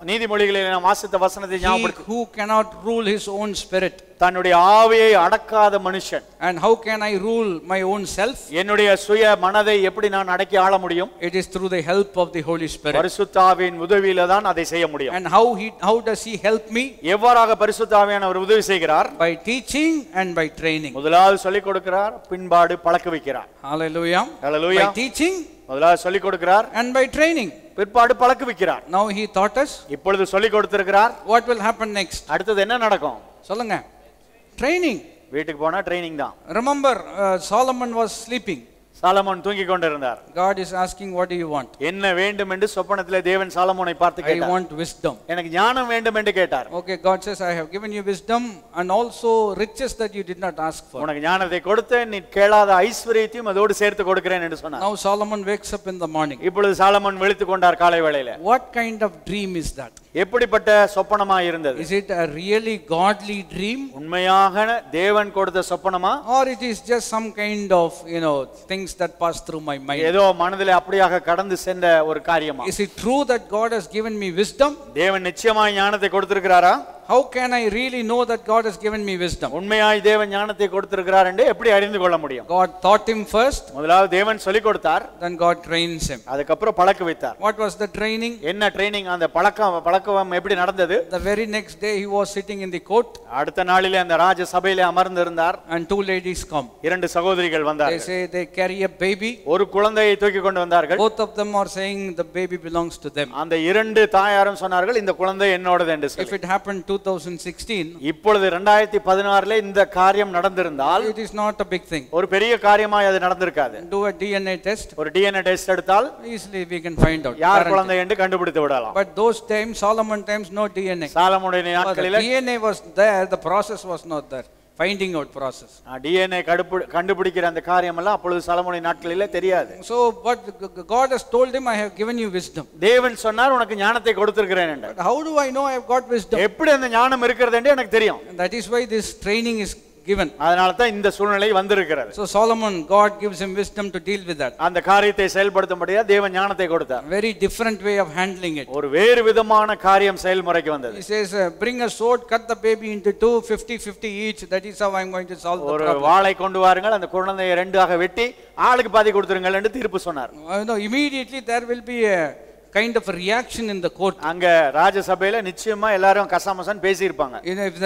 Speaker 2: நீதிமொழிகளில் நாம் வாசித்த வசனத்தை ஞாபகப்படுத்து.
Speaker 1: He who cannot rule his own spirit.
Speaker 2: தன்னுடைய ஆவியை அடக்காத மனுஷன்.
Speaker 1: And how can I rule my own self?
Speaker 2: என்னுடைய சுய மனதை எப்படி நான் அடக்கி ஆள முடியும்?
Speaker 1: It is through the help of the Holy Spirit.
Speaker 2: பரிசுத்த ஆவியின் உதவியில தான் அதை செய்ய முடியும்.
Speaker 1: And how does he help me?
Speaker 2: எவ்வாறாக பரிசுத்த ஆவியானவர் உதவி செய்கிறார்?
Speaker 1: By teaching and by training.
Speaker 2: முதலாவது சொல்லிக் கொடுக்கிறார், பின்பாடு பழக்க வைக்கிறார்.
Speaker 1: Hallelujah.
Speaker 2: Hallelujah.
Speaker 1: By teaching,
Speaker 2: முதலாவது சொல்லிக் கொடுக்கிறார்,
Speaker 1: and by training.
Speaker 2: பிற்பாடு பழக்க வைக்கிறார்.
Speaker 1: Now he taught us.
Speaker 2: இப்பொழுது சொல்லிக் கொடுத்திருக்கிறார்.
Speaker 1: What will happen next?
Speaker 2: அடுத்து என்ன நடக்கும்?
Speaker 1: சொல்லுங்க. Training.
Speaker 2: வீட்டுக்கு போனா ட்ரைனிங் தான்.
Speaker 1: Remember, Solomon was sleeping.
Speaker 2: Solomon தூங்கிக் கொண்டிருந்தார்.
Speaker 1: God is asking, what do you want?
Speaker 2: என்ன வேண்டும் என்று சொப்பனத்திலே தேவன் சாலமோனை பார்த்து கேட்டார்.
Speaker 1: I want wisdom.
Speaker 2: எனக்கு ஞானம் வேண்டும் என்று கேட்டார்.
Speaker 1: Okay, God says, I have given you wisdom and also riches that you did not ask for.
Speaker 2: உனக்கு ஞானத்தை கொடுத்தேன், நீ கேளாத ஐஸ்வரியத்தையும் அதோடு சேர்த்து கொடுக்கிறேன் என்று சொன்னார்.
Speaker 1: Now Solomon wakes up in the morning.
Speaker 2: இப்பொழுது சாலமோன் விழித்துக் கொண்டார் காலை வேளையிலே.
Speaker 1: What kind of dream is that?
Speaker 2: எப்படிப்பட்ட சொப்பனமா இருந்தது?
Speaker 1: Is it a really godly dream?
Speaker 2: உண்மையாக தேவன் கொடுத்த சொப்பனமா?
Speaker 1: Or it is just some kind of, things that pass through my mind?
Speaker 2: ஏதோ மனதிலே அப்படியாக கடந்து சென்ற ஒரு காரியமா?
Speaker 1: Is it true that God has given me wisdom?
Speaker 2: தேவன் நிச்சயமாய் ஞானத்தை கொடுத்திருக்கிறாரா?
Speaker 1: How can I really know that God has given me wisdom?
Speaker 2: உண்மையாய் தேவன் ஞானத்தை கொடுத்திருக்கிறார் என்று எப்படி அறிந்து கொள்ள முடியும்?
Speaker 1: God taught him first.
Speaker 2: முதலாவது தேவன் சொல்லிக் கொடுத்தார்.
Speaker 1: Then God trains him.
Speaker 2: அதுக்கப்புறம் பழக்க வைத்தார்.
Speaker 1: What was the training?
Speaker 2: என்ன ட்ரெய்னிங்? அந்த பழக்கம் எப்படி நடந்தது?
Speaker 1: The very next day he was sitting in the court.
Speaker 2: அடுத்த நாளிலே அந்த ராஜ சபையிலே அமர்ந்து இருந்தார்.
Speaker 1: And two ladies come.
Speaker 2: இரண்டு சகோதரிகள் வந்தார்கள்.
Speaker 1: They say they carry a baby.
Speaker 2: ஒரு குழந்தையை தூக்கி கொண்டு வந்தார்கள்.
Speaker 1: Both of them are saying the baby belongs to them.
Speaker 2: அந்த இரண்டு தாயாரும் சொன்னார்கள், இந்த குழந்தை என்னோடது என்று சொல்லி.
Speaker 1: If it happened 2016,
Speaker 2: இப்பொழுது 2016ல இந்த காரியம் நடந்திருந்தால்
Speaker 1: it is not a big thing.
Speaker 2: ஒரு பெரிய காரியமாய் அது நடந்திருக்காது.
Speaker 1: Do a DNA test.
Speaker 2: ஒரு DNA டெஸ்ட் எடுத்தால்
Speaker 1: easily we can find out
Speaker 2: யார் குழந்தை என்று கண்டுபிடித்து விடலாம்.
Speaker 1: But those times, Solomon times, no DNA.
Speaker 2: சாலமோனுடைய நாட்களில்
Speaker 1: DNA was there, the process was not there. Finding out process.
Speaker 2: DNA கண்டுபிடிக்கிற அந்த காரியம் எல்லாம் அப்பொழுது சாலமோனுடைய நாட்களிலே தெரியாது.
Speaker 1: So what God has told him, I have given you wisdom.
Speaker 2: தேவன் சொன்னார், உனக்கு ஞானத்தை கொடுத்திருக்கிறேன் என்றார்.
Speaker 1: How do I know I have got wisdom?
Speaker 2: எப்படி அந்த ஞானம் இருக்கிறது என்று எனக்கு தெரியும்.
Speaker 1: That is why this training is given.
Speaker 2: அதனால தான் இந்த சூழ்நிலை வந்திருக்கிறது.
Speaker 1: So Solomon, God gives him wisdom to deal with that.
Speaker 2: அந்த காரியத்தை செயல்படுத்தும்படியா தேவன் ஞானத்தை கொடுத்தார்.
Speaker 1: Very different way of handling it.
Speaker 2: ஒரு வேறு விதமான காரியம் செயல்முறைக்கு வந்தது.
Speaker 1: He says, bring a sword, cut the baby into two, 50-50 each. That is how I am going to solve the
Speaker 2: ஒரு
Speaker 1: problem.
Speaker 2: வாளை கொண்டு வாருங்கள், அந்த குழந்தையை ரெண்டாக வெட்டி ஆளுக்கு பாதி கொடுத்துருங்கள் என்று தீர்ப்பு சொன்னார்.
Speaker 1: No, immediately there will be a kind of a reaction in the court.
Speaker 2: அங்க ராஜசபையில நிச்சயமா எல்லாரும் கசாமசான் பேசி இருப்பாங்க.
Speaker 1: If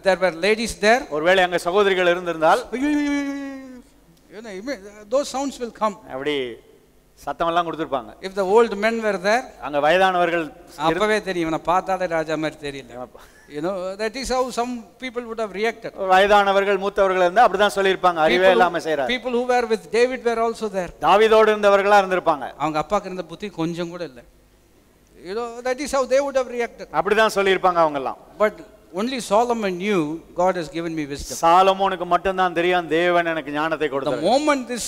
Speaker 1: there were ladies there,
Speaker 2: ஒருவேளை அங்க சகோதரிகள் இருந்திருந்தால்
Speaker 1: those sounds will come.
Speaker 2: அப்படி சத்தம் எல்லாம் கொடுத்திருப்பாங்க.
Speaker 1: If the old men were there,
Speaker 2: அங்க வயதானவர்கள்
Speaker 1: அப்பவே தெரியும், இவனை பார்த்தாலே ராஜா மாதிரி தெரியல. That is how some people would have reacted.
Speaker 2: வயதானவர்கள் மூத்தவர்கள் இருந்தா அப்படிதான் சொல்லிருப்பாங்க, அறிவே இல்லாம செய்றாங்க.
Speaker 1: People who were with David were also there.
Speaker 2: தாவீதோடு இருந்தவர்களா இருந்திருப்பாங்க.
Speaker 1: அவங்க அப்பாக்கு இருந்த புத்தி கொஞ்சம் கூட இல்ல. That is how they would have reacted.
Speaker 2: அப்படிதான் சொல்லிருப்பாங்க அவங்க எல்லாம்.
Speaker 1: But only Solomon knew, God has given me wisdom.
Speaker 2: சாலமோனுக்கு மட்டும் தான் தெரியும், தேவன் எனக்கு ஞானத்தை கொடுத்தார்.
Speaker 1: The moment this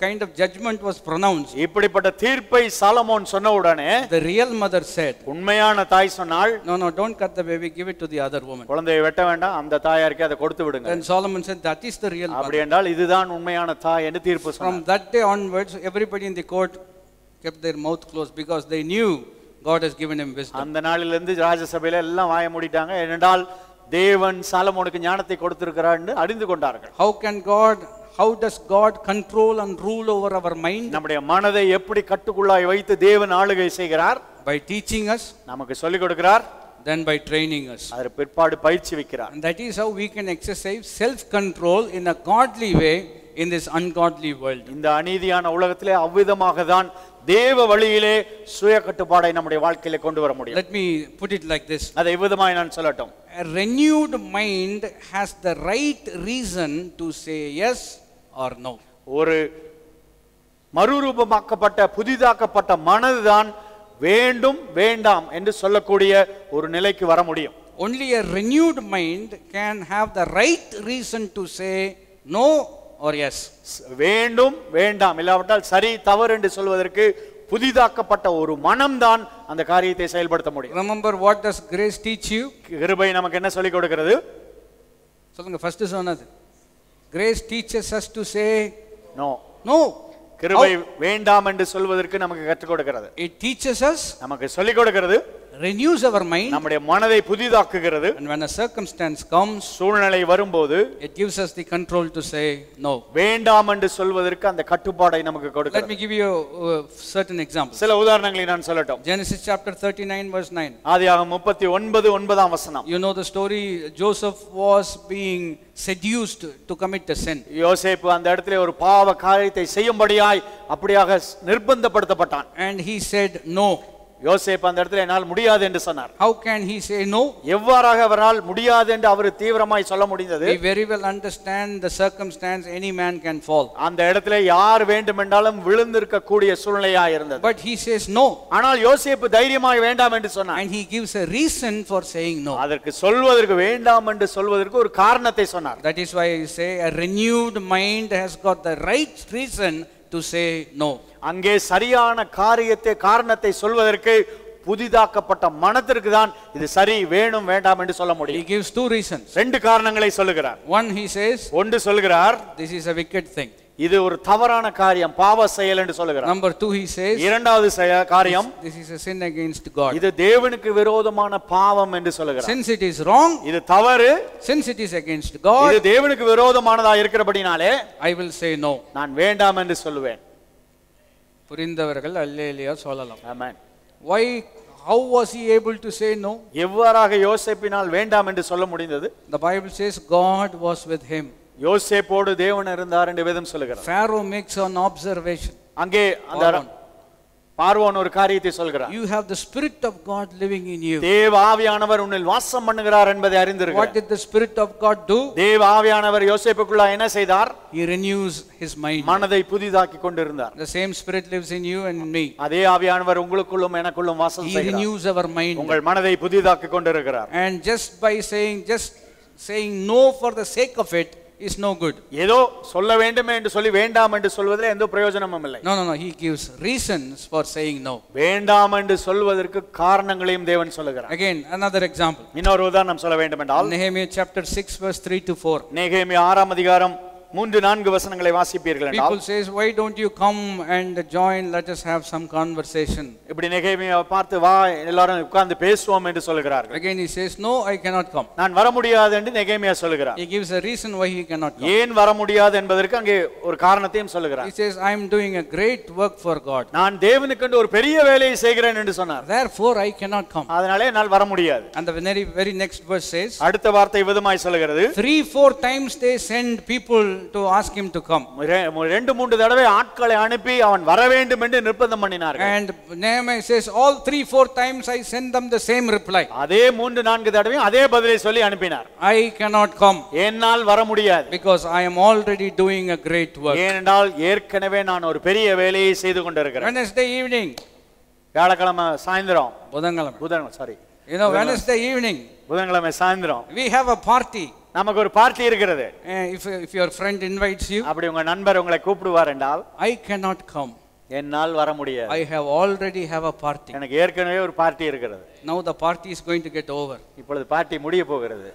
Speaker 1: kind of judgment was pronounced,
Speaker 2: இப்படிப்பட்ட தீர்ப்பை சாலமோன் சொன்ன உடனே
Speaker 1: the real mother said,
Speaker 2: உண்மையான தாய் சொன்னாள்,
Speaker 1: no, don't cut the baby, give it to the other woman.
Speaker 2: குழந்தையை வெட்ட வேண்டாம், அந்த தாயாருக்கு அதை கொடுத்து விடுங்க.
Speaker 1: Then Solomon said, that is the real mother.
Speaker 2: அப்படி என்றால் இதுதான் உண்மையான தாய் என்று தீர்ப்பு சொன்னார்.
Speaker 1: From that day onwards, everybody in the court kept their mouth closed because they knew God has given him wisdom.
Speaker 2: அந்த நாளிலிருந்து ராஜசபையில எல்லாம் வாய மூடிட்டாங்க, ஏனென்றால் தேவன் சாலமோனுக்கு ஞானத்தை கொடுத்திருக்கிறார் என்று அறிந்து கொண்டார்கள்.
Speaker 1: How does God control and rule over our mind?
Speaker 2: நம்முடைய மனதை எப்படி கட்டுக்குள்ளாய் வைத்து தேவன் ஆளுகை செய்கிறார்?
Speaker 1: By teaching us,
Speaker 2: நமக்கு சொல்லிக் கொடுக்கிறார்,
Speaker 1: then by training us.
Speaker 2: அதற்கு பிற்பாடு பயிற்சி வைக்கிறார்.
Speaker 1: And that is how we can exercise self control in a godly way in this ungodly world.
Speaker 2: இந்த அநீதியான உலகத்திலே அவ்விதமாக தான் தேவ வழியிலே சுய கட்டுப்பாடை நம்முடைய வாழ்க்கையில கொண்டு வர முடியும்.
Speaker 1: Let me put it like this.
Speaker 2: அதை இவ்விதமாய் நான் சொல்லட்டும்.
Speaker 1: A renewed mind has the right reason to say yes or no.
Speaker 2: ஒரு மறுரூபமாக்கப்பட்ட புதிதாக்கப்பட்ட மனதுதான் வேண்டும் வேண்டாம் என்று சொல்லக்கூடிய ஒரு நிலைக்கு வர முடியும்.
Speaker 1: Only a renewed mind can have the right reason to say no or yes.
Speaker 2: வேண்டும் வேண்டாம், இல்லாவிட்டால் சரி தவறு என்று சொல்வதற்கு புதிதாக்கப்பட்ட ஒரு மனம்தான் அந்த காரியத்தை செயல்படுத்த முடியும்.
Speaker 1: Remember, what does grace teach you?
Speaker 2: கிருபை நமக்கு என்ன சொல்லிக் கொடுக்கிறது?
Speaker 1: சொல்லுங்க, ஃபர்ஸ்ட் சொன்னது. Grace teaches us to say
Speaker 2: no.
Speaker 1: No.
Speaker 2: கிருபை வேண்டாம் என்று சொல்வதற்கு நமக்கு கற்றுக் கொடுக்கிறது.
Speaker 1: It teaches us,
Speaker 2: நமக்கு சொல்லிக் கொடுக்கிறது,
Speaker 1: renews our mind,
Speaker 2: நம்முடைய மனதை புதிதாக்குகிறது.
Speaker 1: and when a circumstance comes,
Speaker 2: சூழ்நிலை வரும்போது
Speaker 1: it gives us the control to say no.
Speaker 2: வேண்டாம் என்று சொல்வதற்கு அந்த கட்டுப்பாடை நமக்கு கொடுக்கிறது.
Speaker 1: Let me give you certain examples.
Speaker 2: சில உதாரணங்களை நான் சொல்லட்டும்.
Speaker 1: Genesis chapter 39 verse 9.
Speaker 2: ஆதியாகமம் 39:9 வசனம்.
Speaker 1: You know the story. Joseph was being seduced to commit a sin.
Speaker 2: யோசேப்பு அந்த இடத்திலே ஒரு பாவ காரியத்தை செய்யும்படியாய் அப்படியாக நிர்பந்தப்படுத்தப்பட்டான்.
Speaker 1: And he said no.
Speaker 2: யோசேப்பு அந்த இடத்துல என்னால் முடியாது என்று சொன்னார்.
Speaker 1: How can he say no?
Speaker 2: எவ்வாறாக அவரால் முடியாது என்று அவர் தீவிரமாய் சொல்ல முடிந்தது?
Speaker 1: We very well understand the circumstance, any man can fall.
Speaker 2: அந்த இடத்துல யார் வேண்டுமென்றாலும் விழுந்திருக்க கூடிய சூழ்நிலையாய் இருந்தது.
Speaker 1: But he says no.
Speaker 2: ஆனால் யோசேப்பு தைரியமாய் வேண்டாம் என்று சொன்னார்.
Speaker 1: And he gives a reason for saying no.
Speaker 2: அதற்கு சொல்வதற்கு வேண்டாம் என்று சொல்வதற்கு ஒரு காரணத்தை சொன்னார்.
Speaker 1: That is why I say a renewed mind has got the right reason to say no.
Speaker 2: அங்கே சரியான காரணத்தை சொல்வதற்கு புதிதாக்கப்பட்ட மனதிற்கு தான் இது சரி வேணும் வேண்டாம் என்று சொல்ல முடியும்.
Speaker 1: He gives two reasons.
Speaker 2: ரெண்டு காரணங்களை சொல்லுகிறார்.
Speaker 1: One, he says,
Speaker 2: ஒன்று சொல்கிறார்,
Speaker 1: this is a wicked thing.
Speaker 2: இது ஒரு தவறான காரியம், பாவ செயல் என்று சொல்லுகிறார்.
Speaker 1: Number two, he says,
Speaker 2: இரண்டாவது காரியம்,
Speaker 1: this is a sin against God.
Speaker 2: இது தேவனுக்கு விரோதமான பாவம் என்று சொல்லுகிறார்.
Speaker 1: Since it is wrong,
Speaker 2: இது தவறு,
Speaker 1: since it is against God,
Speaker 2: இது தேவனுக்கு விரோதமானதா இருக்கிறபடினாலே
Speaker 1: I will say no.
Speaker 2: நான் வேண்டாம் என்று சொல்லுவேன்.
Speaker 1: புரிந்தவர்கள் அல்லேலூயா சொல்லலாம்.
Speaker 2: ஆமென்.
Speaker 1: Why, how was he able to say no?
Speaker 2: எவ்வாறாக யோசேப்பினால் வேண்டாம் என்று சொல்ல முடிந்தது?
Speaker 1: The Bible says God was with him.
Speaker 2: யோசேப்போடு தேவன் இருந்தார் என்று வேதம் சொல்லுகிறது.
Speaker 1: Pharaoh makes an observation.
Speaker 2: அங்கே அந்த பார்வோன் ஒரு காரியத்தை சொல்கிறார்.
Speaker 1: You have the spirit of God living in you.
Speaker 2: தேவ ஆவியானவர் உன்னில் வாசம் பண்ணுகிறார் என்பதை அறிந்திருக்கிறார்.
Speaker 1: What did the spirit of God do?
Speaker 2: தேவ ஆவியானவர் யோசேப்புக்குள்ள என்ன செய்தார்?
Speaker 1: He renews his mind.
Speaker 2: மனதை புதிதாக்கி கொண்டிருந்தார்.
Speaker 1: The same spirit lives in you and in me.
Speaker 2: அதே ஆவியானவர் உங்களுக்குள்ளும் எனக்குள்ளும் வாசம் செய்கிறார்.
Speaker 1: He renews our mind.
Speaker 2: உங்கள் மனதை புதிதாக்கி கொண்டிருக்கிறார்.
Speaker 1: And just by saying no for the sake of it is no good.
Speaker 2: ஏதோ சொல்ல வேண்டுமே என்று சொல்லி வேண்டாம் என்று சொல்வதில் எந்த பிரயோஜனமும் இல்லை.
Speaker 1: No, no, no. He gives reasons for saying no.
Speaker 2: வேண்டாம் என்று சொல்வதற்கு காரணங்களையும் தேவன் சொல்லுகிறார்.
Speaker 1: Again, another example.
Speaker 2: இன்னொரு உதாரணம் சொல்ல வேண்டும் என்றால்
Speaker 1: Nehemiah chapter 6 verse 3 to 4.
Speaker 2: நெகேமியா 6ஆம் அதிகாரம் 3-4 வசனங்களை வாசிப்பீர்கள் என்றால்
Speaker 1: People says, why don't you come and join, let us have some conversation.
Speaker 2: இப்படி நெகேமியாவை பார்த்து வா எல்லாரும் உட்கார்ந்து பேசுவோம் என்று சொல்கிறார்கள்.
Speaker 1: Again he says, no, I cannot come.
Speaker 2: நான் வர முடியாது என்று நெகேமியா சொல்கிறார்.
Speaker 1: He gives a reason why he cannot come.
Speaker 2: ஏன் வர முடியாது என்பதற்கு அங்கே ஒரு காரணத்தையும் சொல்கிறார்.
Speaker 1: He says, I am doing a great work for God.
Speaker 2: நான் தேவனுக்கு ஒரு பெரிய வேலையை செய்கிறேன் என்று சொன்னார்.
Speaker 1: Therefore I cannot come.
Speaker 2: அதனாலே என்னால் வர முடியாது.
Speaker 1: And the very next verse says,
Speaker 2: அடுத்த வார்த்தை விதமாய் சொல்கிறது,
Speaker 1: 3-4 times they send people to ask him to come.
Speaker 2: 2-3 தடவை ஆட்களை அனுப்பி அவன் வர வேண்டும் என்று நிர்பந்தம் பண்ணினார்கள்.
Speaker 1: And Nehemiah says, all 3-4 times I send them the same reply.
Speaker 2: அதே 3-4 தடவை அதே பதிலை சொல்லி அனுப்பினார்.
Speaker 1: I cannot come.
Speaker 2: என்னால் வர முடியாது.
Speaker 1: Because I am already doing a great work.
Speaker 2: ஏனென்றால் ஏற்கனவே நான் ஒரு பெரிய வேலையை செய்து கொண்டிருக்கிறேன்.
Speaker 1: Wednesday evening.
Speaker 2: வியாழக்கிழமை சாயந்திரம்.
Speaker 1: புதன்கிழமை.
Speaker 2: Sorry.
Speaker 1: You know, Wednesday evening.
Speaker 2: புதன்கிழமை சாயந்திரம்.
Speaker 1: We have a party.
Speaker 2: நமக்கு ஒரு பார்ட்டி இருக்கிறது.
Speaker 1: If your friend invites you,
Speaker 2: அப்படி உங்க நண்பர் உங்களை கூப்பிடுவார் என்றால்,
Speaker 1: I cannot come.
Speaker 2: என்னால் வர முடியாது.
Speaker 1: I have already have a party.
Speaker 2: எனக்கு ஏற்கனவே ஒரு பார்ட்டி இருக்கிறது.
Speaker 1: Now the party is going to get over.
Speaker 2: இப்பொழுது பார்ட்டி முடிய போகிறது.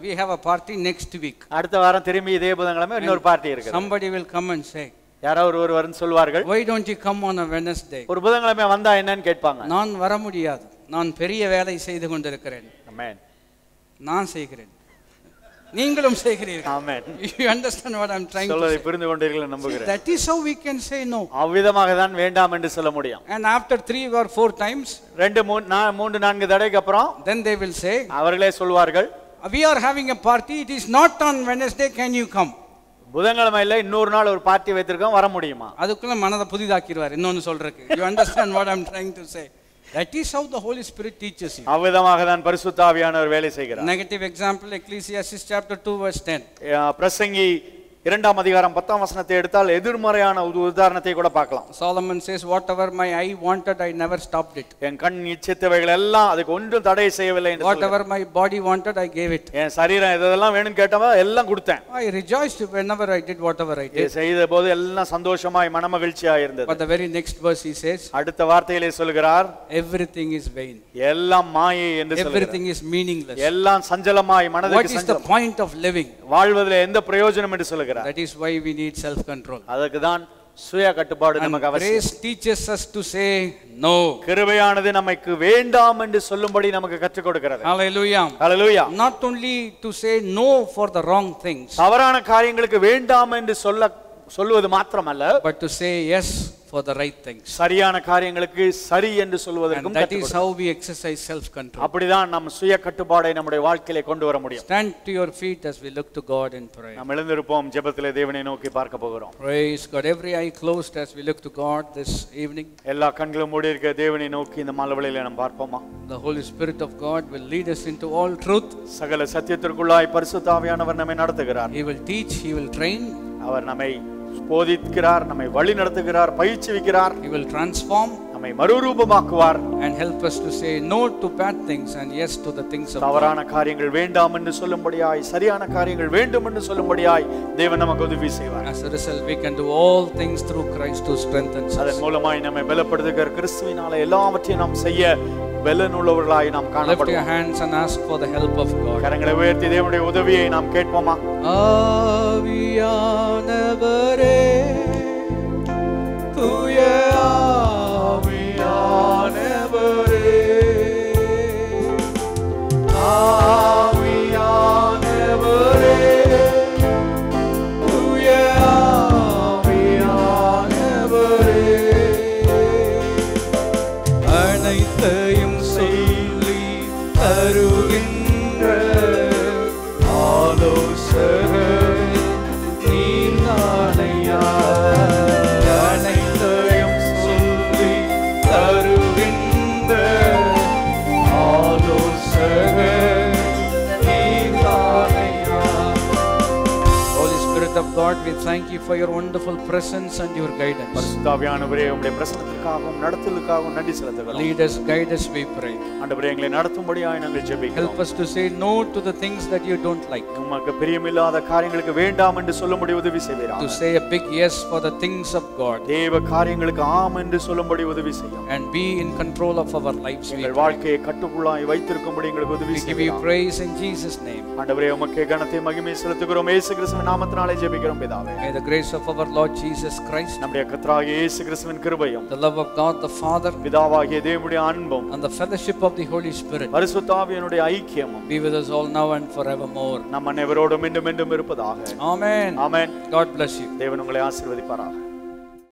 Speaker 1: We have a party next week.
Speaker 2: அடுத்த வாரம் திரும்பி இதே புதன்கிழமை இன்னொரு பார்ட்டி இருக்குது.
Speaker 1: Somebody will come and say,
Speaker 2: யாரோ ஒருவர் சொல்வார்கள்,
Speaker 1: why don't you come on a Wednesday?
Speaker 2: ஒரு புதன்கிழமை வந்தா என்னன்னு கேட்பாங்க.
Speaker 1: நான் வர முடியாது. நான் பெரிய வேலை செய்து கொண்டிருக்கிறேன்.
Speaker 2: ஆமென்.
Speaker 1: நான் செய்கிறேன். நீங்களும் செய்கிறீர்கள்.
Speaker 2: ஆமென்.
Speaker 1: You understand what I'm trying to say?
Speaker 2: சொல்வதை புரிந்து கொண்டீர்கள் நம்புகிறேன்.
Speaker 1: That is how we can say no.
Speaker 2: அவ்விதமாக தான் வேண்டாம் என்று சொல்ல முடியும்.
Speaker 1: And after 3 or 4 times,
Speaker 2: 2-3-4 தடவைக்கு அப்புறம்
Speaker 1: then they will say,
Speaker 2: அவர்களே சொல்வார்கள்,
Speaker 1: we are having a party, it is not on Wednesday, can you come?
Speaker 2: புதன்கிழமை இல்ல இன்னொரு நாள் ஒரு பார்ட்டி வைத்திருக்கோம், வர முடியுமா?
Speaker 1: அதுக்குள்ள மனதை புதிதாக்கிடுவார் இன்னொன்னு சொல்றதுக்கு. You understand what I'm trying to say? That is how the Holy Spirit teaches you.
Speaker 2: அவ்விதமாக தான் பரிசுத்த ஆவியானவர் வேலை செய்கிறார்.
Speaker 1: Negative example, Ecclesiastes chapter 2 verse 10.
Speaker 2: பிரசங்கி 2ஆம் அதிகாரம் 10ஆம் வசனத்தை எடுத்தால் எதிர்மறையான உதாரணத்தை கூட பார்க்கலாம்.
Speaker 1: Solomon says, whatever my eye wanted, I never stopped it.
Speaker 2: என் கண் இச்சித்தவைகள் எல்லாம் அதுக்கு ஒன்றும் தடை செய்யவில்லை என்று சொல்கிறார்.
Speaker 1: Whatever my body wanted, I gave it.
Speaker 2: என் சரீரம் எதெல்லாம் வேணும்னு கேட்டவா எல்லாம் கொடுத்தேன்.
Speaker 1: I rejoiced whenever I did whatever I did.
Speaker 2: செய்த போது எல்லாம் சந்தோஷமாய் மனமகிழ்ச்சியாய் இருந்தது.
Speaker 1: But the very next verse he says,
Speaker 2: அடுத்த வார்த்தையிலே சொல்கிறார்,
Speaker 1: everything is vain.
Speaker 2: எல்லாம் மாயை என்று சொல்கிறார்.
Speaker 1: Everything is meaningless.
Speaker 2: எல்லாம் சஞ்சலமாய் மனதுக்கு
Speaker 1: What is the point of living?
Speaker 2: வாழ்வதிலே எந்த பிரயோஜனம் என்று சொல்கிறார்.
Speaker 1: That is why we need self control.
Speaker 2: அதுக்கு தான் சுய கட்டுப்பாடு நமக்கு அவசியம்.
Speaker 1: Grace teaches us to say no.
Speaker 2: கிருபையானது நமக்கு வேண்டாம் என்று சொல்லும்படி நமக்கு கற்றுக் கொடுக்கிறது.
Speaker 1: Hallelujah.
Speaker 2: Hallelujah.
Speaker 1: Not only to say no for the wrong things,
Speaker 2: தவறான காரியங்களுக்கு வேண்டாம் என்று சொல்லுவது மாத்திரமல்ல,
Speaker 1: but to say yes for the right things.
Speaker 2: சரியான காரியங்களுக்கு சரி என்று சொல்வதற்கும்
Speaker 1: that is how we exercise self control.
Speaker 2: அப்படிதான் நாம் சுய கட்டுப்பாடை நம்முடைய வாழ்க்கையிலே கொண்டு வர முடியும்.
Speaker 1: Stand to your feet as we look to God in prayer.
Speaker 2: நாம் எழுந்திருப்போம், ஜெபத்திலே தேவனை நோக்கி பார்க்க போகிறோம்.
Speaker 1: Praise God. Every eye closed as we look to God this evening.
Speaker 2: எல்லா கண்களும் மூடி இருக்க தேவனை நோக்கி இந்த மாலைவேளையிலே நாம் பார்ப்போமா?
Speaker 1: The Holy Spirit of God will lead us into all truth.
Speaker 2: சகல சத்தியத்திற்குள்ளாய் பரிசுத்த ஆவியானவர் நம்மை நடத்துகிறார்.
Speaker 1: He will teach, he will train.
Speaker 2: அவர் நம்மை போதிக்கிறார், நம்மை வழி நடத்துகிறார், பயிற்சிவிக்கிறார்.
Speaker 1: He will transform,
Speaker 2: நம்மை மறுரூபமாக்குவார்
Speaker 1: and help us to say no to bad things and yes to the things of God.
Speaker 2: தவறான காரியங்கள் வேண்டாம் என்று சொல்லும்படியாய், சரியான காரியங்கள் வேண்டும் என்று சொல்லும்படியாய் தேவன் நமக்கு உதவி செய்வார்.
Speaker 1: As a result, we can do all things through Christ who strengthens us.
Speaker 2: அதன் மூலமாய் நம்மை பலப்படுத்துகிற கிறிஸ்துவினாலே எல்லாவற்றையும் நாம் செய்ய பலனுள்ளவர்களாய் நாம் காணப்படுவோம்.
Speaker 1: Lift your hands and ask for the help of God.
Speaker 2: கரங்களை உயர்த்தி தேவனுடைய உதவியை நாம் கேட்போமா?
Speaker 1: ஆவியானவரே, தூய ஆவியானவரே, ஆவியானவரே, தூய ஆவியானவரே, அனைத்தையும் சொல்லி தருகின்ற ஆலோசகர் நீர் தானையா. Spirit of God, we thank you for your wonderful presence and your guidance.
Speaker 2: பரிசுத்தாவியானவரே உம்முடைய பிரசன்னத்திற்காகவும் நடத்துதலுக்காகவும் நன்றி செலுத்துகிறோம்.
Speaker 1: Lead us, guide us, we pray.
Speaker 2: ஆண்டவரே எங்களை நடத்தும்படியாய் நாங்கள் ஜெபிக்கிறோம்.
Speaker 1: Help us to say no to the things that you don't like.
Speaker 2: உமக்கு பிரியமில்லாத காரியங்களுக்கு வேண்டாம் என்று சொல்லும்படி உதவி செய்வீராக.
Speaker 1: To say a big yes for the things of God.
Speaker 2: தேவ காரியங்களுக்கு ஆம் என்று சொல்லும்படி உதவி செய்யும்.
Speaker 1: And be in control of our lives.
Speaker 2: எங்கள் வாழ்க்கையை கட்டுக்குள்ளாய் வைத்திருக்கும்படி எங்களுக்கு உதவி செய்வீராக.
Speaker 1: We give you praise in Jesus' name.
Speaker 2: ஆண்டவரே உமக்கு கனத்தை மகிமை செலுத்துகிறோம். இயேசு கிறிஸ்துவின் நாமத்தினாலே ஜெபிக்கிறோம் பிதாவே.
Speaker 1: May the grace of our Lord Jesus Christ,
Speaker 2: நம்முடைய கர்த்தராகிய இயேசு கிறிஸ்துவின் கிருபையும்,
Speaker 1: the love of God the Father,
Speaker 2: பிதாவாகிய தேவனுடைய அன்பும்,
Speaker 1: and the fellowship of the Holy Spirit
Speaker 2: பரிசுத்த ஆவியினுடைய ஐக்கியமும்
Speaker 1: be with us all now and forevermore.
Speaker 2: நம் அனைவரோடும் மீண்டும் மீண்டும் இருப்பதாக.
Speaker 1: Amen.
Speaker 2: Amen.
Speaker 1: God bless you.
Speaker 2: தேவன் உங்களை ஆசீர்வதிப்பாராக.